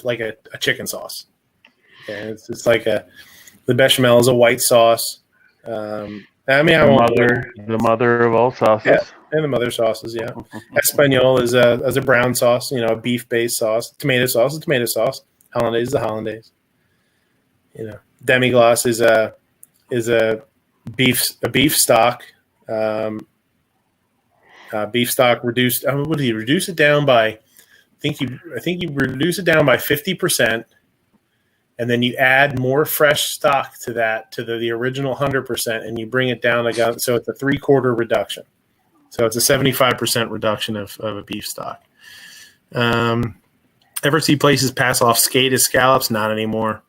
like a chicken sauce. Okay, it's like the bechamel is a white sauce. The mother of all sauces. Yeah, and the mother sauces. Yeah, Espanol is a brown sauce. A beef-based sauce. Tomato sauce is tomato sauce. Hollandaise is the hollandaise. Demi-glace is a beef stock. Beef stock reduced. What did he reduce it down by? I think you reduce it down by 50%, and then you add more fresh stock to that, to the original 100%, and you bring it down again. So it's a 3/4 reduction. So it's a 75% reduction of a beef stock. Ever see places pass off skate as scallops? Not anymore.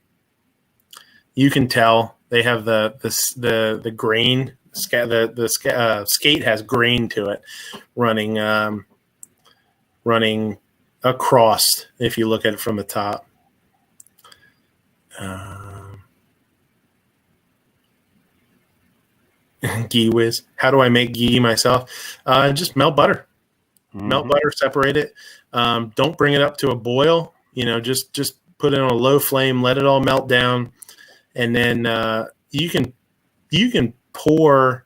You can tell they have the grain skate has grain to it, running across. If you look at it from the top. Ghee whiz. How do I make ghee myself? Just melt butter. Melt butter, separate it. Don't bring it up to a boil. Just put it on a low flame, let it all melt down, and then you can pour.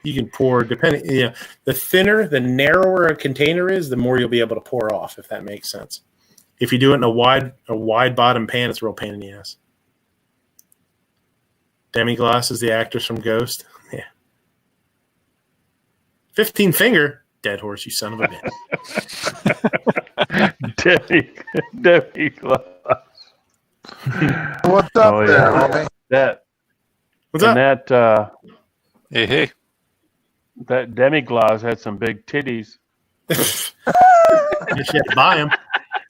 Depending. The thinner, the narrower a container is, the more you'll be able to pour off. If that makes sense. If you do it in a wide bottom pan, it's a real pain in the ass. Demi-Glace is the actress from Ghost. Yeah. 15 finger. Dead horse, you son of a bitch. Demi-Glace. What's up there, homie? What's up? Hey. That Demi-Glace had some big titties. You should buy them.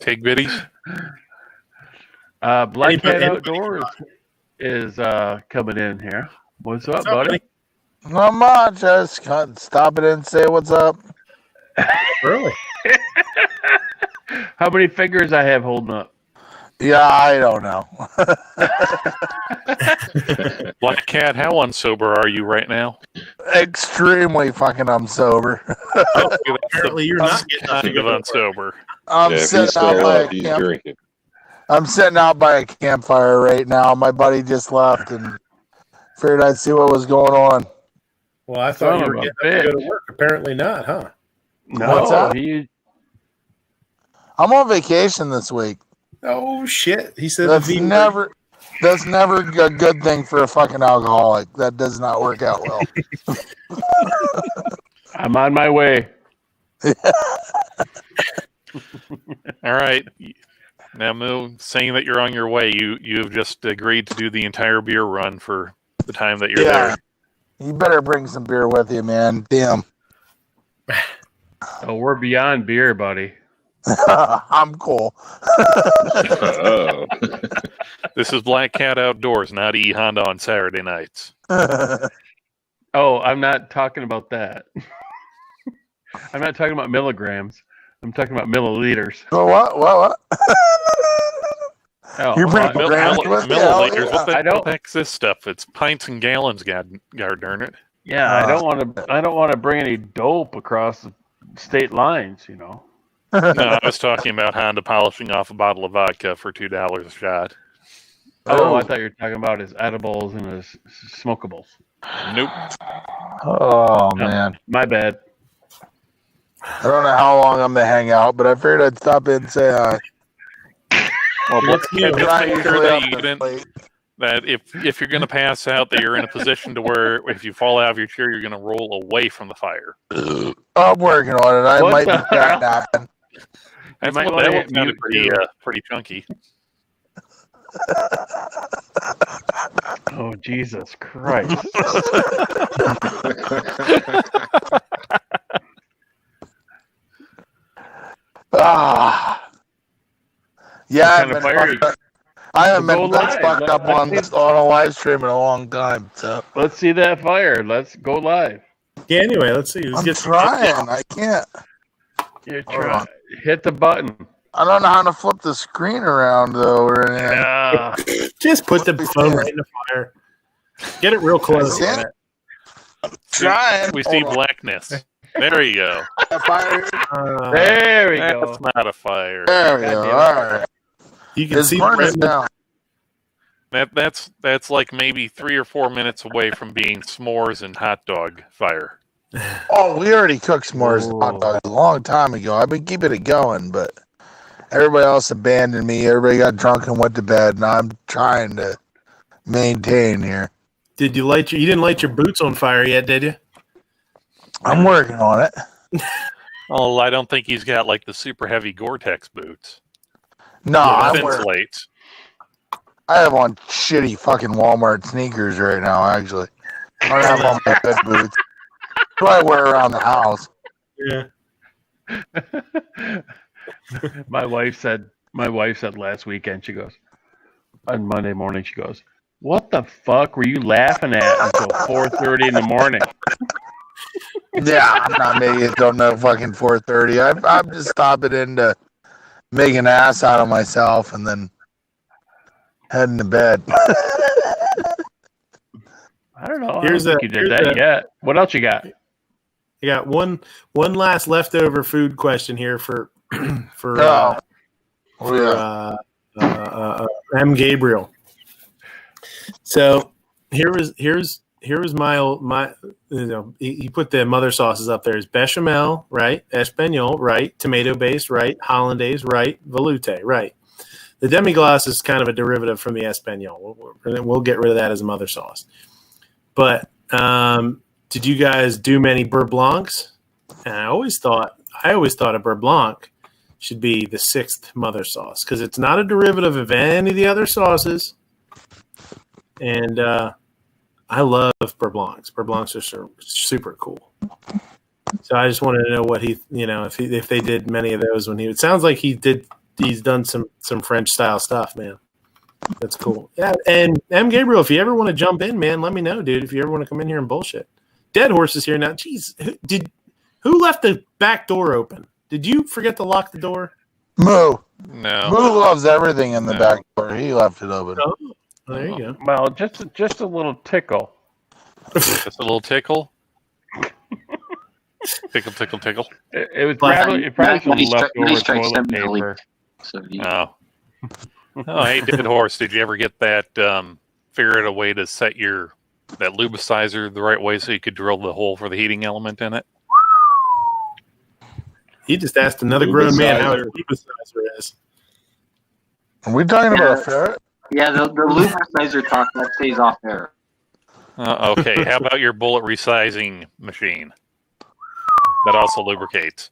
Pig bitties. Black Cat Outdoors is coming in here. What's up, buddy? Not much. I just stop it and say what's up. Really? How many fingers I have holding up? Yeah, I don't know. Black Cat, how unsober are you right now? Extremely fucking unsober. Apparently, you're not getting kind of unsober. I'm sitting out by a campfire right now. My buddy just left and figured I'd see what was going on. Well, I thought you were getting up to go to work. Apparently not, huh? No, I'm on vacation this week. Oh shit! He said that's never a good thing for a fucking alcoholic. That does not work out well. I'm on my way. All right. Now, Moo, saying that you're on your way, you've just agreed to do the entire beer run for the time that you're there. You better bring some beer with you, man. Damn. Oh, we're beyond beer, buddy. I'm cool. This is Black Cat Outdoors, not E Honda on Saturday nights. Oh, I'm not talking about that. I'm not talking about milligrams. I'm talking about milliliters. Oh, what? Oh, you bring milliliters. What the heck's this stuff? It's pints and gallons, God darn it. Yeah, I don't want to bring any dope across the state lines, No, I was talking about Honda polishing off a bottle of vodka for $2 a shot. Oh, I thought you were talking about his edibles and his smokables. Nope. Oh, man. My bad. I don't know how long I'm going to hang out, but I figured I'd stop in and say hi. Well, let's make sure that if you're going to pass out, that you're in a position to where if you fall out of your chair, you're going to roll away from the fire. I'm working on it. I might be backnapping. That would sound pretty chunky. Oh, Jesus Christ. Yeah, I haven't been fucked up on a live stream in a long time. So let's see that fire. Let's go live. Yeah, anyway, let's see. I'm trying. I can't. You're trying. Hit the button. I don't know how to flip the screen around though, or anything. Just put the phone right in the fire. Get it real close. I'm trying. We see blackness. There you go. Fire. There we go. That's not a fire. There we go. All right. You can see now. That's like maybe 3 or 4 minutes away from being s'mores and hot dog fire. Oh, we already cooked s'mores and hot dogs a long time ago. I've been keeping it going, but everybody else abandoned me. Everybody got drunk and went to bed, and I'm trying to maintain here. Did you light you didn't light your boots on fire yet, did you? I'm working on it. Oh, I don't think he's got like the super heavy Gore-Tex boots. No, I have on shitty fucking Walmart sneakers right now, actually. I don't have on my good boots. What do I wear around the house? Yeah. My wife said last weekend, she goes, on Monday morning, she goes, What the fuck were you laughing at until 4:30 in the morning? Yeah, I'm not making it till no fucking 4:30. I'm just stopping in to make an ass out of myself and then heading to bed. I don't know. I don't think you did that yet. What else you got? I got one last leftover food question here for M. Gabriel. So here was my he put the mother sauces up there. Is bechamel, right? Espanol, right? Tomato based, right? Hollandaise, right? Veloute, right? The demi-glace is kind of a derivative from the Espanol. We'll get rid of that as a mother sauce. But did you guys do many beurre blancs? And I always thought a beurre blanc should be the sixth mother sauce because it's not a derivative of any of the other sauces. And I love beurre blancs. Beurre blancs are super cool. So I just wanted to know what if they did many of those when it sounds like he's done some French style stuff, man. That's cool. Yeah, and M. Gabriel, if you ever want to jump in, man, let me know, dude. If you ever want to come in here and bullshit. Dead Horse is here now. Jeez, who left the back door open? Did you forget to lock the door? Moo. No. Moo loves everything in the back door. He left it open. Oh, there you go. Well, just a little tickle. Just a little tickle. Tickle, tickle, tickle. It was probably some leftover toilet paper. Oh. Oh, hey, Dead Horse, did you ever get that, figure out a way to set that lubicizer the right way so you could drill the hole for the heating element in it? He just asked another grown man how his lubicizer is. Are we talking about a ferret? Yeah, the lubicizer talk that stays off there. Okay, how about your bullet resizing machine? That also lubricates.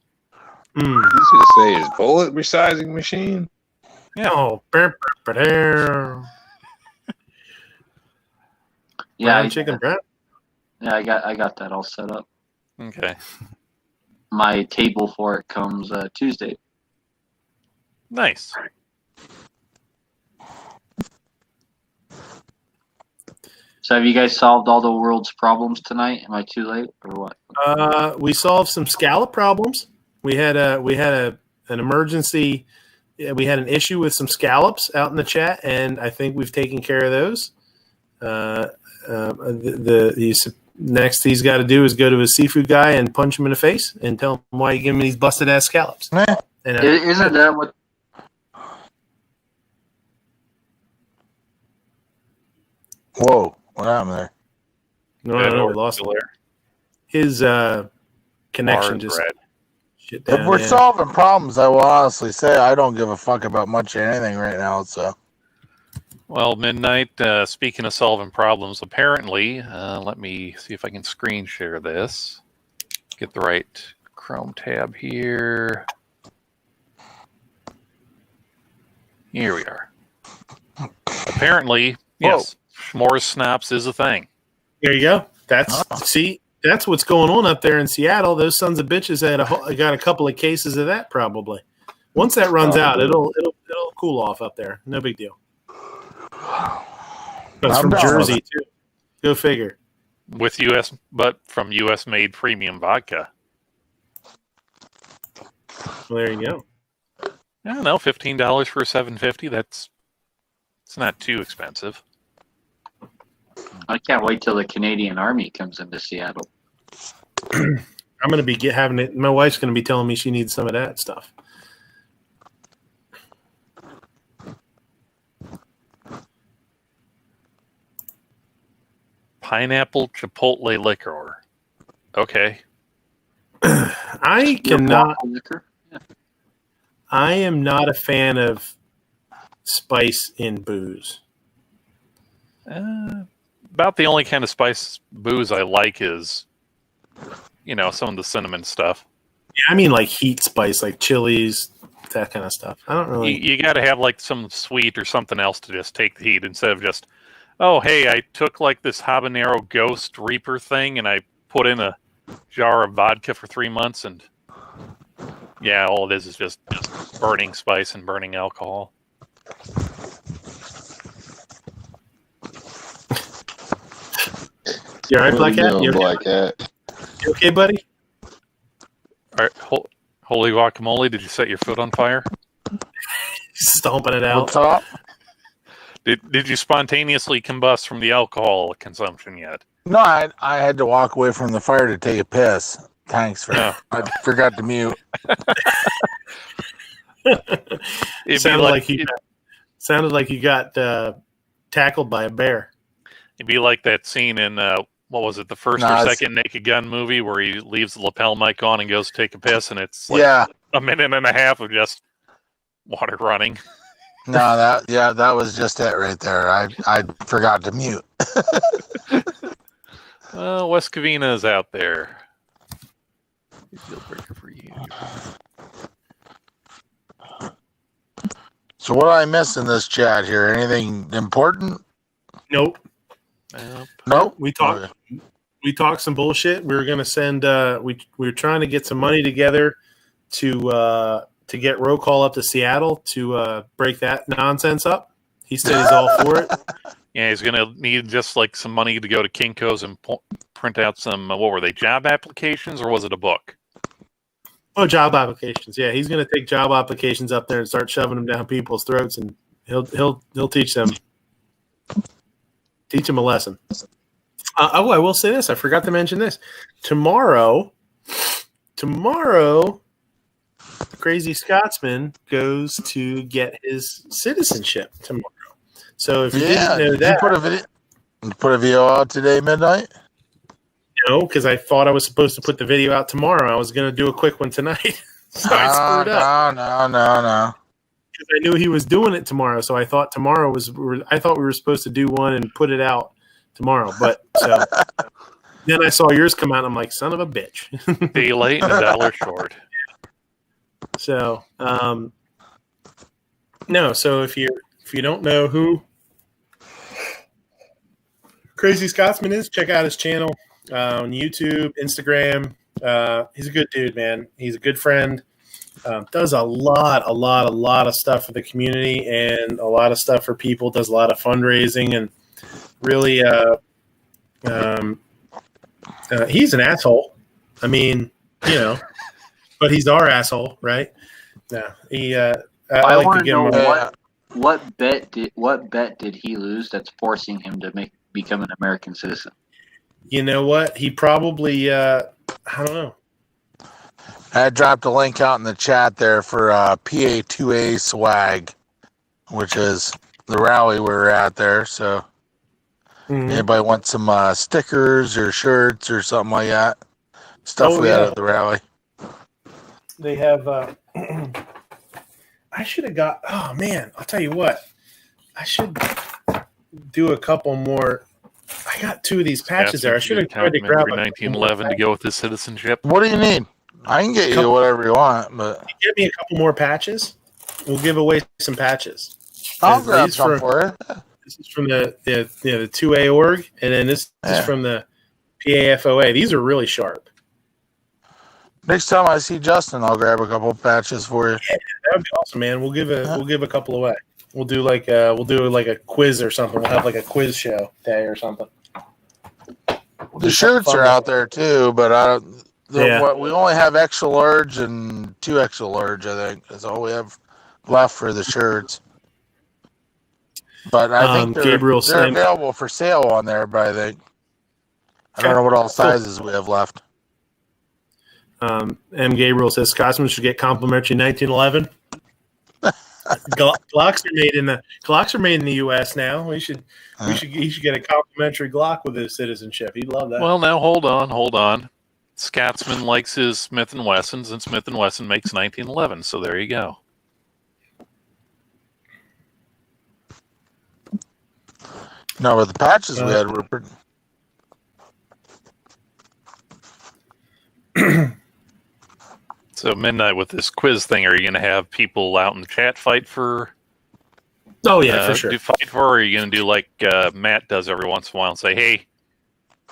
You should say his bullet resizing machine. Yeah. Oh, Yeah, chicken breast. Yeah, I got that all set up. Okay. My table for it comes Tuesday. Nice. So have you guys solved all the world's problems tonight? Am I too late or what? We solved some scallop problems. We had an emergency. We had an issue with some scallops out in the chat, and I think we've taken care of those. Next he's got to do is go to his seafood guy and punch him in the face and tell him why you give him these busted ass scallops. And, Isn't that what? Whoa, what happened there? No, we lost him. His connection just shit down. If we're solving problems, I will honestly say I don't give a fuck about much of anything right now. So, well, Midnight. Speaking of solving problems, apparently, let me see if I can screen share this. Get the right Chrome tab here. Here we are. Apparently, yes, s'mores schnapps is a thing. There you go. That's what's going on up there in Seattle. Those sons of bitches got a couple of cases of that probably. Once that runs out, it'll cool off up there. No big deal. It's from Jersey too. Go figure. With but from U.S. made premium vodka. Well, there you go. I don't know, $15 for a $7.50. It's not too expensive. I can't wait till the Canadian Army comes into Seattle. I'm going to be having it. My wife's going to be telling me she needs some of that stuff. Pineapple chipotle liquor. Okay. I am not a fan of spice in booze. About the only kind of spice booze I like is, some of the cinnamon stuff. Yeah, I mean like heat spice, like chilies, that kind of stuff. I don't really. You got to have like some sweet or something else to just take the heat instead of just, oh, hey, I took like this habanero Ghost Reaper thing and I put in a jar of vodka for 3 months and yeah, all it is just burning spice and burning alcohol. You all right, What Black you Cat? doing, You okay, Black Cat? You okay, buddy? All right, holy guacamole! Did you set your foot on fire? Stomping it out. What's up? Did you spontaneously combust from the alcohol consumption yet? No, I had to walk away from the fire to take a piss. Thanks for I forgot to mute. Sounded like you got tackled by a bear. It'd be like that scene in what was it, the first or second Naked Gun movie where he leaves the lapel mic on and goes to take a piss, and it's like a minute and a half of just water running. No, that was just it right there. I forgot to mute. Well, West Covina is out there. Deal breaker for you. So what did I miss in this chat here? Anything important? Nope. Nope. We talked some bullshit. We were gonna send we were trying to get some money together to get roll call up to Seattle to break that nonsense up. He said he's all for it. Yeah, he's going to need just like some money to go to Kinko's and print out some, what were they, job applications, or was it a book? Oh, job applications. Yeah, he's going to take job applications up there and start shoving them down people's throats, and he'll teach them a lesson. I will say this. I forgot to mention this. Tomorrow, Crazy Scotsman goes to get his citizenship tomorrow. So if you didn't know that, you put a video out today, Midnight? No, because I thought I was supposed to put the video out tomorrow. I was going to do a quick one tonight. So I screwed up. No. Because I knew he was doing it tomorrow, so I thought I thought we were supposed to do one and put it out tomorrow. But so then I saw yours come out, and I'm like, son of a bitch. Day late and $1 short. So no. So if you don't know who Crazy Scotsman is, check out his channel on YouTube, Instagram. He's a good dude, man. He's a good friend. Does a lot of stuff for the community and a lot of stuff for people. Does a lot of fundraising and really, he's an asshole. I mean, but he's our asshole, right? No, he. I like to give him what bet did he lose that's forcing him to become an American citizen? You know what? He probably I don't know. I dropped a link out in the chat there for PA2A swag, which is the rally we were at there. So anybody want some stickers or shirts or something like that? Stuff we had at the rally. They have I should have got oh man, I'll tell you what. I should do a couple more. I got 2 of these patches there. I should have tried to grab 1911 to go with his citizenship. What do you need? I can get you whatever you want, but give me a couple more patches. We'll give away some patches. I'll grab some for you. This is from the 2A org, and then this is from the PAFOA. These are really sharp. Next time I see Justin, I'll grab a couple of patches for you. Yeah, that would be awesome, man. We'll give a couple away. We'll do like a quiz or something. We'll have like a quiz show day or something. The shirts are out there too, but we only have extra large and 2 extra large. I think that's all we have left for the shirts. But I think they're available for sale on there. But I think I don't know what all sizes we have left. M. Gabriel says Scotsman should get complimentary 1911. Glocks are made in the U.S. now. He should get a complimentary Glock with his citizenship. He'd love that. Well, now hold on. Scotsman likes his Smith & Wessons, and Smith & Wesson makes 1911. So there you go. No, but the patches we had were pretty. So Midnight, with this quiz thing, are you going to have people out in the chat fight for? Oh yeah, for sure. Or are you going to do like Matt does every once in a while and say, "Hey,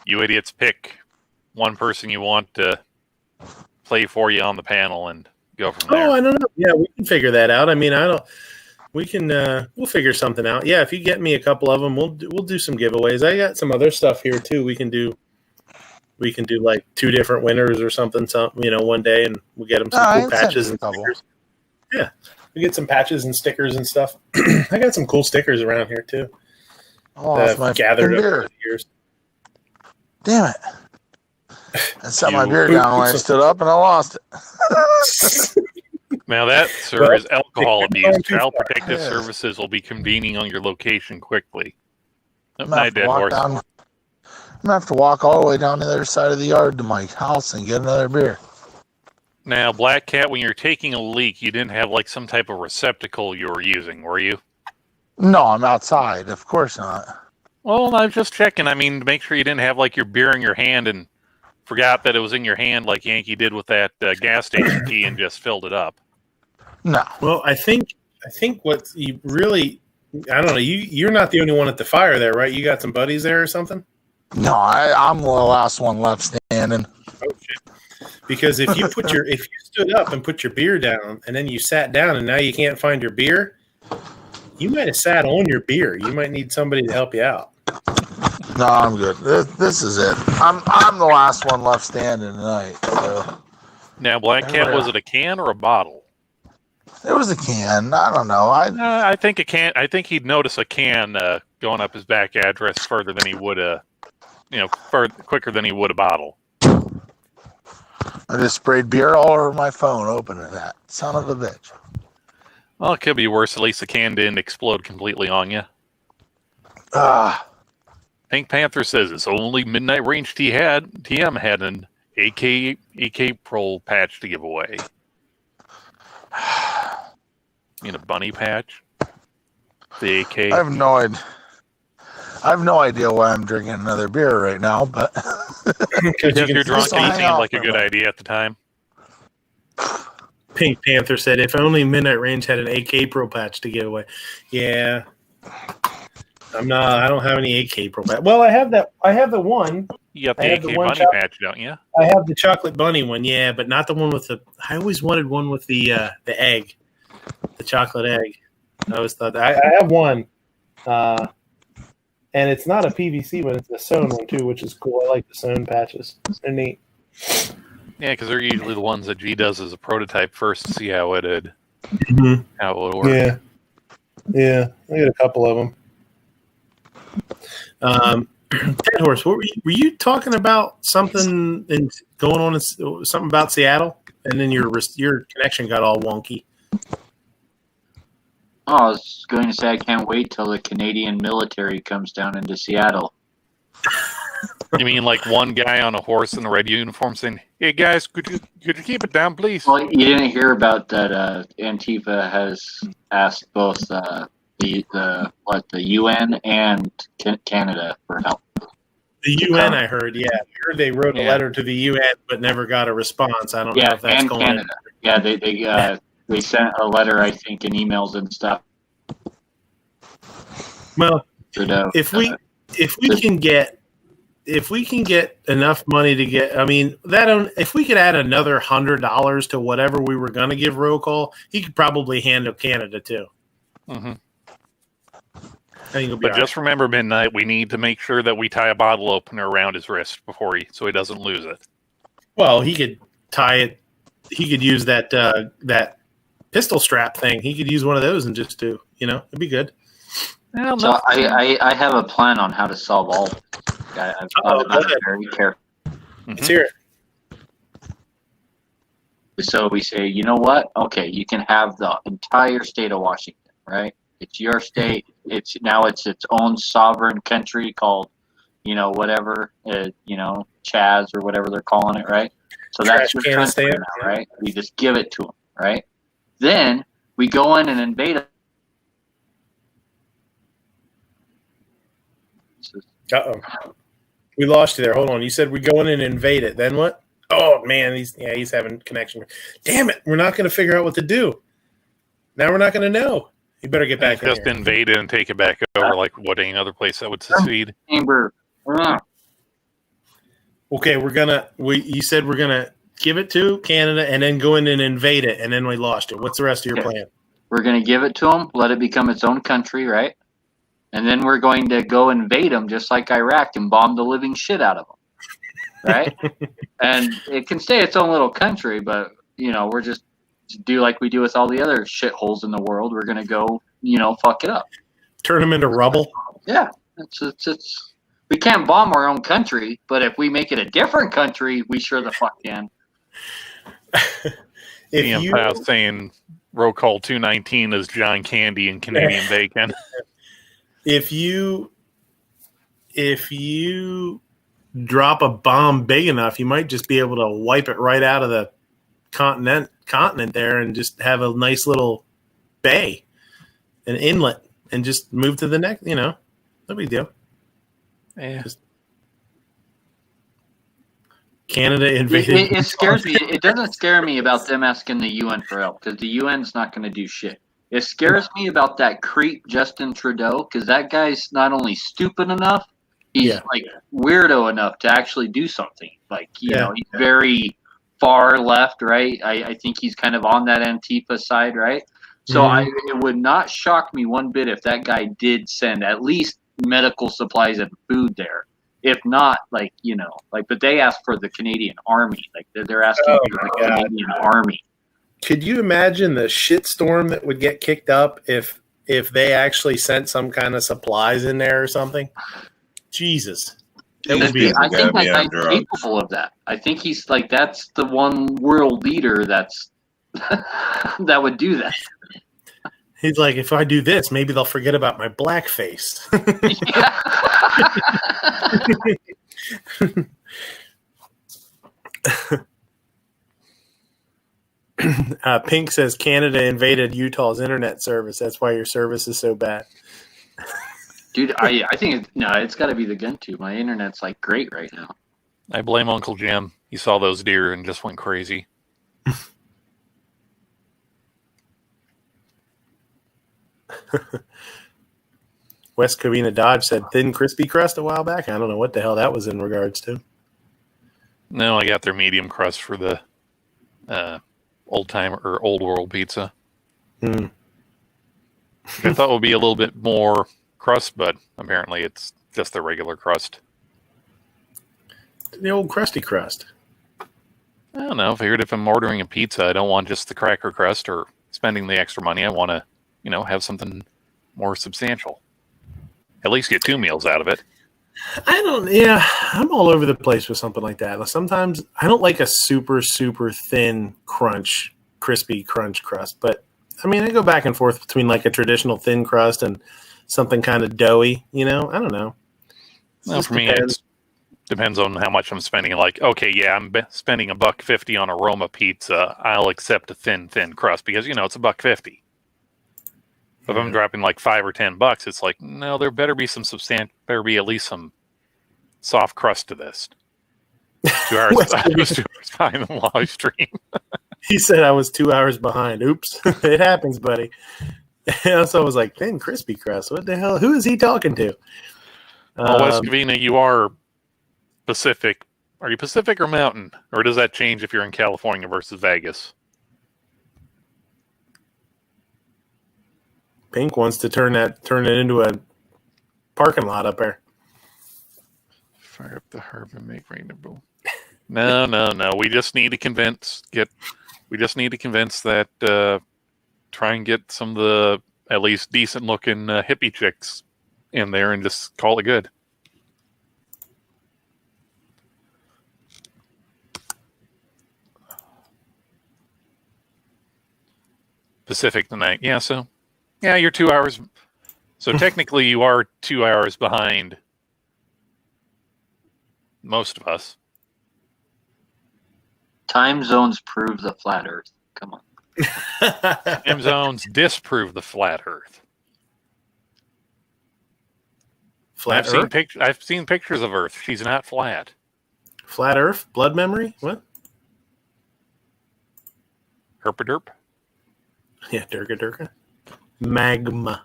you idiots, pick one person you want to play for you on the panel and go from there." Oh, I don't know. Yeah, we can figure that out. I mean, we'll figure something out. Yeah, if you get me a couple of them, we'll do some giveaways. I got some other stuff here too. We can do We can do like 2 different winners or something, one day, and we'll get them some cool patches and stickers. Yeah, we get some patches and stickers and stuff. I got some cool stickers around here too. Oh, that's my gathered up beer. over the years. Damn it! I set my beer down when I stood up, and I lost it. Now that, sir, is alcohol abuse. Child Protective Services will be convening on your location quickly. Night, Dead Horse. I'm going to have to walk all the way down the other side of the yard to my house and get another beer. Now, Black Cat, when you're taking a leak, you didn't have like some type of receptacle you were using, were you? No, I'm outside. Of course not. Well, I was just checking. I mean, to make sure you didn't have like your beer in your hand and forgot that it was in your hand like Yankee did with that gas station key and just filled it up. No. Well, I think what you really, I don't know, you're not the only one at the fire there, right? You got some buddies there or something? No, I'm the last one left standing. Oh shit! Because if you stood up and put your beer down, and then you sat down, and now you can't find your beer, you might have sat on your beer. You might need somebody to help you out. No, I'm good. This is it. I'm the last one left standing tonight. So. Now, Black Cat, was it a can or a bottle? It was a can. I don't know. I think a can. I think he'd notice a can going up his back address further than he would quicker than he would a bottle. I just sprayed beer all over my phone opening that. Son of a bitch. Well, it could be worse. At least the can didn't explode completely on you. Pink Panther says it's only Midnight Range TM had an AK Pro patch to give away. You mean a bunny patch? The AK? I have no idea why I'm drinking another beer right now, but because you're drunk and it seemed like a good idea at the time. Pink Panther said, "If only Midnight Range had an AK Pro patch to give away." Yeah, I don't have any AK Pro patch. Well, I have that. I have the one. You got the AK Bunny patch, don't you? I have the chocolate bunny one, yeah, but not the one with the. I always wanted one with the egg, the chocolate egg. I always thought that. I have one, and it's not a PVC one; it's a sewn one too, which is cool. I like the sewn patches; they're neat. Yeah, because they're usually the ones that G does as a prototype first to see how it would work. Yeah, I got a couple of them. Dead Horse, what were you talking about? Something going on? Something about Seattle, and then your connection got all wonky. Oh, I was going to say I can't wait till the Canadian military comes down into Seattle. You mean like one guy on a horse in a red uniform saying, "Hey guys, could you keep it down, please?" Well, you didn't hear about that. Antifa has asked both the UN and Canada for help. The UN, I heard. Yeah, I heard they wrote a letter to the UN, but never got a response. I don't know if that's going. Canada. Yeah, they sent a letter, I think, in emails and stuff. Well, if we can get enough money to get, if we could add another $100 to whatever we were going to give roll call, he could probably handle Canada too. Mm-hmm. But just remember, Midnight, we need to make sure that we tie a bottle opener around his wrist so he doesn't lose it. Well, he could tie it. He could use that pistol strap thing. He could use one of those and just do, it'd be good. So I have a plan on how to solve all this. I've thought about it very carefully. Let's hear it. So we say, you know what? Okay, you can have the entire state of Washington, right? It's your state. It's its own sovereign country called, whatever, Chaz or whatever they're calling it, right? So that's your country now, right? We just give it to them, right? Then we go in and invade them. Uh-oh. We lost you there. Hold on. You said we go in and invade it. Then what? Oh, man. He's having connection. Damn it. We're not going to figure out what to do. Now we're not going to know. You better get back in just here. Invade it and take it back over like any other place that would succeed. Chamber. Okay, you said we're going to give it to Canada and then go in and invade it, and then we lost it. What's the rest of your plan? We're going to give it to them, let it become its own country, right? And then we're going to go invade them just like Iraq and bomb the living shit out of them. right? And it can stay its own little country, but we're just do like we do with all the other shitholes in the world. We're gonna go, fuck it up. Turn them into rubble. Yeah, it's. We can't bomb our own country, but if we make it a different country, we sure the fuck can. If you Path saying roll call 219 is John Candy and Canadian bacon. If you drop a bomb big enough, you might just be able to wipe it right out of the continent there and just have a nice little bay, an inlet, and just move to the next. No big deal. Yeah. Canada invaded. It scares me. It doesn't scare me about them asking the UN for help because the UN's not going to do shit. It scares me about that creep Justin Trudeau because that guy's not only stupid enough, he's like weirdo enough to actually do something. Like he's very far left, right? I think he's kind of on that Antifa side, right? So it would not shock me one bit if that guy did send at least medical supplies and food there. If not, but they asked for the Canadian Army. Like they're asking for the Canadian Army. Could you imagine the shitstorm that would get kicked up if they actually sent some kind of supplies in there or something? Jesus. I think that guy's capable of that. I think he's that's the one world leader that's that would do that. He's like, if I do this, maybe they'll forget about my blackface. Pink says Canada invaded Utah's internet service. That's why your service is so bad. Dude, I think it's got to be the gun tube. My internet's great right now. I blame Uncle Jim. He saw those deer and just went crazy. West Covina Dodge said thin crispy crust a while back. I don't know what the hell that was in regards to. No, I got their medium crust for the old world pizza. I thought it would be a little bit more crust, but apparently it's just the regular crust. The old crusty crust. I don't know. Figured if I'm ordering a pizza, I don't want just the cracker crust or spending the extra money. I want to, have something more substantial. At least get 2 meals out of it. I'm all over the place with something like that. Sometimes I don't like a super, super thin crispy crunch crust, but I go back and forth between a traditional thin crust and something kind of doughy, I don't know. Well, for me, it depends on how much I'm spending. I'm spending $1.50 on a Roma pizza. I'll accept a thin crust because, it's $1.50. If I'm dropping $5 or $10, it's no, there better be better be at least some soft crust to this. 2 hours. I was 2 hours behind the live stream. He said I was 2 hours behind. Oops, it happens, buddy. So I was like, thin crispy crust. What the hell? Who is he talking to? West Covina, you are Pacific. Are you Pacific or Mountain, or does that change if you're in California versus Vegas? Pink wants to turn it into a parking lot up there. Fire up the herb and make rainbow. No. We just need to convince that try and get some of the at least decent looking hippie chicks in there and just call it good. Pacific tonight. Yeah, so you're 2 hours. So technically you are 2 hours behind most of us. Time zones prove the flat earth. Come on. Time zones disprove the flat earth. I've seen pictures of Earth. She's not flat. Flat Earth? Blood memory? What? Herpaderp? Yeah, Durga. Magma.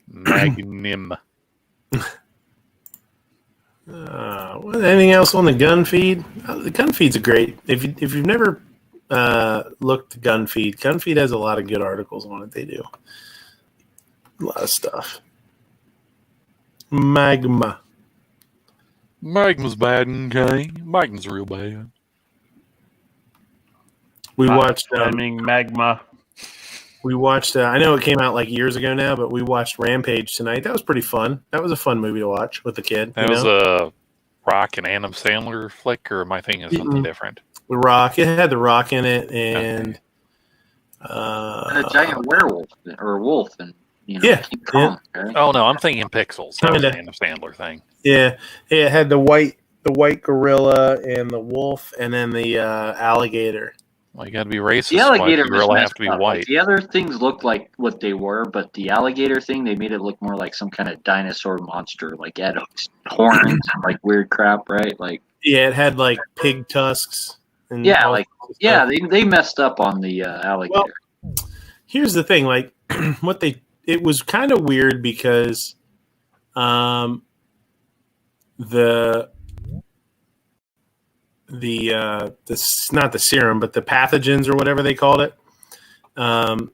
Magnum. Anything else on the gun feed? The gun feeds are great. If you've never looked at gun feed has a lot of good articles on it. They do a lot of stuff. Magma. Magma's bad, okay? Magma's real bad. We watched Flaming magma. We watched. I know it came out like years ago now, but we watched Rampage tonight. That was pretty fun. That was a fun movie to watch with the kid. That was a Rock and Adam Sandler flick, or am I thinking of something different? The Rock. It had the Rock in it, and a giant werewolf or wolf, and King Kong. Right? Oh no, I'm thinking Pixels. That was Kinda. an Adam Sandler thing. Yeah, it had the white gorilla and the wolf, and then the alligator. Well, you got to be racist. The alligator the gorilla have to be white. Like, the other things looked like what they were, but the alligator thing, they made it look more like some kind of dinosaur monster. Like it had horns and like weird crap, right? Like it had like pig tusks. And they messed up on the alligator. Well, here's the thing, like it was kind of weird because not the serum, but the pathogens or whatever they called it. The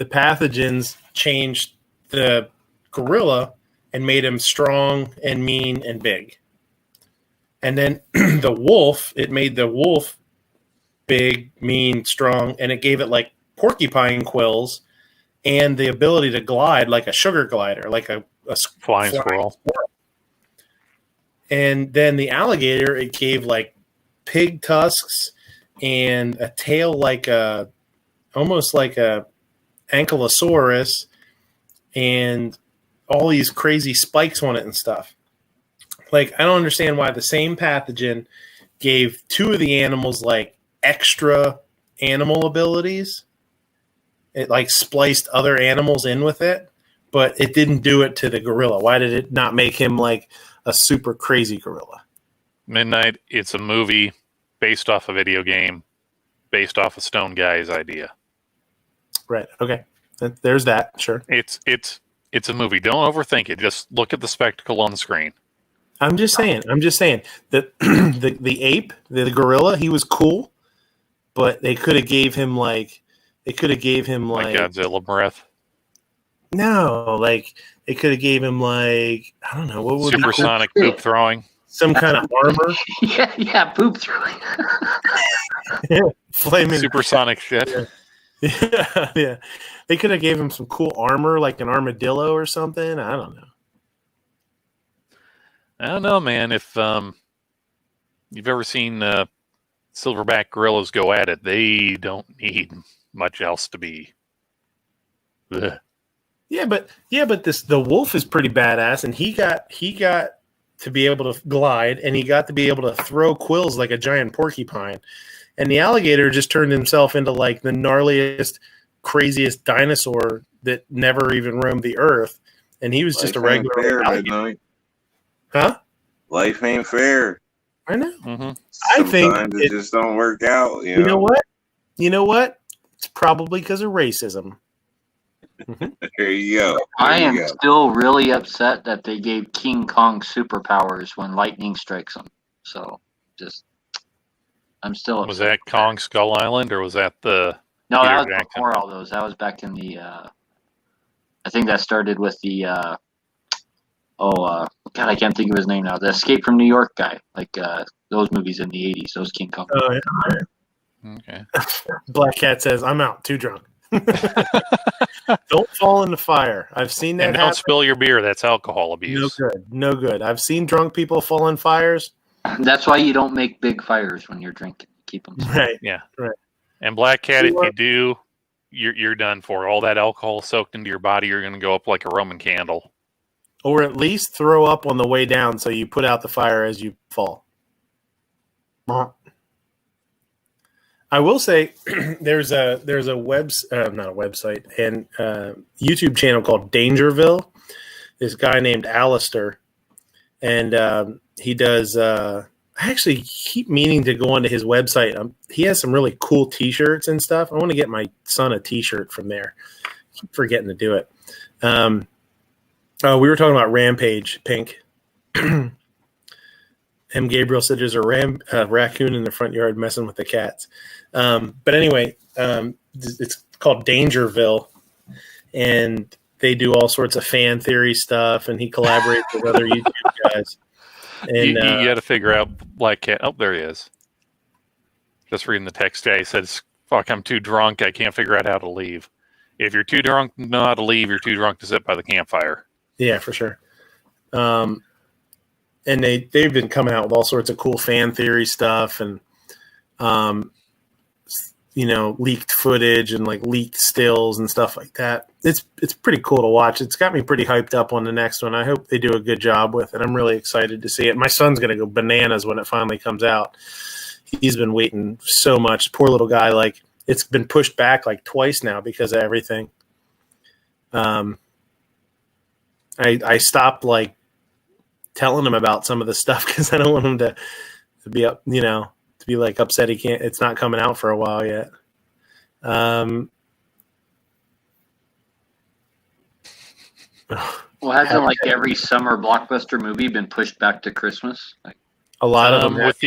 pathogens changed the gorilla and made him strong and mean and big. And then the wolf, it made the wolf big, mean, strong, and it gave it like porcupine quills and the ability to glide like a sugar glider, like a flying squirrel. And then the alligator, it gave like pig tusks and a tail like almost like a ankylosaurus and all these crazy spikes on it and stuff. Like, I don't understand why the same pathogen gave two of the animals like extra animal abilities. It like spliced other animals in with it, but it didn't do it to the gorilla. Why did it not make him like a super crazy gorilla? Midnight, it's a movie based off a video game, based off a Stone Guy's idea. Right. Okay. There's that. Sure. It's a movie. Don't overthink it. Just look at the spectacle on the screen. I'm just saying that the ape, the gorilla, he was cool, but they could have gave him like Godzilla breath. No, like they could have gave him like, I don't know, what would supersonic be cool? Poop throwing. Some kind of armor. yeah, poop throwing. Flaming supersonic shit. Yeah. They could have gave him some cool armor, like an armadillo or something. I don't know, man. If you've ever seen silverback gorillas go at it, they don't need much else to be. Ugh. Yeah, but the wolf is pretty badass, and he got to be able to glide, and he got to be able to throw quills like a giant porcupine. And the alligator just turned himself into like the gnarliest, craziest dinosaur that never even roamed the earth. And he was just a regular alligator. Huh? Life ain't fair. I know. Mm-hmm. Sometimes it just don't work out. You know? You know what? It's probably because of racism. There you go. I am still really upset that they gave King Kong superpowers when lightning strikes him. So, I'm still upset. Was that Kong Skull Island, or was that the? No, that was before all those. That was back in the. I think that started with the. God, I can't think of his name now. The Escape from New York guy, like those movies in the '80s. Those King Kong. Oh yeah. Okay. Black Cat says, "I'm out. Too drunk." Don't fall in the fire. I've seen that. And don't spill your beer. That's alcohol abuse. No good. I've seen drunk people fall in fires. That's why you don't make big fires when you're drinking. Keep them small. Right. Yeah. Right. And Black Cat, if you do, you're done for. All that alcohol soaked into your body, you're going to go up like a Roman candle. Or at least throw up on the way down, so you put out the fire as you fall. I will say there's a not a website, and YouTube channel called Dangerville. This guy named Alistair, and he does. I actually keep meaning to go onto his website. He has some really cool T-shirts and stuff. I want to get my son a T-shirt from there. I keep forgetting to do it. We were talking about Rampage, Pink. M. Gabriel said there's a raccoon in the front yard messing with the cats. But anyway, it's called Dangerville, and they do all sorts of fan theory stuff, and he collaborates with other YouTube guys. You got to figure out Black Cat. Oh, there he is. Just reading the text. He says, "Fuck, I'm too drunk. I can't figure out how to leave." If you're too drunk to know how to leave, you're too drunk to sit by the campfire. Yeah, for sure. And they've been coming out with all sorts of cool fan theory stuff and leaked footage and like leaked stills and stuff like that. It's pretty cool to watch. It's got me pretty hyped up on the next one. I hope they do a good job with it. I'm really excited to see it. My son's going to go bananas when it finally comes out. He's been waiting so much. Poor little guy. Like, it's been pushed back like twice now because of everything. I stopped like telling him about some of the stuff because I don't want him to be up, to be like upset it's not coming out for a while yet. Well, hasn't like every summer blockbuster movie been pushed back to Christmas? Like, a lot of them with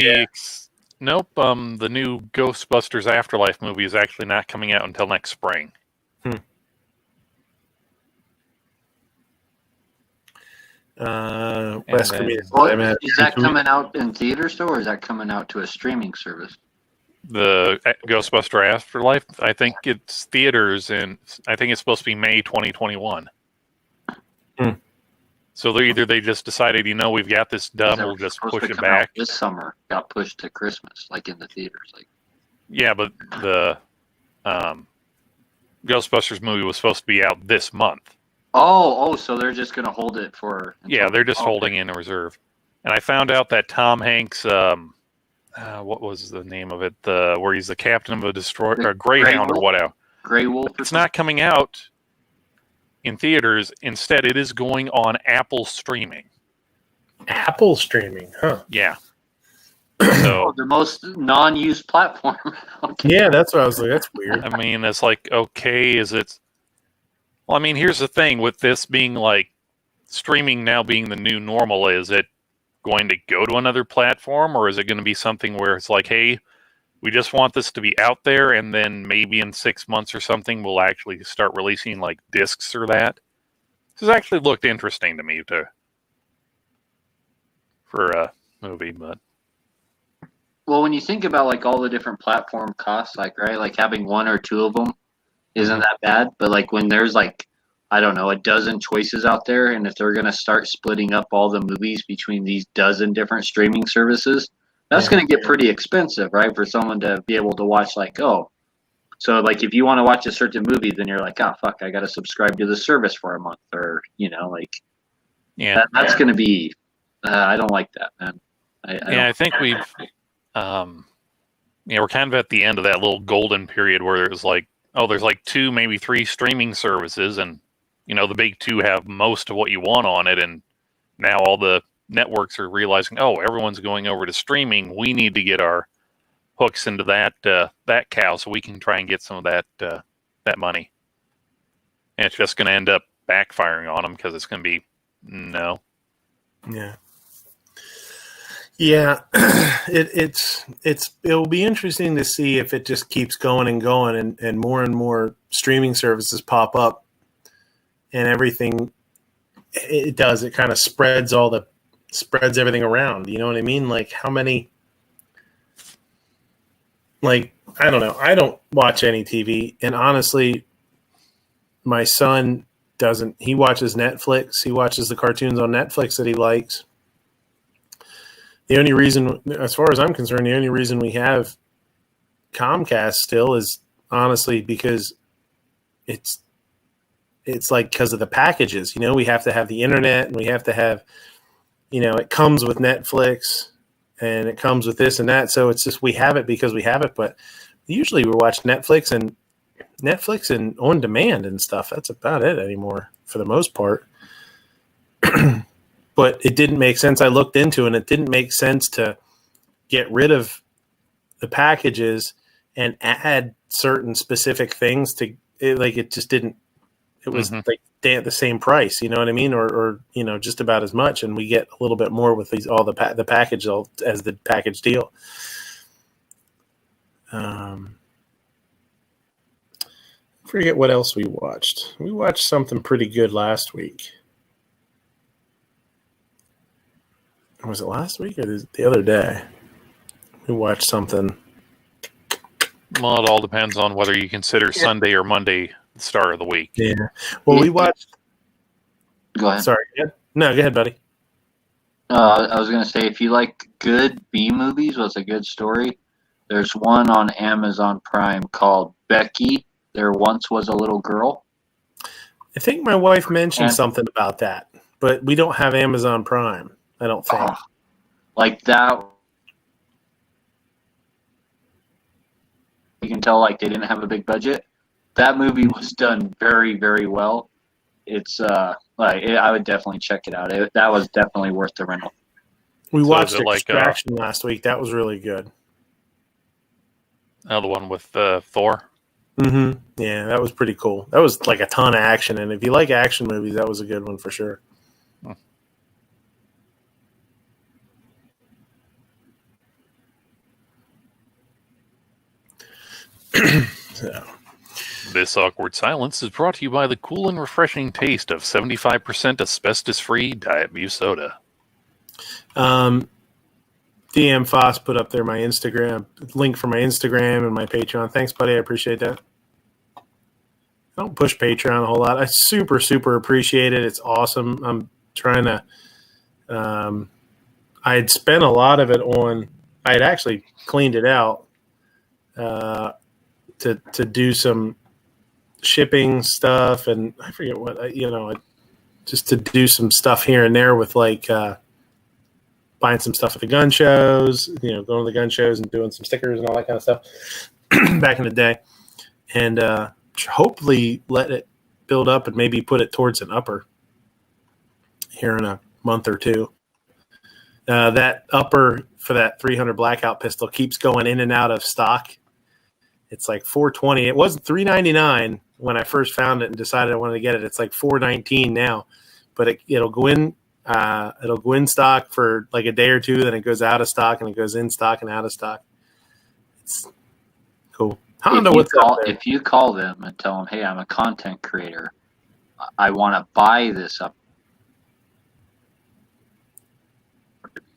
Nope. The new Ghostbusters Afterlife movie is actually not coming out until next spring. Is that coming out in theaters though, or is that coming out to a streaming service? The Ghostbuster Afterlife, I think it's theaters, and I think it's supposed to be May 2021. So they just decided, we've got this done, we'll just push it back. This summer got pushed to Christmas, like in the theaters. Like, yeah, but the Ghostbusters movie was supposed to be out this month. Oh, so they're just going to hold it for... Yeah, they're just holding in a reserve. And I found out that Tom Hanks, what was the name of it? Where he's the captain of a destroyer, or Greyhound or whatever. Grey Wolf. It's not coming out in theaters. Instead, it is going on Apple streaming. Apple streaming, huh? Yeah. So the most non-used platform. Okay. Yeah, that's what I was like. That's weird. I mean, it's like, okay, is it... Well, I mean, here's the thing with this being like streaming now being the new normal. Is it going to go to another platform, or is it going to be something where it's like, hey, we just want this to be out there, and then maybe in 6 months or something, we'll actually start releasing like discs or that? This has actually looked interesting to me for a movie, but. Well, when you think about like all the different platform costs, like having one or two of them isn't that bad, but like when there's like, I don't know, a dozen choices out there, and if they're going to start splitting up all the movies between these dozen different streaming services, that's going to get pretty expensive, right? For someone to be able to watch so like if you want to watch a certain movie, then you're like, oh fuck, I got to subscribe to the service for a month, or that's going to be, I don't like that, man. I think we've, we're kind of at the end of that little golden period where it was like, there's like 2, maybe 3 streaming services, and the big 2 have most of what you want on it, and now all the networks are realizing, everyone's going over to streaming. We need to get our hooks into that cow so we can try and get some of that money. And it's just going to end up backfiring on them because it's going to be no. Yeah. Yeah, it'll be interesting to see if it just keeps going and going, and more streaming services pop up, and everything it does. It kind of spreads everything around. You know what I mean? Like how many? Like I don't know. I don't watch any TV, and honestly, my son doesn't. He watches Netflix. He watches the cartoons on Netflix that he likes. The only reason, as far as I'm concerned, the only reason we have Comcast still is honestly because it's like because of the packages. We have to have the internet, and we have to have, it comes with Netflix, and it comes with this and that. So it's just we have it because we have it. But usually we watch Netflix and on demand and stuff. That's about it anymore for the most part. But it didn't make sense. I looked into it, and it didn't make sense to get rid of the packages and add certain specific things to it. Like it just didn't. It was like at the same price. You know what I mean, or just about as much, and we get a little bit more with the package as the package deal. Forget what else we watched. We watched something pretty good last week. Was it last week or the other day? We watched something. Well, it all depends on whether you consider Sunday or Monday the start of the week. Yeah. Well, we watched. Go ahead. Sorry. No, go ahead, buddy. I was going to say, if you like good B movies with a good story, there's one on Amazon Prime called Becky. There Once Was a Little Girl. I think my wife mentioned something about that, but we don't have Amazon Prime, I don't think. Like that. You can tell like they didn't have a big budget. That movie was done very, very well. It's I would definitely check it out. That was definitely worth the rental. We watched Extraction last week. That was really good. Oh, the one with Thor? Mm-hmm. Yeah, that was pretty cool. That was like a ton of action, and if you like action movies, that was a good one for sure. So. This awkward silence is brought to you by the cool and refreshing taste of 75% asbestos-free Diet View soda. DM Foss put up there my Instagram link for my Instagram and my Patreon. Thanks, buddy. I appreciate that. I don't push Patreon a whole lot. I super, super appreciate it. It's awesome. I'm trying to. I had spent a lot of it on. I had actually cleaned it out to do some shipping stuff, and I forget what just to do some stuff here and there with like buying some stuff at the gun shows, going to the gun shows and doing some stickers and all that kind of stuff back in the day, and hopefully let it build up and maybe put it towards an upper here in a month or two. That upper for that 300 blackout pistol keeps going in and out of stock. It's like $420. It wasn't $399 when I first found it and decided I wanted to get it. It's like $419 now, but it'll go in. It'll go in stock for like a day or two, then it goes out of stock, and it goes in stock and out of stock. It's cool. I don't know what's up there. If you call them and tell them, "Hey, I'm a content creator. I want to buy this up,"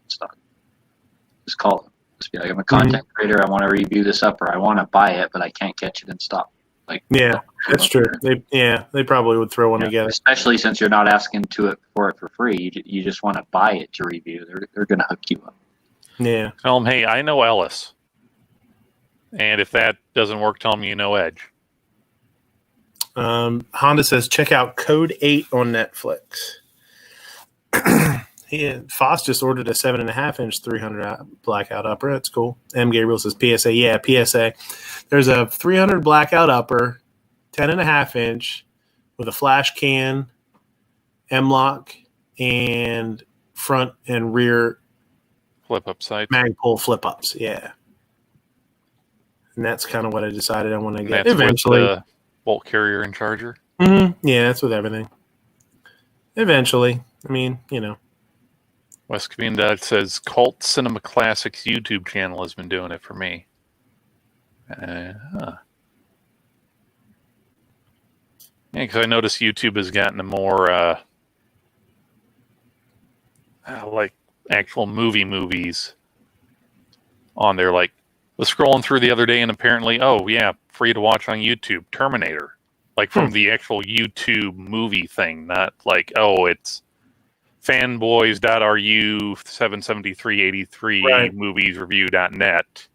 stock. Just call them. Just be like, "I'm a content creator. I want to review this up, or I want to buy it, but I can't catch it in stock." Like, yeah, that's true. They probably would throw one together. Especially since you're not asking for it for free. You just want to buy it to review. They're going to hook you up. Yeah. Tell them, hey, I know Ellis. And if that doesn't work, tell them you know Edge. Honda says, check out Code 8 on Netflix. Foss just ordered a 7.5-inch 300 blackout upper. That's cool. M. Gabriel says PSA. Yeah, PSA. There's a 300 blackout upper, 10.5-inch with a flash can, M-lock, and front and rear flip-up sights. Magpul flip-ups. Yeah. And that's kind of what I decided I want to get that's eventually. With the bolt carrier and charger? Mm-hmm. Yeah, that's with everything. Eventually. I mean, West Covina says Cult Cinema Classics YouTube channel has been doing it for me. Yeah, because I noticed YouTube has gotten a more like actual movies on there. Like, was scrolling through the other day, and apparently, free to watch on YouTube, Terminator. Like from the actual YouTube movie thing, not like, it's fanboys.ru 77383 moviesreview.net.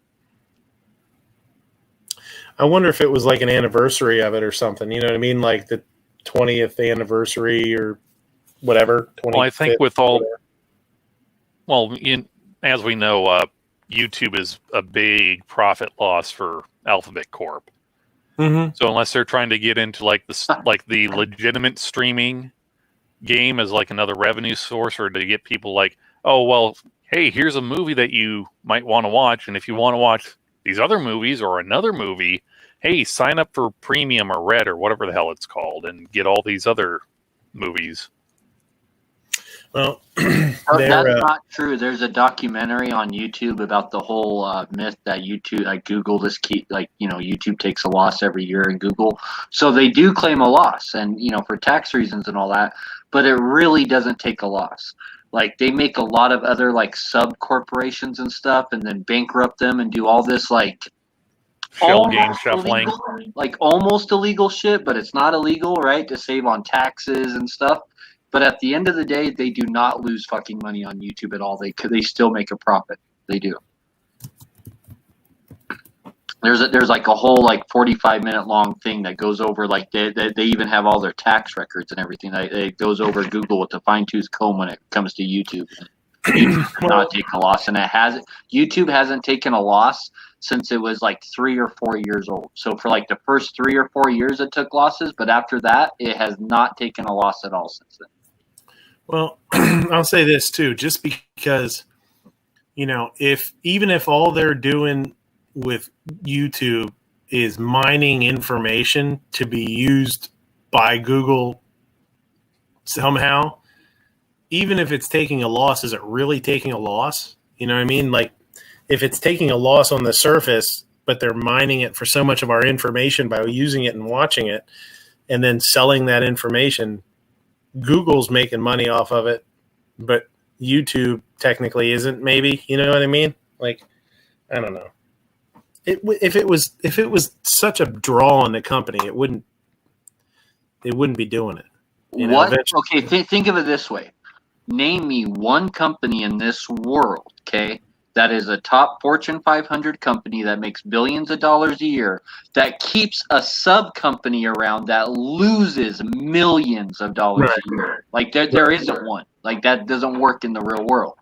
I wonder if it was like an anniversary of it or something. You know what I mean? Like the 20th anniversary or whatever. Well, I think with all... Well, as we know, YouTube is a big profit loss for Alphabet Corp. Mm-hmm. So unless they're trying to get into like the legitimate streaming game as like another revenue source, or to get people like, hey, here's a movie that you might want to watch, and if you want to watch these other movies or another movie, hey, sign up for Premium or Red or whatever the hell it's called and get all these other movies. Well, that's not true. There's a documentary on YouTube about the whole myth that YouTube, like Google, YouTube takes a loss every year in Google. So they do claim a loss, and for tax reasons and all that. but it really doesn't take a loss. Like they make a lot of other like sub corporations and stuff, and then bankrupt them and do all this like Shell game shuffling, almost illegal shit, but it's not illegal, right? To save on taxes and stuff. But at the end of the day, they do not lose fucking money on YouTube at all. They still make a profit. They do. There's like a whole like 45-minute long thing that goes over like they even have all their tax records and everything. It goes over Google with a fine-tooth comb when it comes to YouTube. YouTube does not take a loss, and YouTube hasn't taken a loss since it was like 3 or 4 years old. So for like the first 3 or 4 years, it took losses, but after that, it has not taken a loss at all since then. Well, I'll say this too, just because, even if all they're doing with YouTube is mining information to be used by Google somehow, even if it's taking a loss, is it really taking a loss? You know what I mean? Like, if it's taking a loss on the surface, but they're mining it for so much of our information by using it and watching it and then selling that information, Google's making money off of it, but YouTube technically isn't, maybe. You know what I mean? Like, I don't know. If it was such a draw on the company, they wouldn't be doing it. Okay, think of it this way. Name me one company in this world, okay, that is a top Fortune 500 company that makes billions of dollars a year, that keeps a sub-company around that loses millions of dollars a year. Like, there isn't one. Like, that doesn't work in the real world.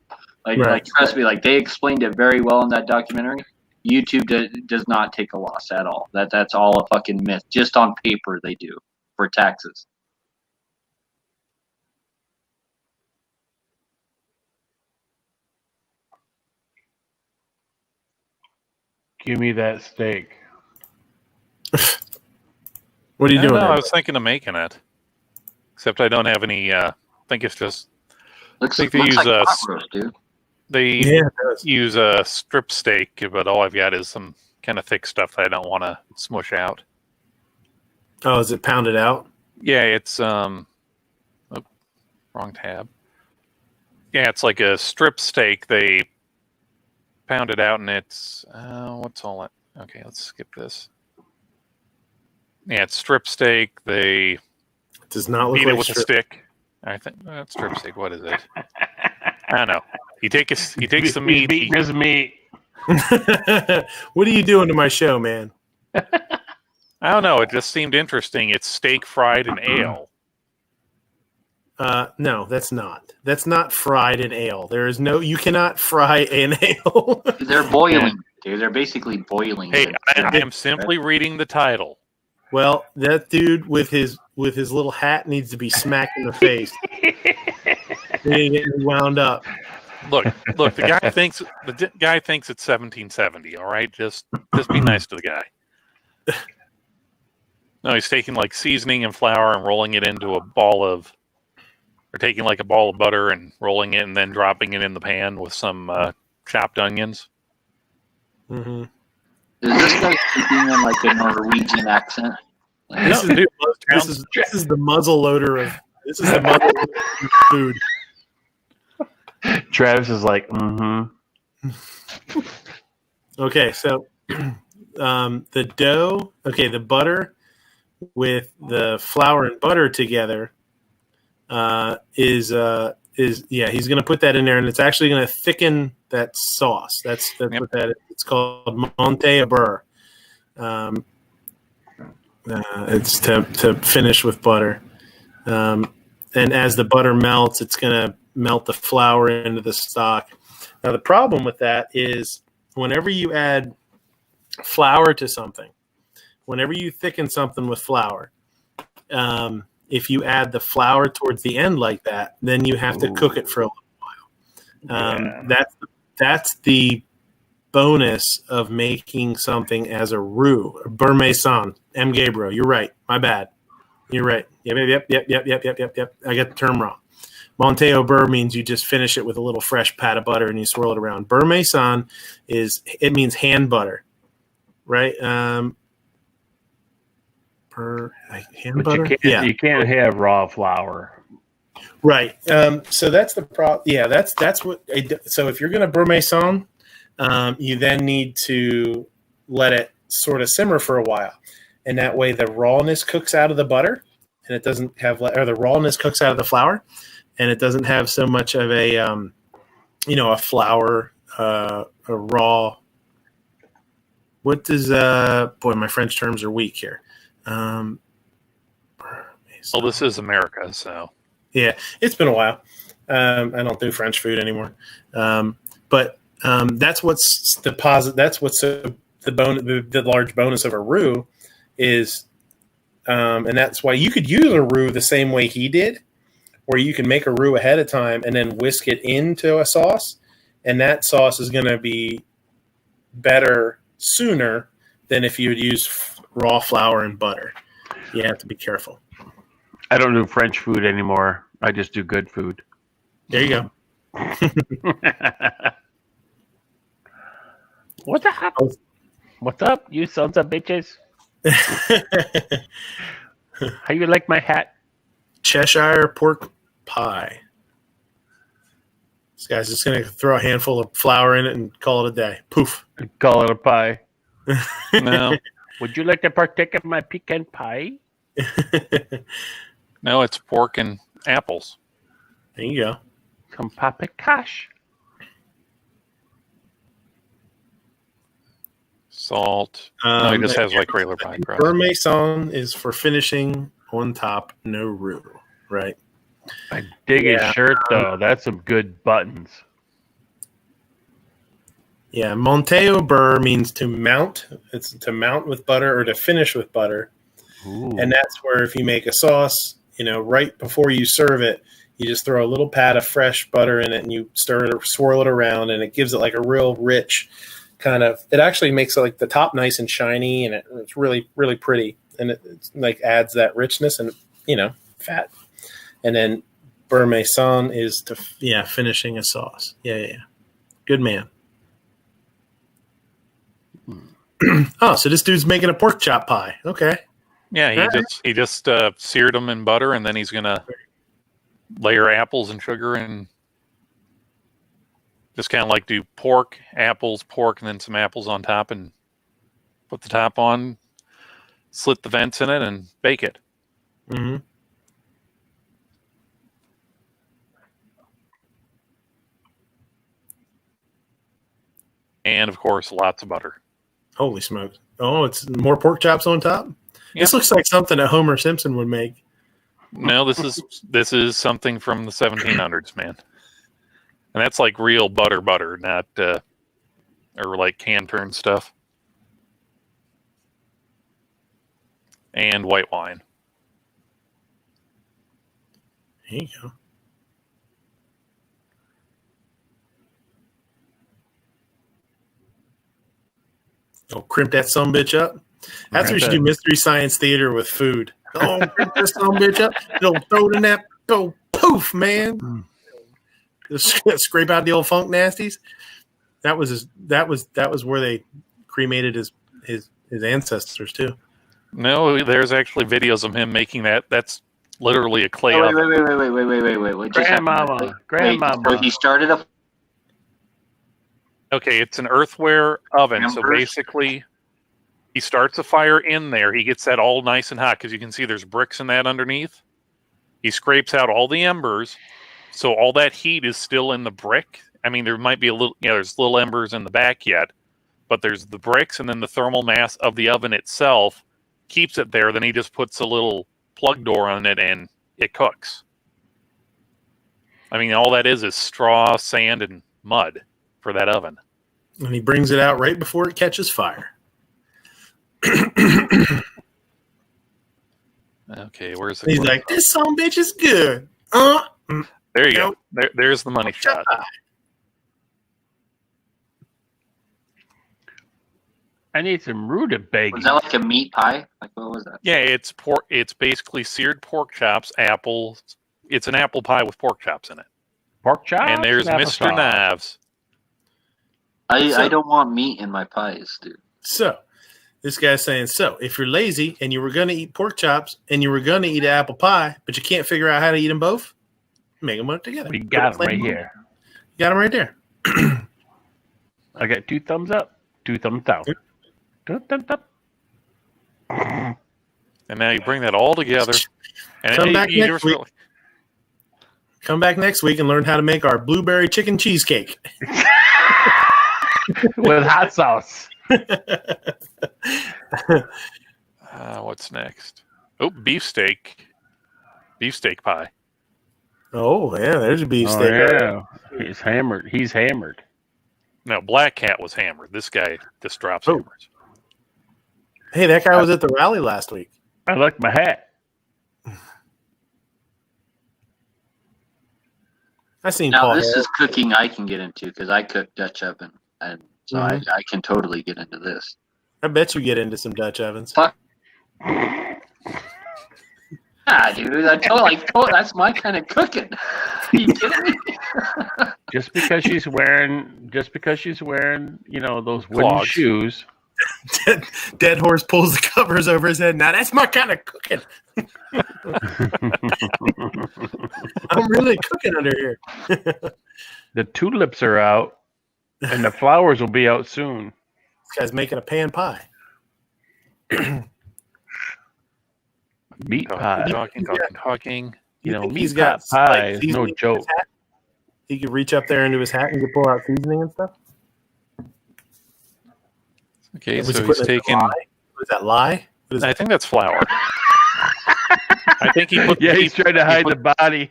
Like trust me, like, they explained it very well in that documentary. YouTube does not take a loss at all. That's all a fucking myth. Just on paper they do for taxes. Give me that steak. What are you doing? I was thinking of making it, except I don't have any. I think it's just. Looks like pot roast, dude. They use a strip steak, but all I've got is some kind of thick stuff that I don't want to smush out. Oh, is it pounded out? Yeah, it's wrong tab. Yeah, it's like a strip steak. They pound it out, and it's what's all it? Okay, let's skip this. Yeah, it's strip steak. It does not look beat like it with a stick. I think that's strip steak. What is it? I don't know. He takes the meat. Beating his meat. What are you doing to my show, man? I don't know. It just seemed interesting. It's steak fried in ale. No, that's not. That's not fried in ale. There is no. You cannot fry an ale. They're boiling, dude. They're basically boiling. Hey, I am simply reading the title. Well, that dude with his little hat needs to be smacked in the face. He get wound up. Look. The guy thinks it's 1770. All right, just be nice to the guy. No, he's taking like seasoning and flour and rolling it into a ball of. Or taking like a ball of butter and rolling it and then dropping it in the pan with some chopped onions. Mm-hmm. Is this guy speaking in like a Norwegian accent? This is the muzzle loader of food. Travis is like, mm-hmm. Okay, so the dough. Okay, the butter with the flour and butter together. Is he's going to put that in there, and it's actually going to thicken that sauce. That's what that is. It's called Monte au beurre. It's to finish with butter, and as the butter melts, it's going to melt the flour into the stock. Now the problem with that is whenever you add flour to something, whenever you thicken something with flour, if you add the flour towards the end like that, then you have to cook it for a little while. That's the bonus of making something as a roux. Beurre maison. M. Gabriel. You're right. My bad. You're right. Yep. I got the term wrong. Monte au beurre means you just finish it with a little fresh pat of butter and you swirl it around. Beurre maison means hand butter, right? Hand butter? You can't have raw flour. Right. So that's the problem. Yeah, that's what. So if you're going to beurre maison, you then need to let it sort of simmer for a while, and that way the rawness cooks out of the butter, and it doesn't have, or the rawness cooks out of the flour, and it doesn't have so much of a, a flour, a raw. What does boy? My French terms are weak here. Well, this is America, so yeah, it's been a while. I don't do French food anymore, but that's what's the positive. That's what's the large bonus of a roux is, and that's why you could use a roux the same way he did, where you can make a roux ahead of time and then whisk it into a sauce, and that sauce is going to be better sooner than if you would use raw flour and butter. You have to be careful. I don't do French food anymore. I just do good food. There you go. What's up? What's up, you sons of bitches? How you like my hat? Cheshire pork pie. This guy's just going to throw a handful of flour in it and call it a day. Poof. Call it a pie. no, Would you like to partake of my pecan pie? no, it's pork and apples. There you go. Some paprikash. Salt. No, it just has like regular pie crust. Beurre maison is for finishing on top, no roux, right? I dig his shirt though. That's some good buttons. Yeah, monter au beurre means to mount. It's to mount with butter or to finish with butter. Ooh. And that's where if you make a sauce, right before you serve it, you just throw a little pat of fresh butter in it and you stir it or swirl it around, and it gives it like a real rich kind of. It actually makes it like the top nice and shiny, and it's really, really pretty, and it's like adds that richness and fat. And then beurre maison is to finishing a sauce. Yeah. Good man. Oh, so this dude's making a pork chop pie. Okay. Yeah, he just seared them in butter, and then he's gonna layer apples and sugar and just kind of like do pork, apples, and then some apples on top, and put the top on, slit the vents in it, and bake it. Mm-hmm. And of course, lots of butter. Holy smokes! Oh, it's more pork chops on top. Yep. This looks like something that Homer Simpson would make. No, this is something from the 1700s, man. And that's like real butter, not or like can turn stuff. And white wine. There you go. Oh, crimp that sumbitch up. That's what we should do, Mystery Science Theater with food. Oh, crimp that sumbitch up. Don't throw it in that. Go poof, man. Just scrape out the old funk nasties. That was where they cremated his ancestors too. No, there's actually videos of him making that. That's literally a clay oven. Wait. Grandmama. So he started a. Okay, it's an earthenware oven. So basically, he starts a fire in there. He gets that all nice and hot because you can see there's bricks in that underneath. He scrapes out all the embers. So all that heat is still in the brick. I mean, there might be a little, there's little embers in the back yet, but there's the bricks, and then the thermal mass of the oven itself keeps it there. Then he just puts a little plug door on it, and it cooks. I mean, all that is straw, sand, and mud for that oven. And he brings it out right before it catches fire. Okay, where's the? He's like, this son bitch is good. There you go. There's the money shot. I need some rutabaga. Was that like a meat pie? Like what was that? Yeah, it's pork. It's basically seared pork chops, apples. It's an apple pie with pork chops in it. Pork chops. And there's Mr. Knives. I don't want meat in my pies, dude. So, this guy's saying, if you're lazy and you were going to eat pork chops and you were going to eat an apple pie, but you can't figure out how to eat them both, Make them up together. We got them right here. You got them right there. I got 2 thumbs up, 2 thumbs down. 2 thumbs up. And now you bring that all together. And Come back next week. Come back next week and learn how to make our blueberry chicken cheesecake. With hot sauce. What's next? Oh, beefsteak. Beefsteak pie. Oh, yeah, there's a beefsteak. Oh, yeah. He's hammered. He's hammered. No, Black Cat was hammered. This guy just drops hammers. Hey, that guy was at the rally last week. I like my hat. I seen Now Paul this Harris. is cooking I can get into because I cook Dutch oven, and so I can totally get into this. I bet you get into some Dutch ovens. Fuck. Ah, dude, that's my kind of cooking. Are you kidding me? Just because she's wearing, those wooden Clogs. shoes. Dead horse pulls the covers over his head. Now that's my kind of cooking. I'm really cooking under here. The tulips are out, and the flowers will be out soon. This guy's making a pan pie. Meat pie. Talking. You know, meat pie is no joke. He could reach up there into his hat and could pull out seasoning and stuff. Okay, so he's taking. What is that, lye? I think that's flour. I think he put. Yeah, he's trying to hide the body.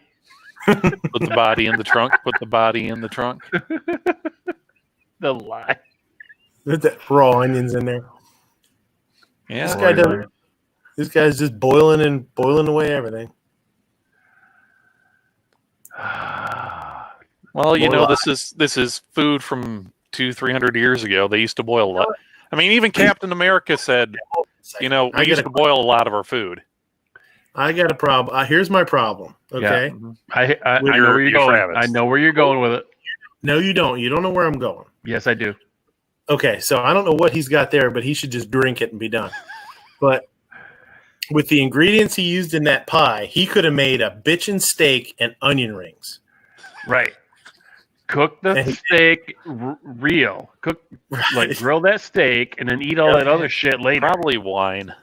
Put the body in the trunk. Put the body in the trunk. The lye. There's that raw onions in there. Yeah, This guy doesn't. This guy's just boiling away everything. Well, you know, this is food from 200-300 years ago. They used to boil a lot. I mean, even Captain America said, you know, we used to boil a lot of our food. I got a problem. Here's my problem. Okay, I know where you're going. I know where you're going with it. No, you don't. You don't know where I'm going. Yes, I do. Okay, so I don't know what he's got there, but he should just drink it and be done. But with the ingredients he used in that pie, he could have made a bitchin' steak and onion rings. Right. Cook the steak real. Grill that steak and then eat all that other shit later. Probably wine.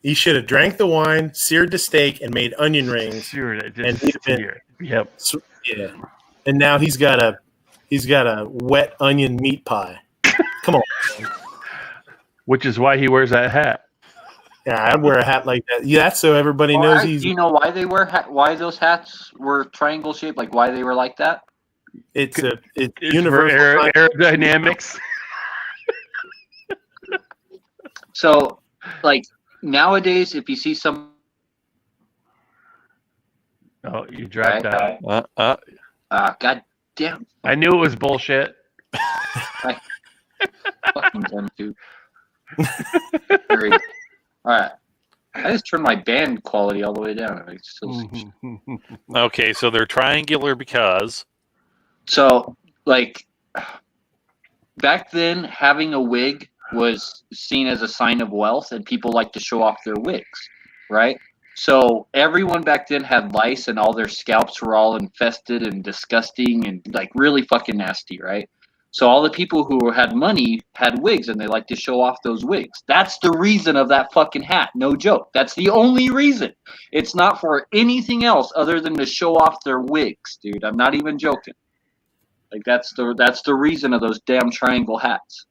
He should have drank the wine, seared the steak, and made onion rings. Seared it. Yep. Yeah. And now he's got a wet onion meat pie. Come on. Man. Which is why he wears that hat. Yeah, I'd wear a hat like that. Yeah, that's so everybody knows he's. Do you know why they wear why those hats were triangle shaped? Like why they were like that? It's universal aerodynamics. So, like nowadays, if you see some, you dropped out. God damn! I knew it was bullshit. Fucking them too. All right. I just turned my band quality all the way down. It's still Okay, so they're triangular because. So, like, back then, having a wig was seen as a sign of wealth, and people like to show off their wigs, right? So everyone back then had lice, and all their scalps were all infested and disgusting and like really fucking nasty, right? So all the people who had money had wigs, and they like to show off those wigs. That's the reason of that fucking hat. No joke. That's the only reason. It's not for anything else other than to show off their wigs, dude. I'm not even joking. Like that's the reason of those damn triangle hats.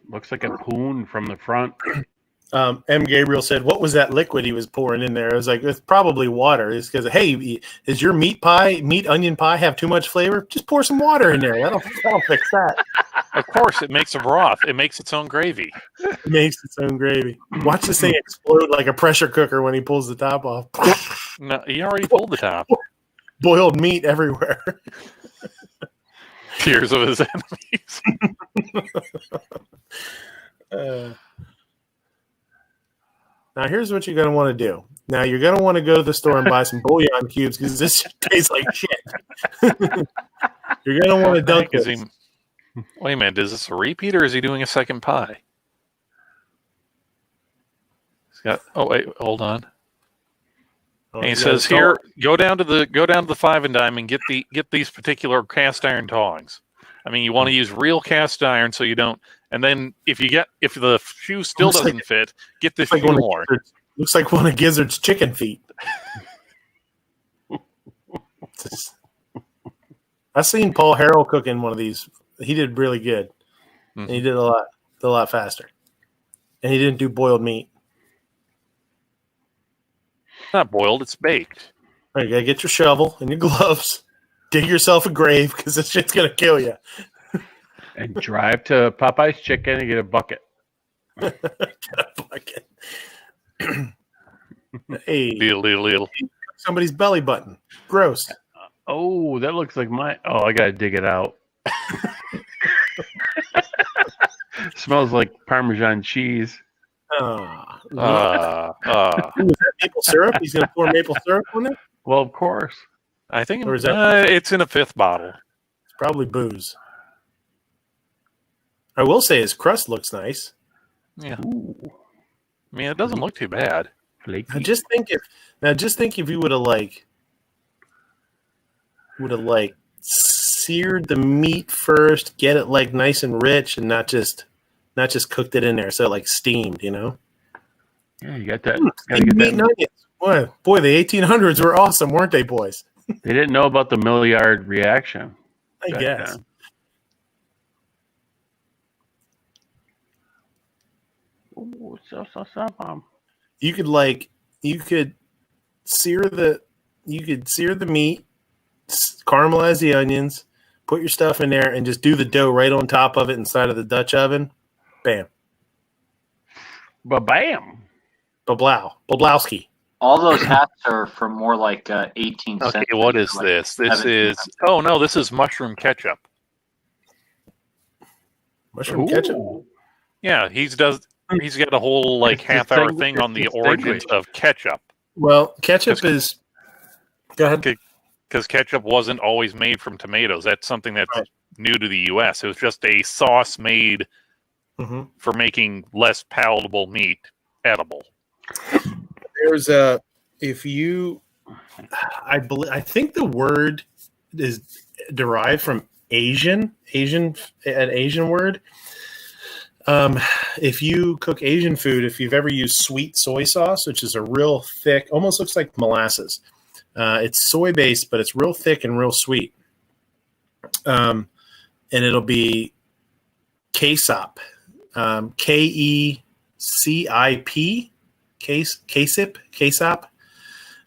Looks like a poon from the front. M. Gabriel said, "What was that liquid he was pouring in there?" I was like, "It's probably water." It's because, hey, does your meat onion pie have too much flavor? Just pour some water in there. That'll fix that. Of course, it makes a broth. It makes its own gravy. It makes its own gravy. Watch this thing explode like a pressure cooker when he pulls the top off. No, he already pulled the top. Boiled meat everywhere. Tears of his enemies. Now, here's what you're going to want to do. Now, you're going to want to go to the store and buy some bouillon cubes because this tastes like shit. You're going to want to dunk this. Wait a minute. Is this a repeat or is he doing a second pie? He's got. Oh, wait. Hold on. Oh, And he you says gotta here, go down to the Five and Dime and get these particular cast iron tongs. I mean, you want to use real cast iron so you don't. And then if the shoe still Looks doesn't fit, get the looks like one of shoehorn. Looks like one of Gizzard's chicken feet. I seen Paul Harrell cooking one of these. He did really good. And he did a lot faster. And he didn't do boiled meat. It's not boiled; it's baked. All right, you gotta get your shovel and your gloves. Dig yourself a grave because this shit's gonna kill you. And drive to Popeye's Chicken and get a bucket. Get a bucket. Hey, Little. somebody's belly button. Gross. Oh, that looks like my. Oh, I gotta dig it out. Smells like Parmesan cheese. Was Uh, that maple syrup? He's gonna pour maple syrup on it. Well, of course. I think Or is that- it's in a 5th bottle. It's probably booze. I will say his crust looks nice. Yeah. Ooh, I mean, it doesn't look too bad. flaky. Now just think if you would have seared the meat first, get it like nice and rich, and not just cooked it in there, so like steamed, you know. Yeah, you got that. Gotta Steamed get meat and that. onions. Boy, the 1800s were awesome, weren't they, boys? They didn't know about the Maillard reaction. I back guess. then. Ooh, so. You could sear the meat, caramelize the onions, put your stuff in there, and just do the dough right on top of it inside of the Dutch oven. Bam. Ba-bam. Bablowski. All those hats are from more like 18th Okay, century. what is like this? This 17th is this is mushroom ketchup. Mushroom ketchup. Ooh. Yeah, he's got a whole like It's half-hour distingu- thing on the it's origins distinguished. of ketchup. Well, ketchup is. Go ahead. Because ketchup wasn't always made from tomatoes. That's something that's Right. new to the U.S. It was just a sauce made Mm-hmm. for making less palatable meat edible. There's I think the word is derived from an Asian word. If you cook Asian food, if you've ever used sweet soy sauce, which is a real thick, almost looks like molasses. It's soy based, but it's real thick and real sweet. And it'll be K-sop, K-E-C-I-P, K-sop.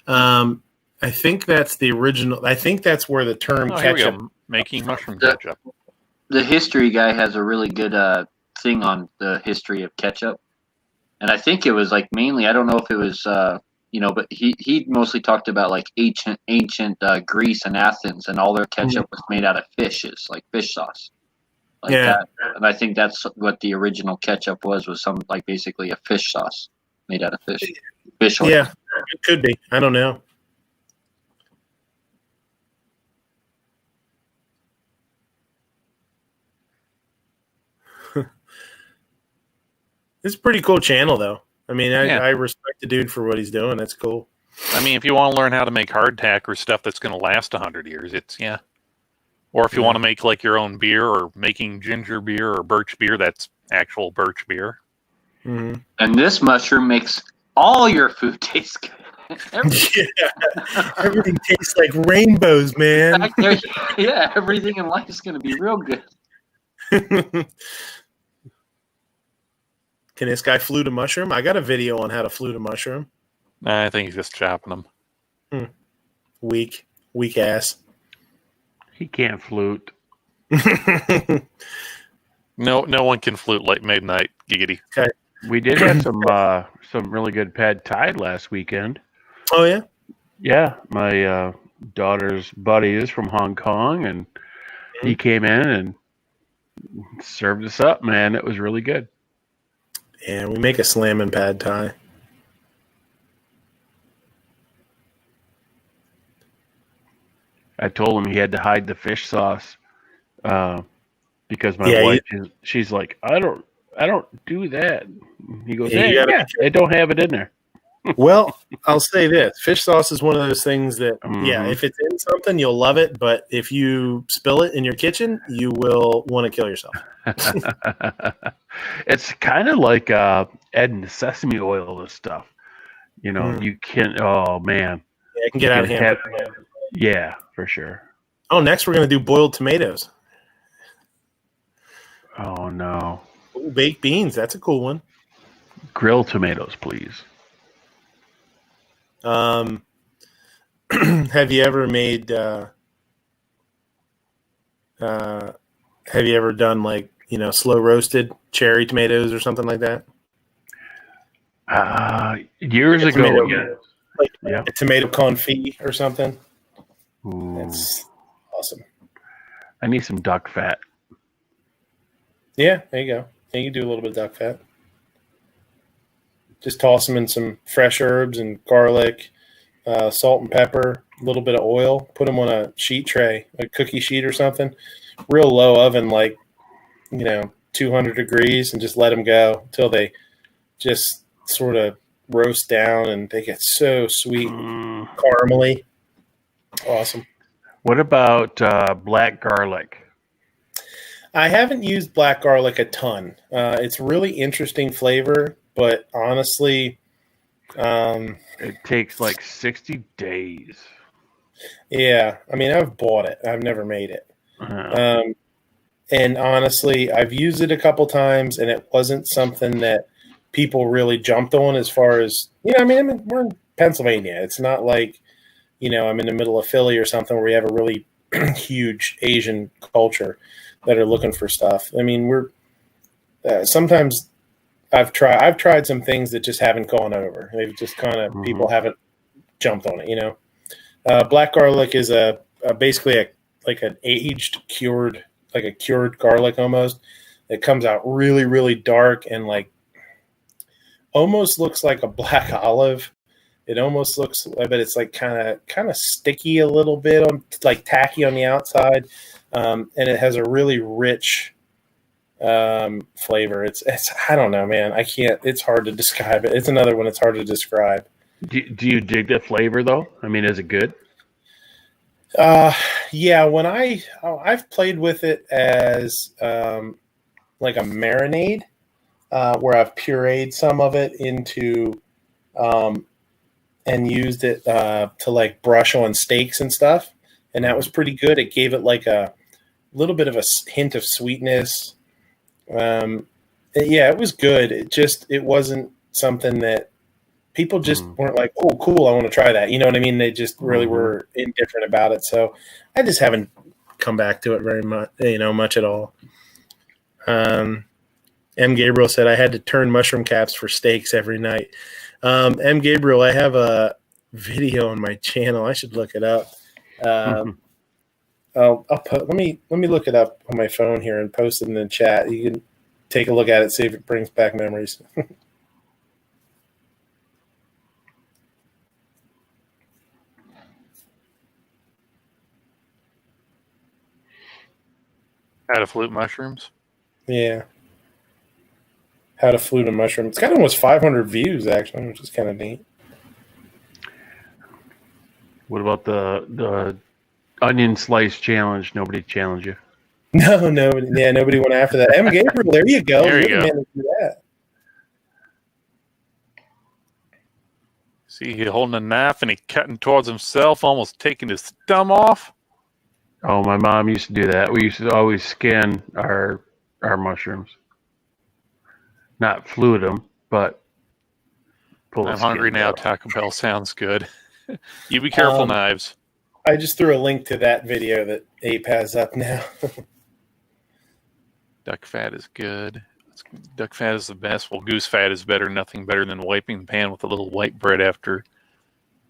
I think that's the original. I think that's where the term Here we ketchup. go. Making mushroom Yeah. ketchup. The history guy has a really good thing on the history of ketchup, and I think it was like mainly. I don't know if it was but he mostly talked about like ancient Greece and Athens, and all their ketchup was made out of fishes, like fish sauce, like Yeah. that. And I think that's what the original ketchup was some like basically a fish sauce made out of fish oil. Yeah, it could be. I don't know. It's a pretty cool channel, though. I mean, Yeah. I respect the dude for what he's doing. That's cool. I mean, if you want to learn how to make hardtack or stuff that's going to last 100 years, Or if you want to make like your own beer or making ginger beer or birch beer, that's actual birch beer. Mm-hmm. And this mushroom makes all your food taste good. Everything tastes like rainbows, man. Yeah, everything in life is going to be real good. Can this guy flute a mushroom? I got a video on how to flute a mushroom. I think he's just chopping them. Weak ass. He can't flute. No one can flute like Midnight. Giggity. We did have some really good pad thai last weekend. Oh yeah. Yeah, my daughter's buddy is from Hong Kong, and he came in and served us up. Man, it was really good. Yeah, we make a slammin' pad thai. I told him he had to hide the fish sauce because my Yeah, wife, she's like, I don't do that. He goes, Yeah, hey, you gotta yeah, they don't have it in there. Well, I'll say this: fish sauce is one of those things that, yeah, Mhm. if it's in something, you'll love it. But if you spill it in your kitchen, you will want to kill yourself. It's kind of like adding sesame oil to stuff. You know, you can. Oh man, Yeah, it can you get out can of hand. yeah, for sure. Oh, next we're going to do boiled tomatoes. Oh no, Ooh, baked beans. That's a cool one. grilled tomatoes, please. Have you ever made? Have you ever done like slow roasted cherry tomatoes or something like that? Years Like a ago, tomato, yeah. like Yeah. a tomato confit or something. Ooh, That's awesome. I need some duck fat. Yeah, there you go. Yeah, you can do a little bit of duck fat. Just toss them in some fresh herbs and garlic, salt and pepper, a little bit of oil. Put them on a sheet tray, a cookie sheet or something. Real low oven, like 200 degrees, and just let them go until they just sort of roast down and they get so sweet, caramely. Awesome. What about black garlic? I haven't used black garlic a ton. It's really interesting flavor, but honestly, It takes like 60 days. yeah. I mean, I've bought it. I've never made it. Uh, And honestly, I've used it a couple times, and it wasn't something that people really jumped on as far as, I mean, we're in Pennsylvania. It's not like, I'm in the middle of Philly or something where we have a really huge Asian culture that are looking for stuff. I mean, we're sometimes I've tried some things that just haven't gone over. They've just kind of people haven't jumped on it. Black garlic is basically like an aged cured, like a cured garlic almost. It comes out really really dark and like almost looks like a black olive. It almost looks, but it's like kind of sticky a little bit, on like tacky on the outside, and it has a really rich flavor. It's I don't know, man. I can't. It's hard to describe it. It's another one. It's hard to describe. do you dig the flavor though? I mean, is it good? Yeah. When I've played with it as like a marinade, where I've pureed some of it into and used it to like brush on steaks and stuff, and that was pretty good. It gave it like a little bit of a hint of sweetness. Yeah, it was good. It wasn't something that people just weren't like, oh, cool, I want to try that. You know what I mean? They just really were indifferent about it. So I just haven't come back to it very much, much at all. M. Gabriel said I had to turn mushroom caps for steaks every night. M. Gabriel, I have a video on my channel. I should look it up. I'll put, let me look it up on my phone here and post it in the chat. You can take a look at it, see if it brings back memories. How to flute mushrooms? Yeah. How to flute a mushroom. It's got almost 500 views, actually, which is kind of neat. What about the onion slice challenge? Nobody challenged you. No, nobody. Yeah, nobody went after that. M. Gabriel, there you go. There you You're go. the man to do that. See, he holding a knife and he cutting towards himself, almost taking his thumb off. Oh, my mom used to do that. We used to always skin our mushrooms, not flute them, but pull the I'm hungry skins now. out. Taco Bell sounds good. You be careful, knives. I just threw a link to that video that Ape has up now. Duck fat is good. Duck fat is the best. Well, goose fat is better. Nothing better than wiping the pan with a little white bread after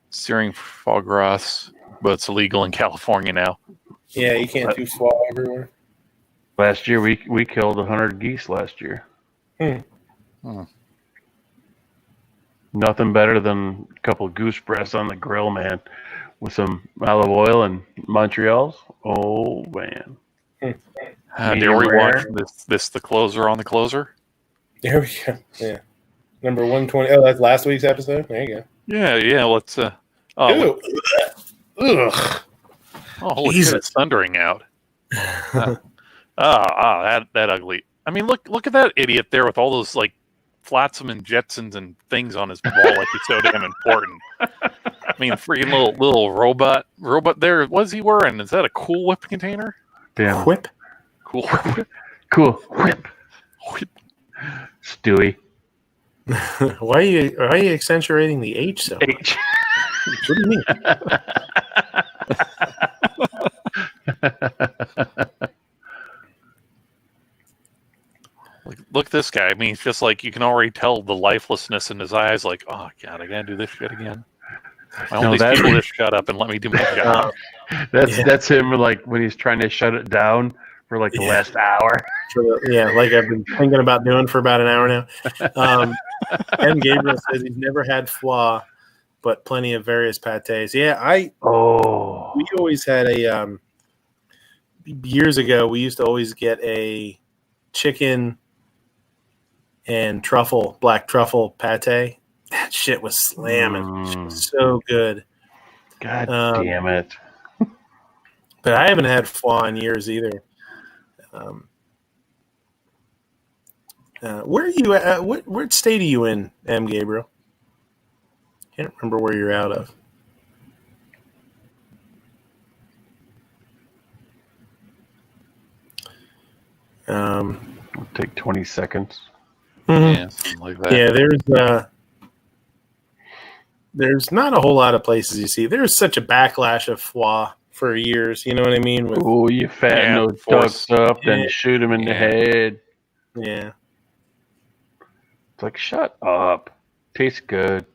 searing foie gras, but it's illegal in California now. Yeah, you can't do foie everywhere. Last year, we killed 100 geese last year. Nothing better than a couple of goose breasts on the grill, man, with some olive oil and Montreal's. Oh, man. Dare we watch this? The closer on the closer. There we go. Yeah. Number 120. Oh, that's last week's episode. There you go. Yeah. Let's. Ew. Ugh. Ugh. Oh, holy Jesus. shit! It's thundering out. That ugly. I mean, look at that idiot there with all those like flotsam and jetsons and things on his wall, like he's so damn important. I mean, freaking little robot there. What's he wearing? Is that a Cool Whip container? Damn. Whip. Cool Whip. Cool Whip. Stewie. Why are you accentuating the H so much? H. What do you mean? Look at this guy. I mean, it's just like you can already tell the lifelessness in his eyes. Like, oh god, I gotta do this shit again. I want these people to shut up and let me do my job. That's him. Like when he's trying to shut it down for like the last hour. Like I've been thinking about doing for about an hour now. M. Gabriel says he's never had foie, but plenty of various pâtés. Yeah, we always had a years ago. We used to always get a chicken and black truffle pâté. That shit was slamming. Shit was so good. God damn it! But I haven't had foie in years either. Where are you at? What state are you in, M. Gabriel? Can't remember where you're out of. It'll take 20 seconds. Yeah, something like that. Yeah, there's not a whole lot of places you see. There's such a backlash of foie for years. You know what I mean? Oh, you fatten those ducks up, then shoot them in the head. Yeah. It's like, shut up. Tastes good.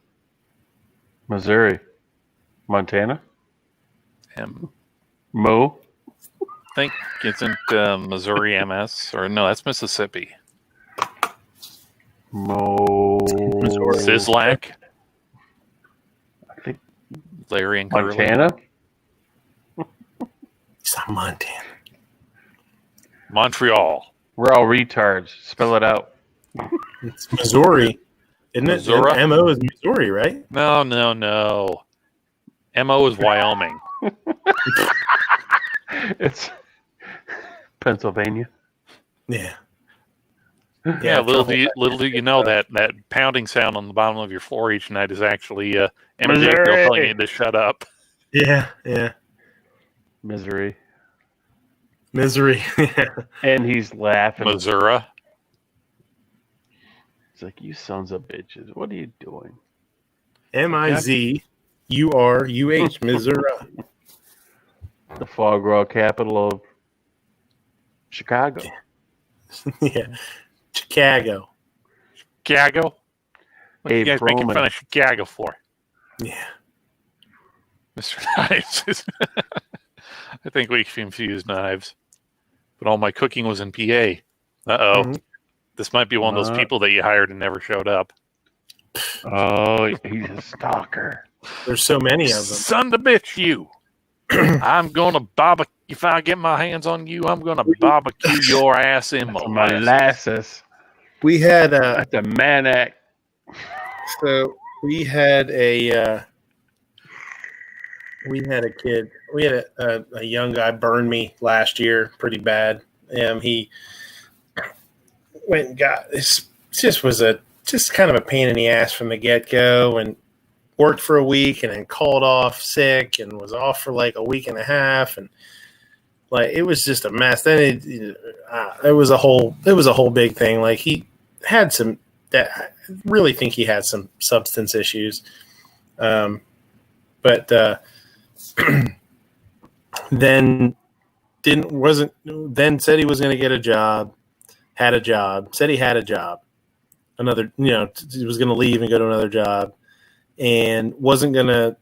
Missouri. Montana? Mo? I think isn't Missouri MS, or no, that's Mississippi. Missouri. Sizzlack. I think Larry and Curly. Montana? It's not Montana. Montreal. We're all retards. Spell it out. It's Missouri. Isn't it? Missouri? MO is Missouri, right? No. MO is Wyoming. It's Pennsylvania. Yeah. Yeah, little do you know that pounding sound on the bottom of your floor each night is actually energy telling you to shut up. Yeah. Misery. And he's laughing. Missouri. It's like, you sons of bitches. What are you doing? MIZURUH, Missouri. The fog rock capital of Chicago. Yeah. Chicago. What are you guys making fun of Chicago for? Yeah. Mr. Knives. I think we confused Knives. But all my cooking was in PA. Uh-oh. Mm-hmm. This might be one of those people that you hired and never showed up. Oh, he's a stalker. There's so many of them. Son of a bitch, you. I'm going to barbecue. If I get my hands on you, I'm going to barbecue your ass in molasses. We had at the Manac. So we had a kid. We had a young guy burn me last year pretty bad. He went and got this. Was just kind of a pain in the ass from the get go, and worked for a week and then called off sick and was off for like a week and a half, and like it was just a mess. Then it was a whole big thing. Like he had some that I really think he had some substance issues, but then said he was going to get a job. Had a job. Said he had a job. He was going to leave and go to another job, and was going to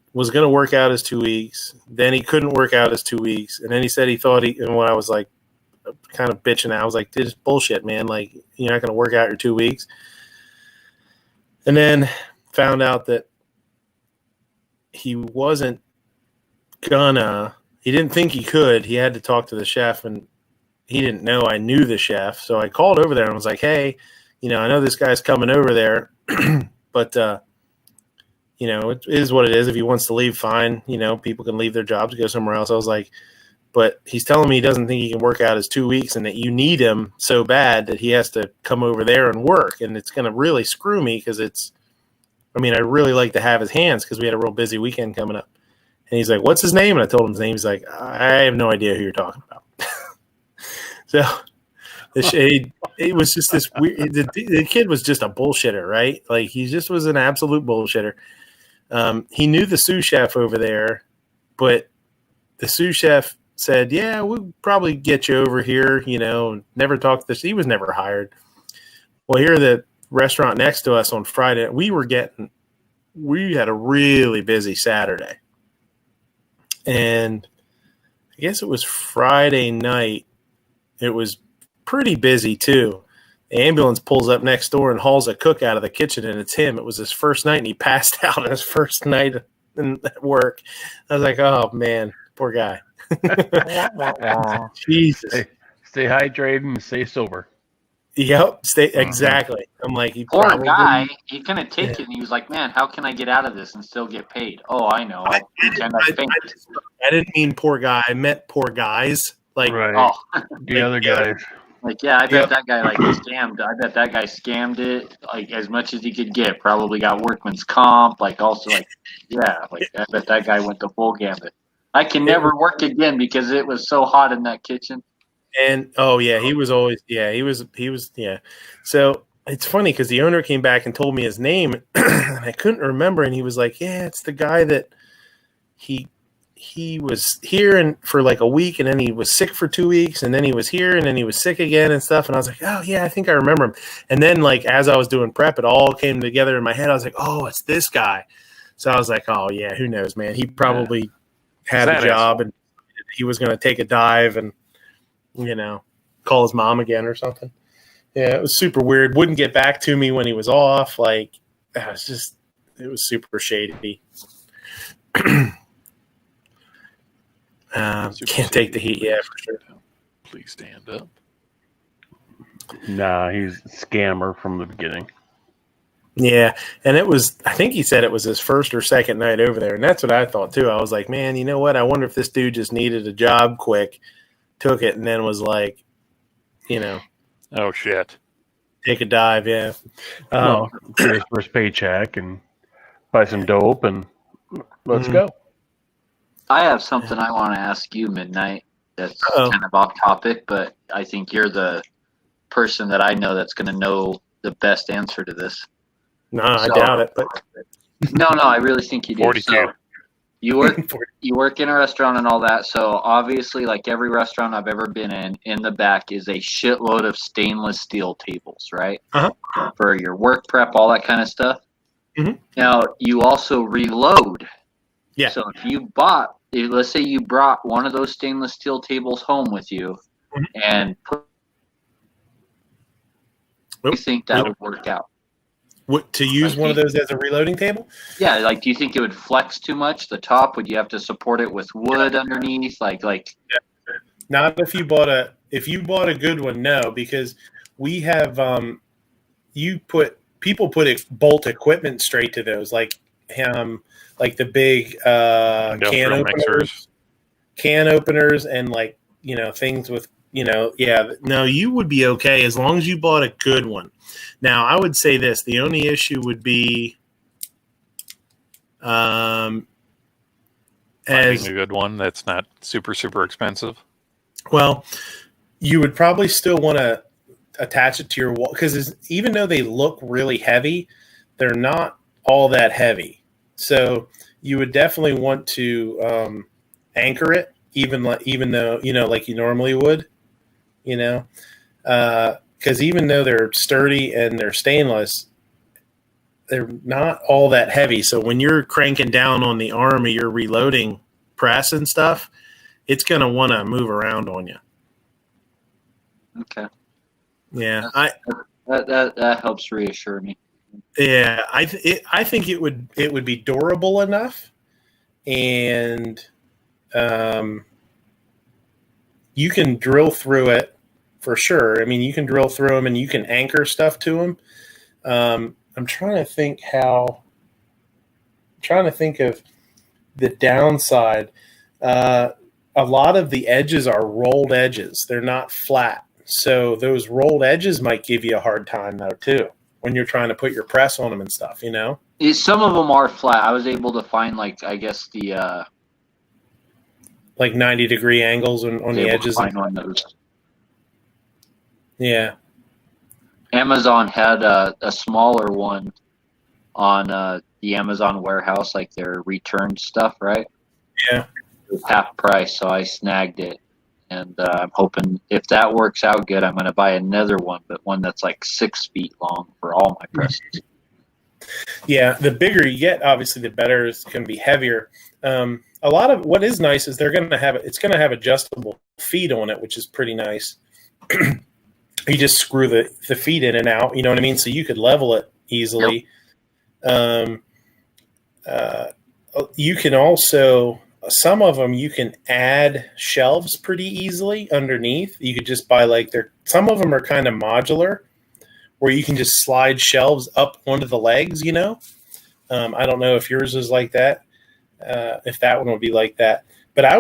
work out his 2 weeks. Then he couldn't work out his 2 weeks, and then he said he thought and when I was like kind of bitching out, I was like, "This is bullshit, man! Like you're not going to work out your 2 weeks." And then found out that he wasn't gonna. He didn't think he could. He had to talk to the chef, and he didn't know I knew the chef. So I called over there and was like, "Hey, I know this guy's coming over there, but it is what it is. If he wants to leave, fine. People can leave their jobs, go somewhere else. I was like, but he's telling me he doesn't think he can work out his 2 weeks and that you need him so bad that he has to come over there and work. And it's going to really screw me because I really like to have his hands because we had a real busy weekend coming up. And he's like, what's his name? And I told him his name. He's like, I have no idea who you're talking about. So it was just this weird, the kid was just a bullshitter, right? Like he just was an absolute bullshitter. He knew the sous chef over there, but the sous chef said, yeah, we'll probably get you over here, never talked to this. He was never hired. Well, here the restaurant next to us on Friday, we had a really busy Saturday. And I guess it was Friday night. It was pretty busy too. The ambulance pulls up next door and hauls a cook out of the kitchen, and it's him. It was his first night, and he passed out on his first night at work. I was like, oh, man, poor guy. Jesus. Stay hydrated and stay sober. Yep, exactly. I'm like, poor guy. He couldn't take it, and he was like, "Man, how can I get out of this and still get paid?" Oh, I know. I didn't mean poor guy. I meant poor guys. Like, right. The other guys. Like, yeah, I bet that guy scammed. I bet that guy scammed it like as much as he could get. Probably got workman's comp. Like, also, I bet that guy went the full gambit. I can never work again because it was so hot in that kitchen. And he was always he was. So it's funny because the owner came back and told me his name, and I couldn't remember. And he was like, "Yeah, it's the guy that he was here and for like a week, and then he was sick for 2 weeks, and then he was here, and then he was sick again and stuff." And I was like, "Oh yeah, I think I remember him." And then like as I was doing prep, it all came together in my head. I was like, "Oh, it's this guy." So I was like, "Oh yeah, who knows, man? He probably had a job and he was going to take a dive and." Call his mom again or something. Yeah, it was super weird. Wouldn't get back to me when he was off. Like, it was super shady. Can't take the heat yet, for sure. Please stand up. Nah, he's a scammer from the beginning. Yeah, and I think he said it was his first or second night over there, and that's what I thought too. I was like, man, you know what? I wonder if this dude just needed a job quick, took it, and then was like, oh shit, take a dive. Yeah, get his first paycheck and buy some dope and let's go. I have something I want to ask you, Midnight. That's kind of off topic, but I think you're the person that I know that's going to know the best answer to this. No, I doubt it. But no, I really think you do. 42. So, you work in a restaurant and all that. So obviously, like every restaurant I've ever been in the back is a shitload of stainless steel tables, right? Uh-huh. For your work prep, all that kind of stuff. Mm-hmm. Now you also reload. Yeah. So let's say you brought one of those stainless steel tables home with you, and you think that would work out? What, to use one of those as a reloading table? Yeah, like do you think it would flex too much? The top, would you have to support it with wood underneath? Like not if you bought a good one, no, because we have people put bolt equipment straight to those, like the big can openers and like things with no, you would be okay as long as you bought a good one. Now, I would say this: the only issue would be, finding a good one that's not super expensive. Well, you would probably still want to attach it to your wall because even though they look really heavy, they're not all that heavy. So you would definitely want to anchor it, even though like you normally would. Because even though they're sturdy and they're stainless, they're not all that heavy. So when you're cranking down on the arm of your reloading press and stuff, it's going to want to move around on you. Okay. Yeah, that helps reassure me. Yeah, I think it would be durable enough, and you can drill through it for sure. I mean, you can drill through them and you can anchor stuff to them. I'm trying to think of the downside. A lot of the edges are rolled edges. They're not flat. So those rolled edges might give you a hard time though too when you're trying to put your press on them and stuff, you know? Some of them are flat. I was able to find I guess the like 90-degree angles on the edges. Find on those. Yeah. Amazon had a smaller one on the Amazon warehouse, like their returned stuff, right? Yeah. It was half price, so I snagged it. And I'm hoping if that works out good, I'm going to buy another one, but one that's like 6 feet long for all my presses. Yeah, the bigger you get, obviously, the better. It's going to be heavier. A lot of what is nice is it's going to have adjustable feet on it, which is pretty nice. You just screw the feet in and out, you know what I mean? So you could level it easily. Yep. You can also, some of them you can add shelves pretty easily underneath. You could just buy some of them are kind of modular where you can just slide shelves up onto the legs, you know? I don't know if yours is like that, if that one would be like that. But I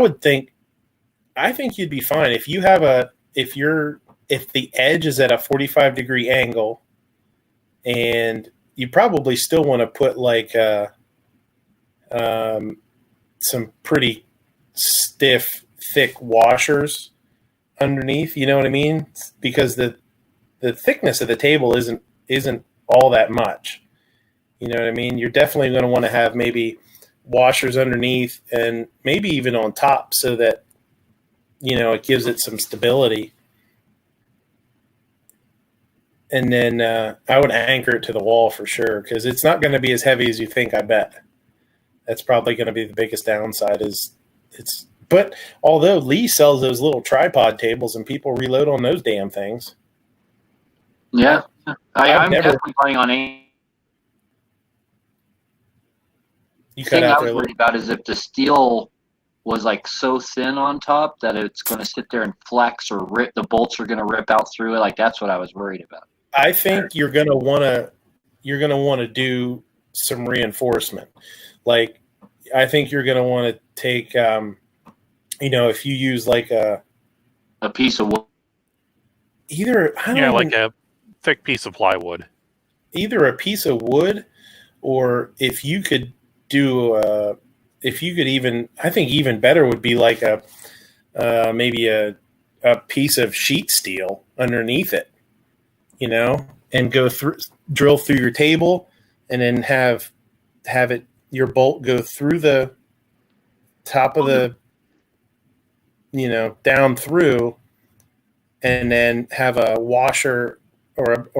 think you'd be fine if you have if the edge is at a 45-degree angle, and you probably still want to put some pretty stiff, thick washers underneath. You know what I mean? Because the thickness of the table isn't all that much. You know what I mean? You're definitely going to want to have maybe washers underneath and maybe even on top so that, you know, it gives it some stability. And then I would anchor it to the wall for sure because it's not going to be as heavy as you think, I bet. That's probably going to be the biggest downside but although Lee sells those little tripod tables and people reload on those damn things. Yeah. I'm definitely planning on You the thing cut out I was there. worried about is if the steel was like so thin on top that it's going to sit there and flex or rip, the bolts are going to rip out through it. Like that's what I was worried about. I think you're going to want to do some reinforcement. Like, I think you're going to want to take, you know, if you use like a piece of wood, like a thick piece of plywood, either a piece of wood, or if you could do, I think even better would be like maybe a piece of sheet steel underneath it. You know, and drill through your table, and then have your bolt go through the top of the, you know, down through, and then have a washer or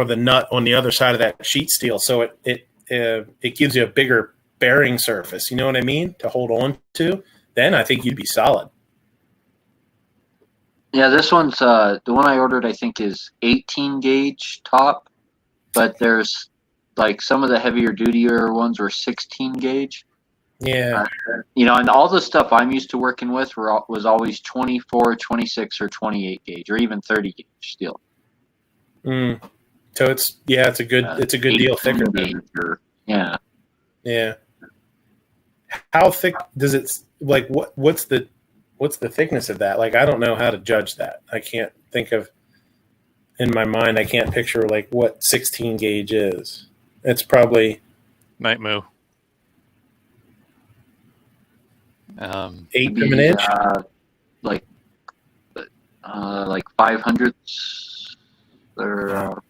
the nut on the other side of that sheet steel, so it gives you a bigger bearing surface. You know what I mean? To hold on to. Then I think you'd be solid. Yeah, this one's the one I ordered. I think is 18 gauge top, but there's like some of the heavier dutier ones were 16 gauge. Yeah, you know, and all the stuff I'm used to working with was always 24, 26, or 28 gauge, or even 30 gauge steel. So it's a good deal thicker. Yeah. Yeah. How thick does it like? What's the thickness of that? Like, I don't know how to judge that. I can't think of, in my mind, I can't picture like what 16 gauge is. It's probably Night Moo. 8 of an inch, like 500ths or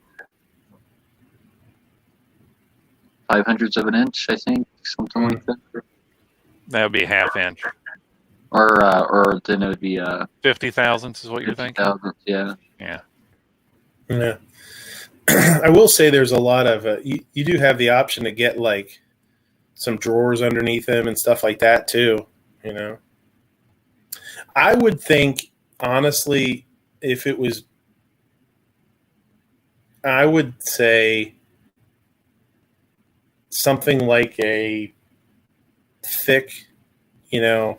500ths of an inch, I think, something like that. That would be a half inch. Or then it would be 50 thousandths is what you're thinking. Yeah. Yeah. I will say there's a lot of you do have the option to get like some drawers underneath them and stuff like that too. You know, I would think honestly, if it was, I would say something like a thick, you know,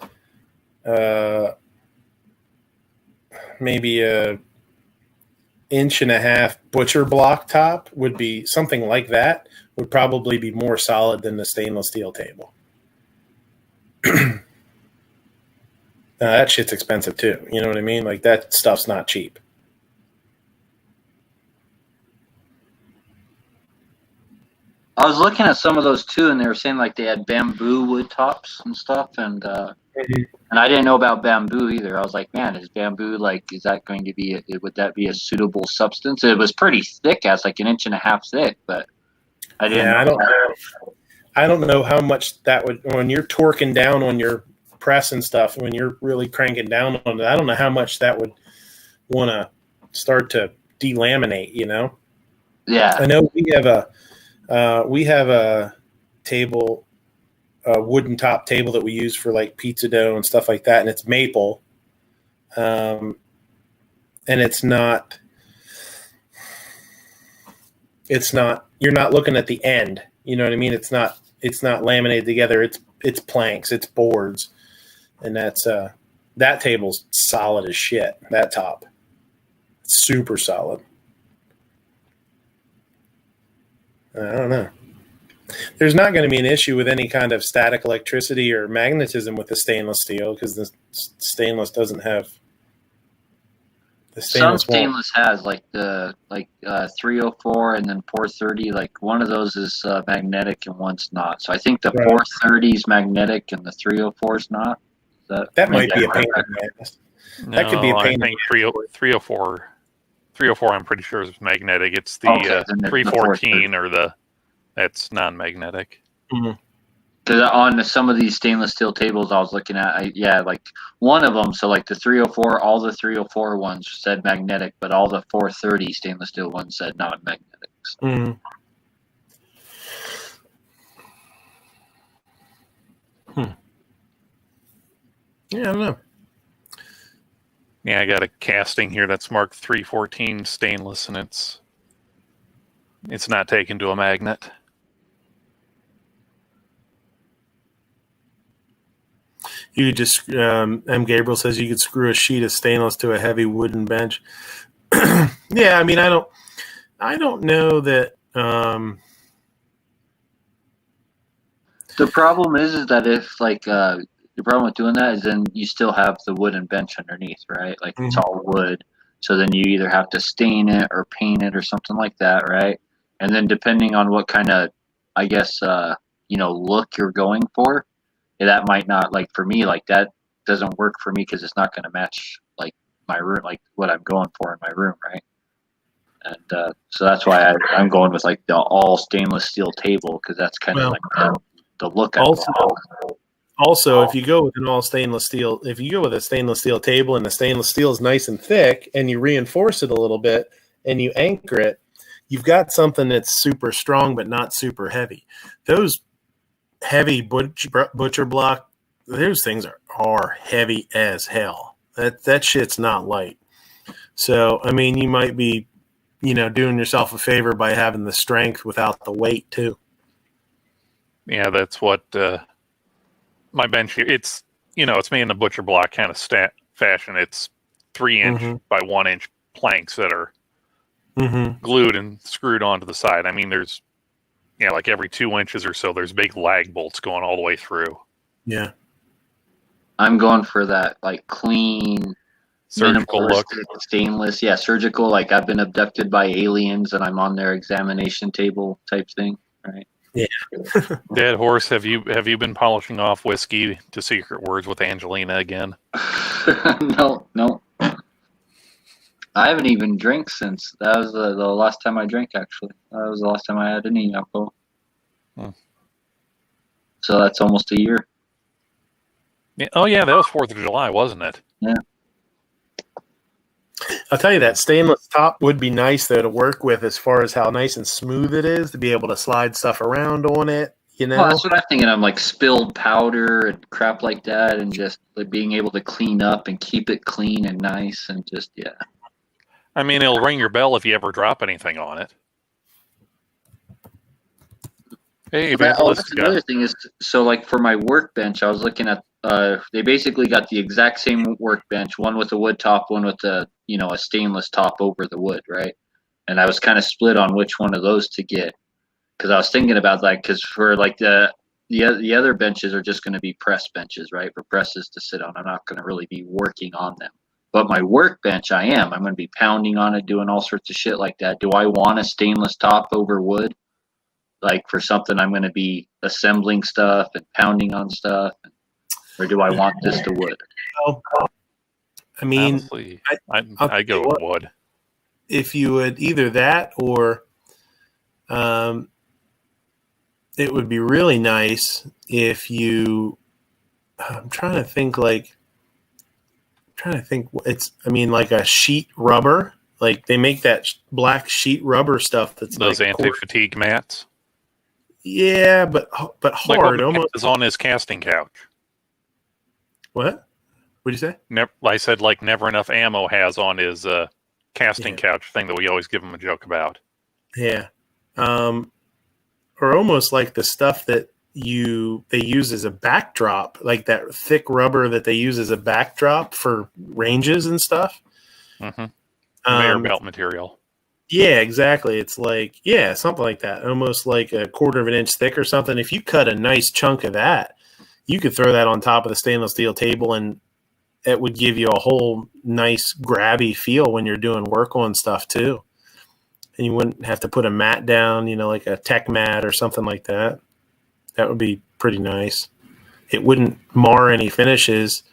maybe a 1.5-inch butcher block top would be something like that. Would probably be more solid than the stainless steel table. Now, that shit's expensive too. You know what I mean? Like that stuff's not cheap. I was looking at some of those too, and they were saying like they had bamboo wood tops and stuff, and I didn't know about bamboo either. I was like, man, is bamboo is that going to be? Would that be a suitable substance? It was pretty thick, as like 1.5 inches thick, but I didn't. Yeah, I don't know how much that would when you're torquing down on your press and stuff. When you're really cranking down on it, I don't know how much that would want to start to delaminate. You know? Yeah, I know we have a table, a wooden top table that we use for like pizza dough and stuff like that, and it's maple, and it's not. You're not looking at the end. You know what I mean? It's not laminated together. It's planks. It's boards, and that table's solid as shit. That top, it's super solid. I don't know. There's not going to be an issue with any kind of static electricity or magnetism with the stainless steel because the stainless doesn't have. Some stainless has like 304 and then 430. Like one of those is magnetic and one's not. So I think the 430 is magnetic and the 304 is not. That might be a pain in the ass. That could be a pain. I think 304. 304, I'm pretty sure is magnetic. It's the 314 that's non-magnetic. Mm-hmm. Because on some of these stainless steel tables I was looking at, like one of them, so like the 304, all the 304 ones said magnetic, but all the 430 stainless steel ones said non-magnetic. So. Mm. Yeah, I don't know. Yeah, I got a casting here that's marked 314 stainless, and it's not taken to a magnet. You could just M. Gabriel says you could screw a sheet of stainless to a heavy wooden bench. Yeah, I mean, I don't know that. The problem is that if the problem with doing that is then you still have the wooden bench underneath, right? Like it's all wood, so then you either have to stain it or paint it or something like that, right? And then depending on what kind of, I guess, look you're going for. That might not, like for me, like that doesn't work for me because it's not going to match like my room, like what I'm going for in my room, right? And so that's why I'm going with like the all stainless steel table because that's kind of like the look. Also, if you go with an all stainless steel, if you go with a stainless steel table and the stainless steel is nice and thick and you reinforce it a little bit and you anchor it, you've got something that's super strong but not super heavy. Those heavy butcher block, those things are heavy as hell. That shit's not light. So, I mean, you might be, doing yourself a favor by having the strength without the weight too. Yeah, that's what my bench here. It's it's made in a butcher block kind of fashion. It's 3-inch by 1-inch planks that are glued and screwed onto the side. I mean, there's like every 2 inches or so, there's big lag bolts going all the way through. Yeah. I'm going for that, like, clean, surgical look. Stainless. Yeah, surgical, like I've been abducted by aliens and I'm on their examination table type thing, right? Yeah. Dead Horse, have you been polishing off whiskey to Secret Words with Angelina again? No. I haven't even drank since. That was the last time I drank, actually. That was the last time I had any alcohol. So that's almost a year. Yeah. Oh, yeah, that was 4th of July, wasn't it? Yeah. I'll tell you that stainless top would be nice, though, to work with as far as how nice and smooth it is, to be able to slide stuff around on it, Oh, that's what I'm thinking. I'm like spilled powder and crap like that and just like being able to clean up and keep it clean and nice and just, yeah. I mean, it'll ring your bell if you ever drop anything on it. Hey, That's Evangelist. another thing is, so like for my workbench, I was looking at, they basically got the exact same workbench, one with a wood top, one with a stainless top over the wood, right? And I was kind of split on which one of those to get, because I was thinking about that, because for like the other benches are just going to be press benches, right, for presses to sit on. I'm not going to really be working on them. But my workbench, I'm going to be pounding on it, doing all sorts of shit like that. Do I want a stainless top over wood? Like for something I'm going to be assembling stuff and pounding on stuff, or do I want this to wood? Well, I mean, honestly, I go with wood. If you would either that or, it would be really nice if you. I'm trying to think it's. I mean, like a sheet rubber. Like they make that black sheet rubber stuff. That's those like anti-fatigue mats. Yeah, but hard. Like what almost is on his casting couch. What? What'd you say? I said like Never Enough Ammo has on his casting couch thing that we always give him a joke about. Yeah. Or almost like the stuff that they use as a backdrop, like that thick rubber that they use as a backdrop for ranges and stuff. Mm-hmm. Conveyor belt material. Yeah, exactly. It's like, something like that. Almost like a quarter of an inch thick or something. If you cut a nice chunk of that, you could throw that on top of the stainless steel table and it would give you a whole nice grabby feel when you're doing work on stuff too. And you wouldn't have to put a mat down, like a tech mat or something like that. That would be pretty nice. It wouldn't mar any finishes,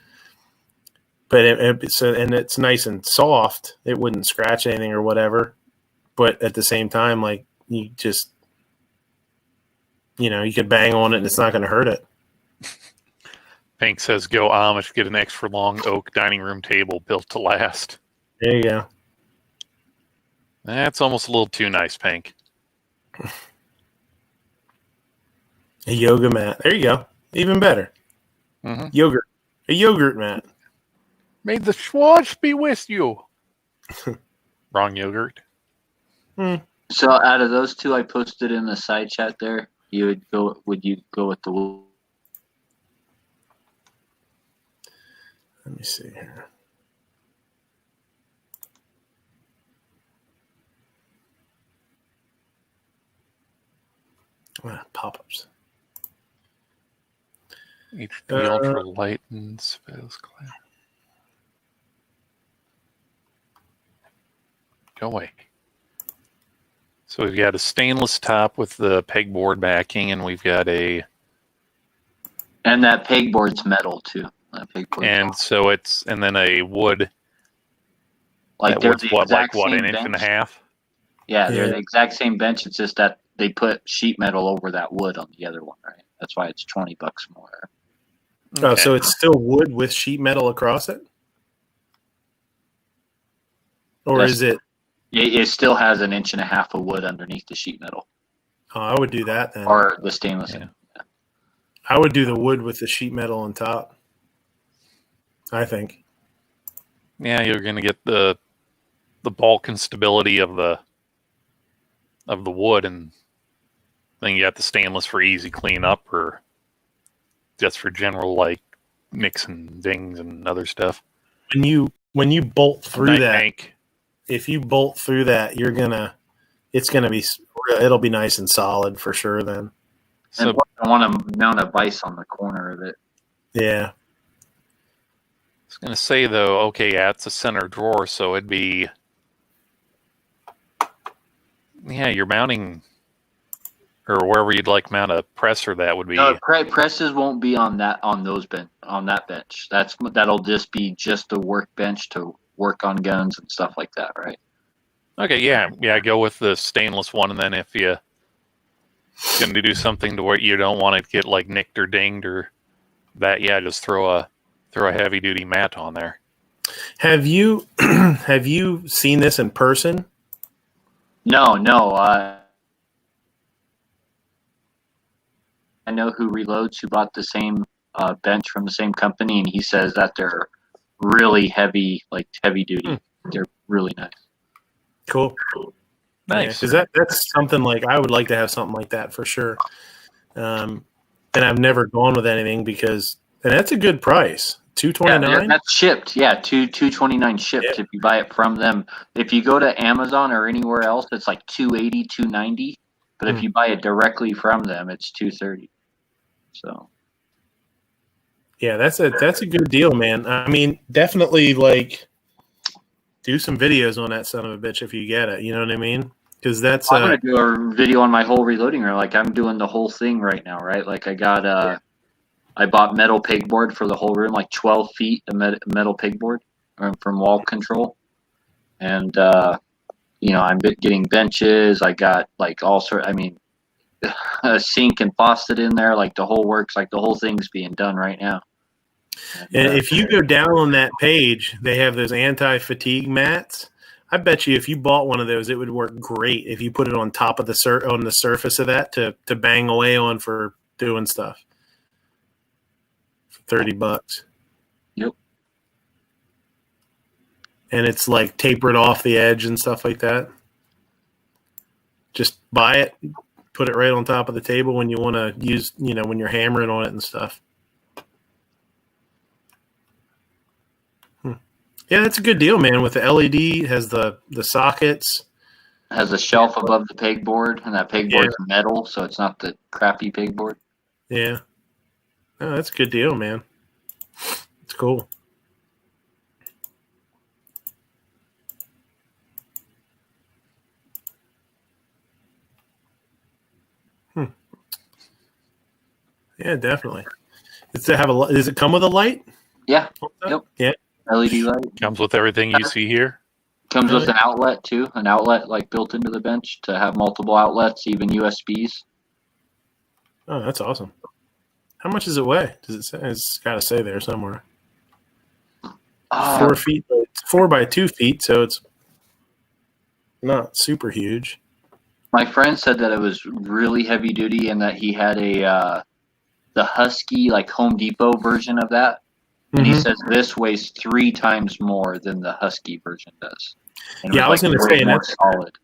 but and it's nice and soft. It wouldn't scratch anything or whatever. But at the same time, like you just, you could bang on it and it's not going to hurt it. Pink says, go Amish, get an extra long oak dining room table built to last. There you go. That's almost a little too nice, Pink. A yoga mat. There you go. Even better. Mm-hmm. Yogurt. A yogurt mat. May the Schwartz be with you. Wrong yogurt. So out of those two I posted in the side chat there, would you go with the wood? Let me see here. Pop-ups. HP Ultra Light and Spaz Class. Go away. So we've got a stainless top with the pegboard backing, and we've got and that pegboard's metal too. And then a wood. Like they're the exact what, same an inch bench? and a half? Yeah, they're the exact same bench. It's just that they put sheet metal over that wood on the other one, right? That's why it's $20 more. Okay. Oh, so it's still wood with sheet metal across it? Or is it? It still has an inch and a half of wood underneath the sheet metal. Oh, I would do that then. Or the stainless. Yeah. I would do the wood with the sheet metal on top, I think. Yeah, you're going to get the bulk and stability of the wood, and then you got the stainless for easy cleanup or just for general like nicks and dings and other stuff. When you bolt through that, Hank. If you bolt through that, it'll be nice and solid for sure then. And I want to mount a vise on the corner of it. Yeah. I was going to say, though, it's a center drawer, so it'd be... Yeah, you're mounting... Or wherever you'd like mount a presser, that would be... No, presses won't be on that bench. That'll just be a workbench to work on guns and stuff like that, right? Okay, yeah, go with the stainless one, and then if you going to do something to where you don't want it to get like nicked or dinged or that, just throw a heavy duty mat on there. Have you seen this in person? No. I know who reloads, who bought the same bench from the same company, and he says that they're really heavy, like heavy duty. They're really nice. Cool. Nice. Because that's something like I would like to have something like that for sure. and I've never gone with anything because, and that's a good price, $229. Yeah, that's shipped. Yeah, $229 shipped if you buy it from them. If you go to Amazon or anywhere else, it's like $280, $290. But if you buy it directly from them, it's $230. So. Yeah, that's a good deal, man. I mean, definitely like do some videos on that son of a bitch if you get it. You know what I mean? Because that's I'm gonna do a video on my whole reloading room. Like I'm doing the whole thing right now, right? Like I got I bought metal pegboard for the whole room, like 12 feet of metal pegboard from Wall Control, and I'm getting benches. I got like all sort. I mean, a sink and faucet in there, like the whole works, like the whole thing's being done right now. And if you go down on that page, they have those anti-fatigue mats. I bet you if you bought one of those, it would work great if you put it on top of on the surface of that to bang away on for doing stuff. For $30. Yep. And it's like tapered off the edge and stuff like that. Just buy it, put it right on top of the table when you want to use, when you're hammering on it and stuff. Yeah, that's a good deal, man. With the LED, it has the sockets. It has a shelf above the pegboard, and that pegboard's metal, so it's not the crappy pegboard. Yeah. Oh, that's a good deal, man. It's cool. Yeah, definitely. Does it come with a light? Yeah. Yep. Yeah. LED light. Comes with everything you see here. Comes with an outlet too, an outlet like built into the bench to have multiple outlets, even USBs. Oh, that's awesome. How much does it weigh? Does it say? It's got to say there somewhere. 4 feet. It's 4 by 2 feet, so it's not super huge. My friend said that it was really heavy duty and that he had the Husky like Home Depot version of that. And he says this weighs 3 times more than the Husky version does. And I was going to say that's solid.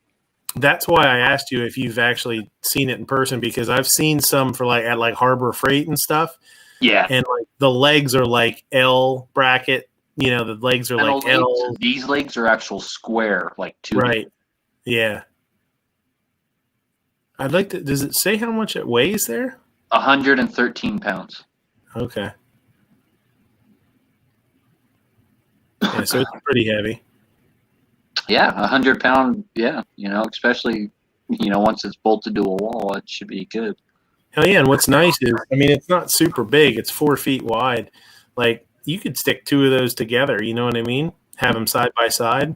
That's why I asked you if you've actually seen it in person, because I've seen some for at Harbor Freight and stuff. Yeah, and like the legs are like L bracket. The legs are like L. These legs are actual square, like 2. Right. Yeah. I'd like to. Does it say how much it weighs there? 113 pounds. Okay. Yeah, so it's pretty heavy. Yeah, 100-pound. Yeah, especially once it's bolted to a wall, it should be good. Hell yeah! And what's nice is, it's not super big. It's 4 feet wide. Like you could stick 2 of those together. You know what I mean? Have them side by side.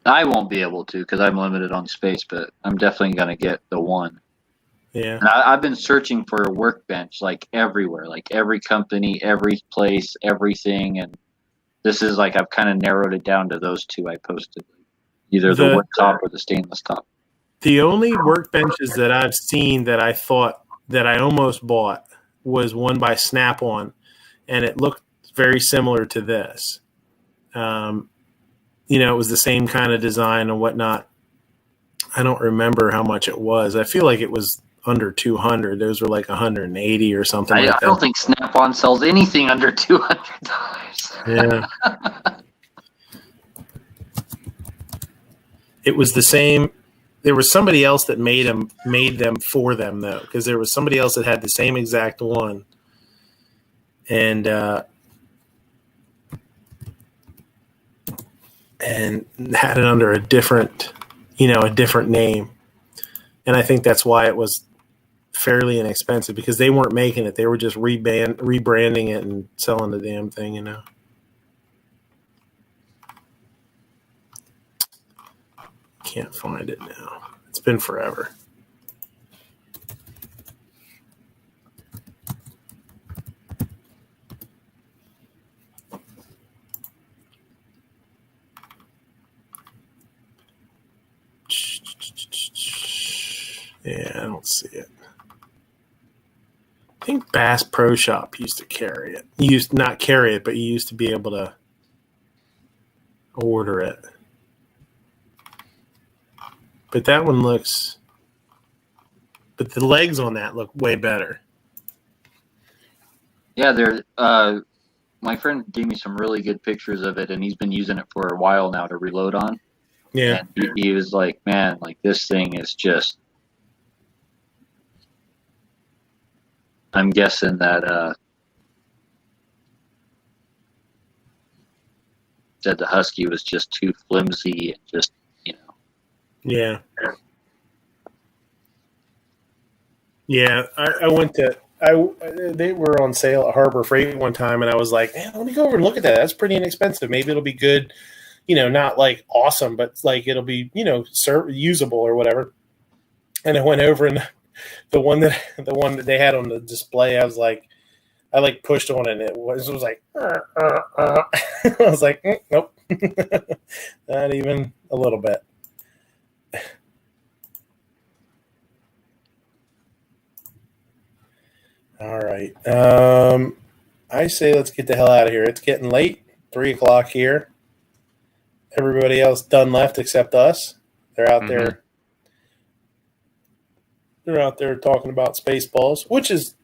I won't be able to because I'm limited on space, but I'm definitely gonna get the one. Yeah. And I've been searching for a workbench like everywhere, like every company, every place, everything, and this is like I've kind of narrowed it down to those 2 I posted, either the wood top or the stainless top. The only workbenches that I've seen that I thought that I almost bought was one by Snap-on, and it looked very similar to this. It was the same kind of design and whatnot. I don't remember how much it was. I feel like it was under 200. Those were like 180 or something like that. I don't think Snap-on sells anything under $200. Yeah. It was the same. There was somebody else that made them for them though, because there was somebody else that had the same exact one, and had it under a different name, and I think that's why it was fairly inexpensive, because they weren't making it; they were just rebranding it and selling the damn thing, Can't find it now. It's been forever. Yeah, I don't see it. I think Bass Pro Shop used to carry it. Not carry it, but you used to be able to order it. But that one looks but the legs on that look way better. Yeah, they're. My friend gave me some really good pictures of it, and he's been using it for a while now to reload on. Yeah. And he was like, "Man, like this thing is just." I'm guessing that that the Husky was just too flimsy and just, you know. Yeah. Yeah, I went to they were on sale at Harbor Freight one time, and I was like, man, let me go over and look at that. That's pretty inexpensive. Maybe it'll be good, not like awesome, but like it'll be usable or whatever. And I went over, and the one that they had on the display, I was like, I like pushed on it, and it was like, I was like, nope, not even a little bit. All right. I say let's get the hell out of here. It's getting late. 3:00 here. Everybody else done left except us. They're out there. They're out there talking about Spaceballs, which is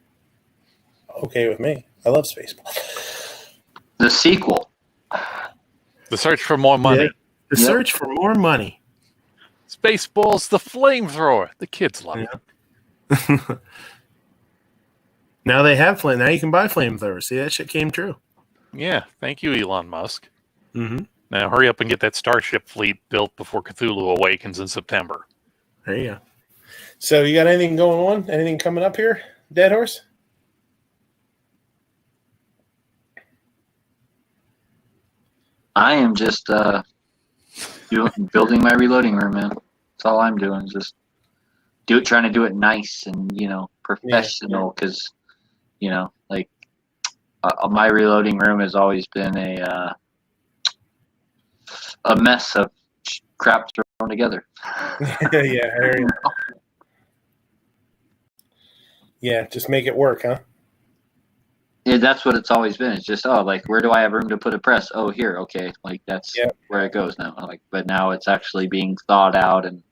okay with me. I love Spaceballs. The sequel. The search for more money. Yeah, the search for more money. Spaceballs, the flamethrower. The kids love it. Now they have flame. Now you can buy flamethrowers. See, that shit came true. Yeah, thank you, Elon Musk. Mm-hmm. Now hurry up and get that Starship fleet built before Cthulhu awakens in September. There you go. So you got anything going on? Anything coming up here, Dead Horse? I am just building my reloading room, man. That's all I'm doing. Just trying to do it nice and professional, because like my reloading room has always been a mess of crap thrown together. Yeah, I hear you. Yeah, just make it work, huh? Yeah, that's what it's always been. It's just, where do I have room to put a press? Oh, here, okay, like that's where it goes now. But now it's actually being thought out and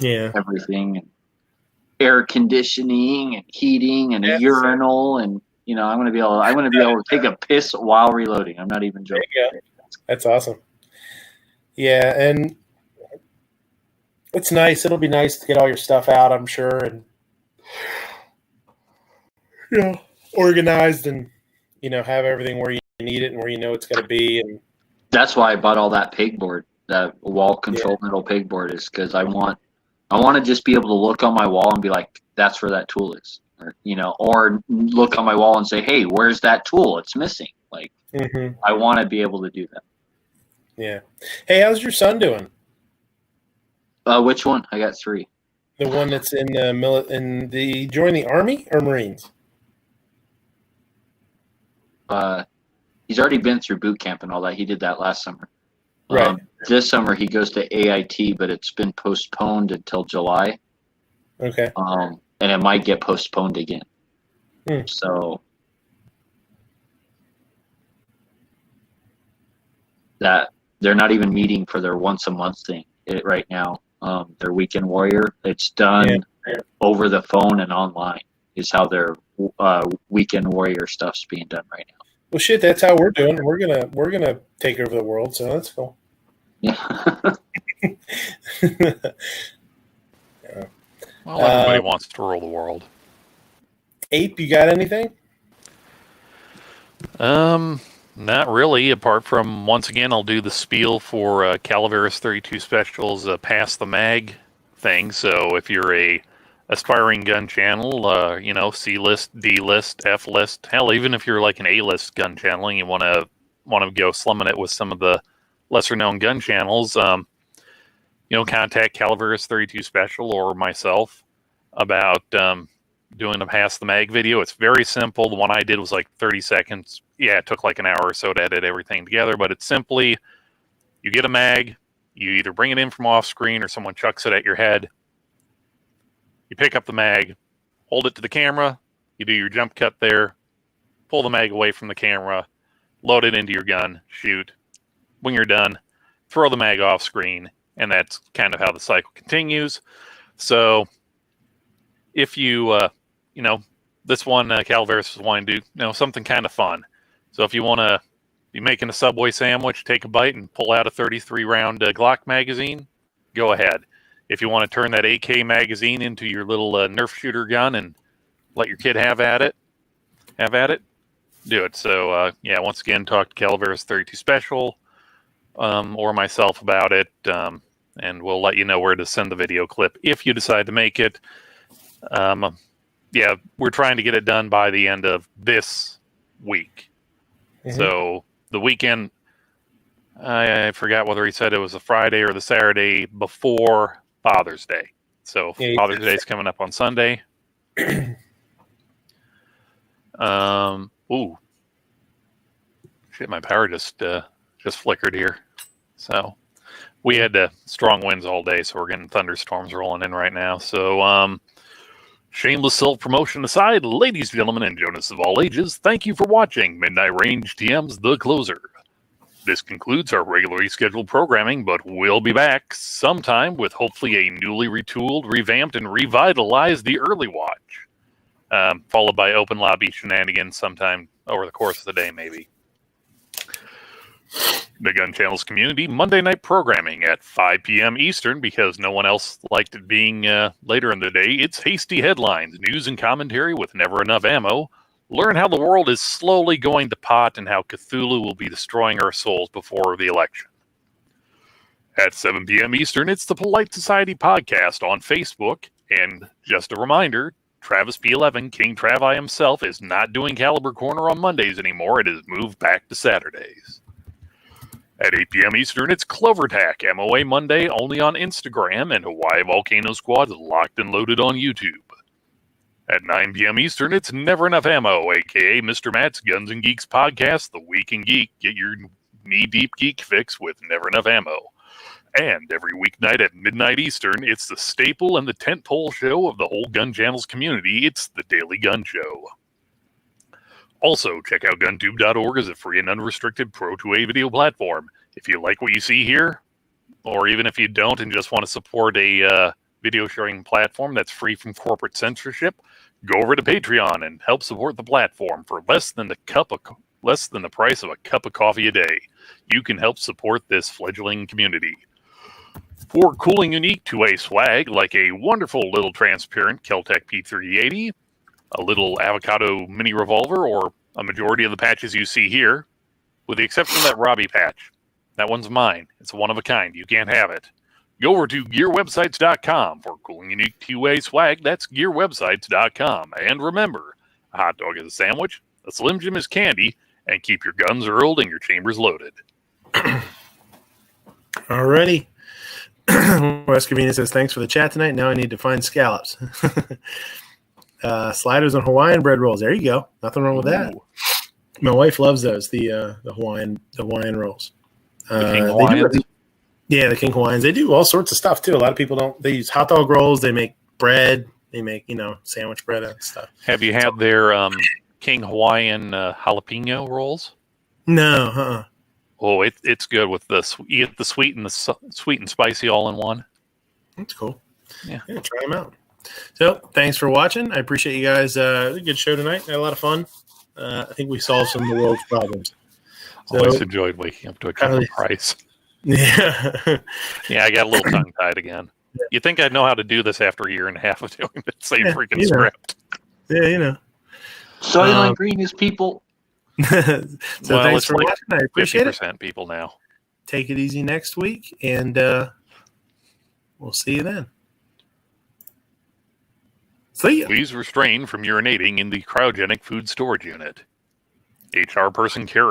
everything, and air conditioning and heating and a urinal, and I'm gonna be able to take a piss while reloading. I'm not even joking. That's awesome. Yeah, and it's nice. It'll be nice to get all your stuff out, I'm sure, and organized, and have everything where you need it and where it's going to be. And that's why I bought all that pegboard, that wall control metal pegboard, is because I want to just be able to look on my wall and be like, that's where that tool is, or look on my wall and say, hey, where's that tool? It's missing. Like, I want to be able to do that. Yeah. Hey, how's your son doing? Which one? I got 3. The one that's in the join the Army or Marines? He's already been through boot camp and all that. He did that last summer. Right. This summer he goes to AIT, but it's been postponed until July. Okay. And it might get postponed again. So that they're not even meeting for their once a month thing right now. Their weekend warrior, it's done over the phone and online, is how their weekend warrior stuff's being done right now. Well, shit, that's how we're doing. We're gonna take over the world, so that's cool. Yeah. Well, everybody wants to rule the world. Ape, you got anything? Not really, apart from, once again, I'll do the spiel for Calaveras 32 Specials Pass the Mag thing. So if you're a aspiring gun channel, C-list, D-list, F-list, hell, even if you're like an A-list gun channel and you want to go slumming it with some of the lesser-known gun channels, contact Calaveras 32 Special or myself about doing a Pass the Mag video. It's very simple. The one I did was like 30 seconds. Yeah, it took like an hour or so to edit everything together, but it's simply, you get a mag, you either bring it in from off screen or someone chucks it at your head. You pick up the mag, hold it to the camera, you do your jump cut there, pull the mag away from the camera, load it into your gun, shoot. When you're done, throw the mag off screen, and that's kind of how the cycle continues. So if you, this one, Calaveras is wanting to do, something kind of fun. So if you want to be making a Subway sandwich, take a bite and pull out a 33-round Glock magazine, go ahead. If you want to turn that AK magazine into your little Nerf shooter gun and let your kid have at it, do it. So, once again, talk to Calaveras 32 Special or myself about it, and we'll let you know where to send the video clip if you decide to make it. We're trying to get it done by the end of this week. Mm-hmm. So the weekend, I forgot whether he said it was a Friday or the Saturday before Father's Day. So Father's Day is coming up on Sunday. Ooh. Shit, my power just flickered here. So we had strong winds all day, so we're getting thunderstorms rolling in right now. So shameless self-promotion aside, ladies, gentlemen, and Jonas of all ages, thank you for watching Midnight Range TM's The Closer. This concludes our regularly scheduled programming, but we'll be back sometime with hopefully a newly retooled, revamped, and revitalized The Early Watch, followed by open lobby shenanigans sometime over the course of the day, maybe. The Gun Channel's community Monday night programming at 5 p.m. Eastern, because no one else liked it being later in the day. It's hasty headlines, news, and commentary with never enough ammo. Learn how the world is slowly going to pot and how Cthulhu will be destroying our souls before the election. At 7 p.m. Eastern, it's the Polite Society podcast on Facebook. And just a reminder, Travis P11, King Travi himself, is not doing Caliber Corner on Mondays anymore. It has moved back to Saturdays. At 8 p.m. Eastern, it's Clovertac, MOA Monday, only on Instagram, and Hawaii Volcano Squad is locked and loaded on YouTube. At 9 p.m. Eastern, it's Never Enough Ammo, a.k.a. Mr. Matt's Guns and Geeks podcast, The Week in Geek. Get your knee-deep geek fix with Never Enough Ammo. And every weeknight at midnight Eastern, it's the staple and the tentpole show of the whole Gun Channel's community. It's the Daily Gun Show. Also, check out GunTube.org as a free and unrestricted Pro2A video platform. If you like what you see here, or even if you don't and just want to support a video sharing platform that's free from corporate censorship, go over to Patreon and help support the platform for less than the price of a cup of coffee a day. You can help support this fledgling community. For cool and unique 2A swag, like a wonderful little transparent Kel-Tec P3080, a little avocado mini revolver, or a majority of the patches you see here, with the exception of that Robbie patch. That one's mine. It's one of a kind. You can't have it. Go over to gearwebsites.com for cool and unique 2A swag. That's gearwebsites.com. And remember, a hot dog is a sandwich, a Slim Jim is candy, and keep your guns earled and your chambers loaded. Alrighty. West Covina says, thanks for the chat tonight. Now I need to find scallops. Sliders on Hawaiian bread rolls. There you go. Nothing wrong with that. My wife loves those, the Hawaiian rolls. The King Hawaiians? The King Hawaiians. They do all sorts of stuff too. A lot of people don't. They use hot dog rolls. They make bread. They make sandwich bread and stuff. Have you had their King Hawaiian jalapeno rolls? No. Oh, it's good with the sweet and spicy all in one. That's cool. Yeah, try them out. So, thanks for watching. I appreciate you guys. It was a good show tonight. Had a lot of fun. I think we solved some of the world's problems. Always enjoyed waking up to a cup of rice. Yeah. Yeah, I got a little tongue-tied again. You think I'd know how to do this after a year and a half of doing the same freaking script. Yeah, Soylent Green is people. Thanks for watching. I appreciate 50% people now. Take it easy next week, and we'll see you then. See ya. Please refrain from urinating in the cryogenic food storage unit. HR person Karen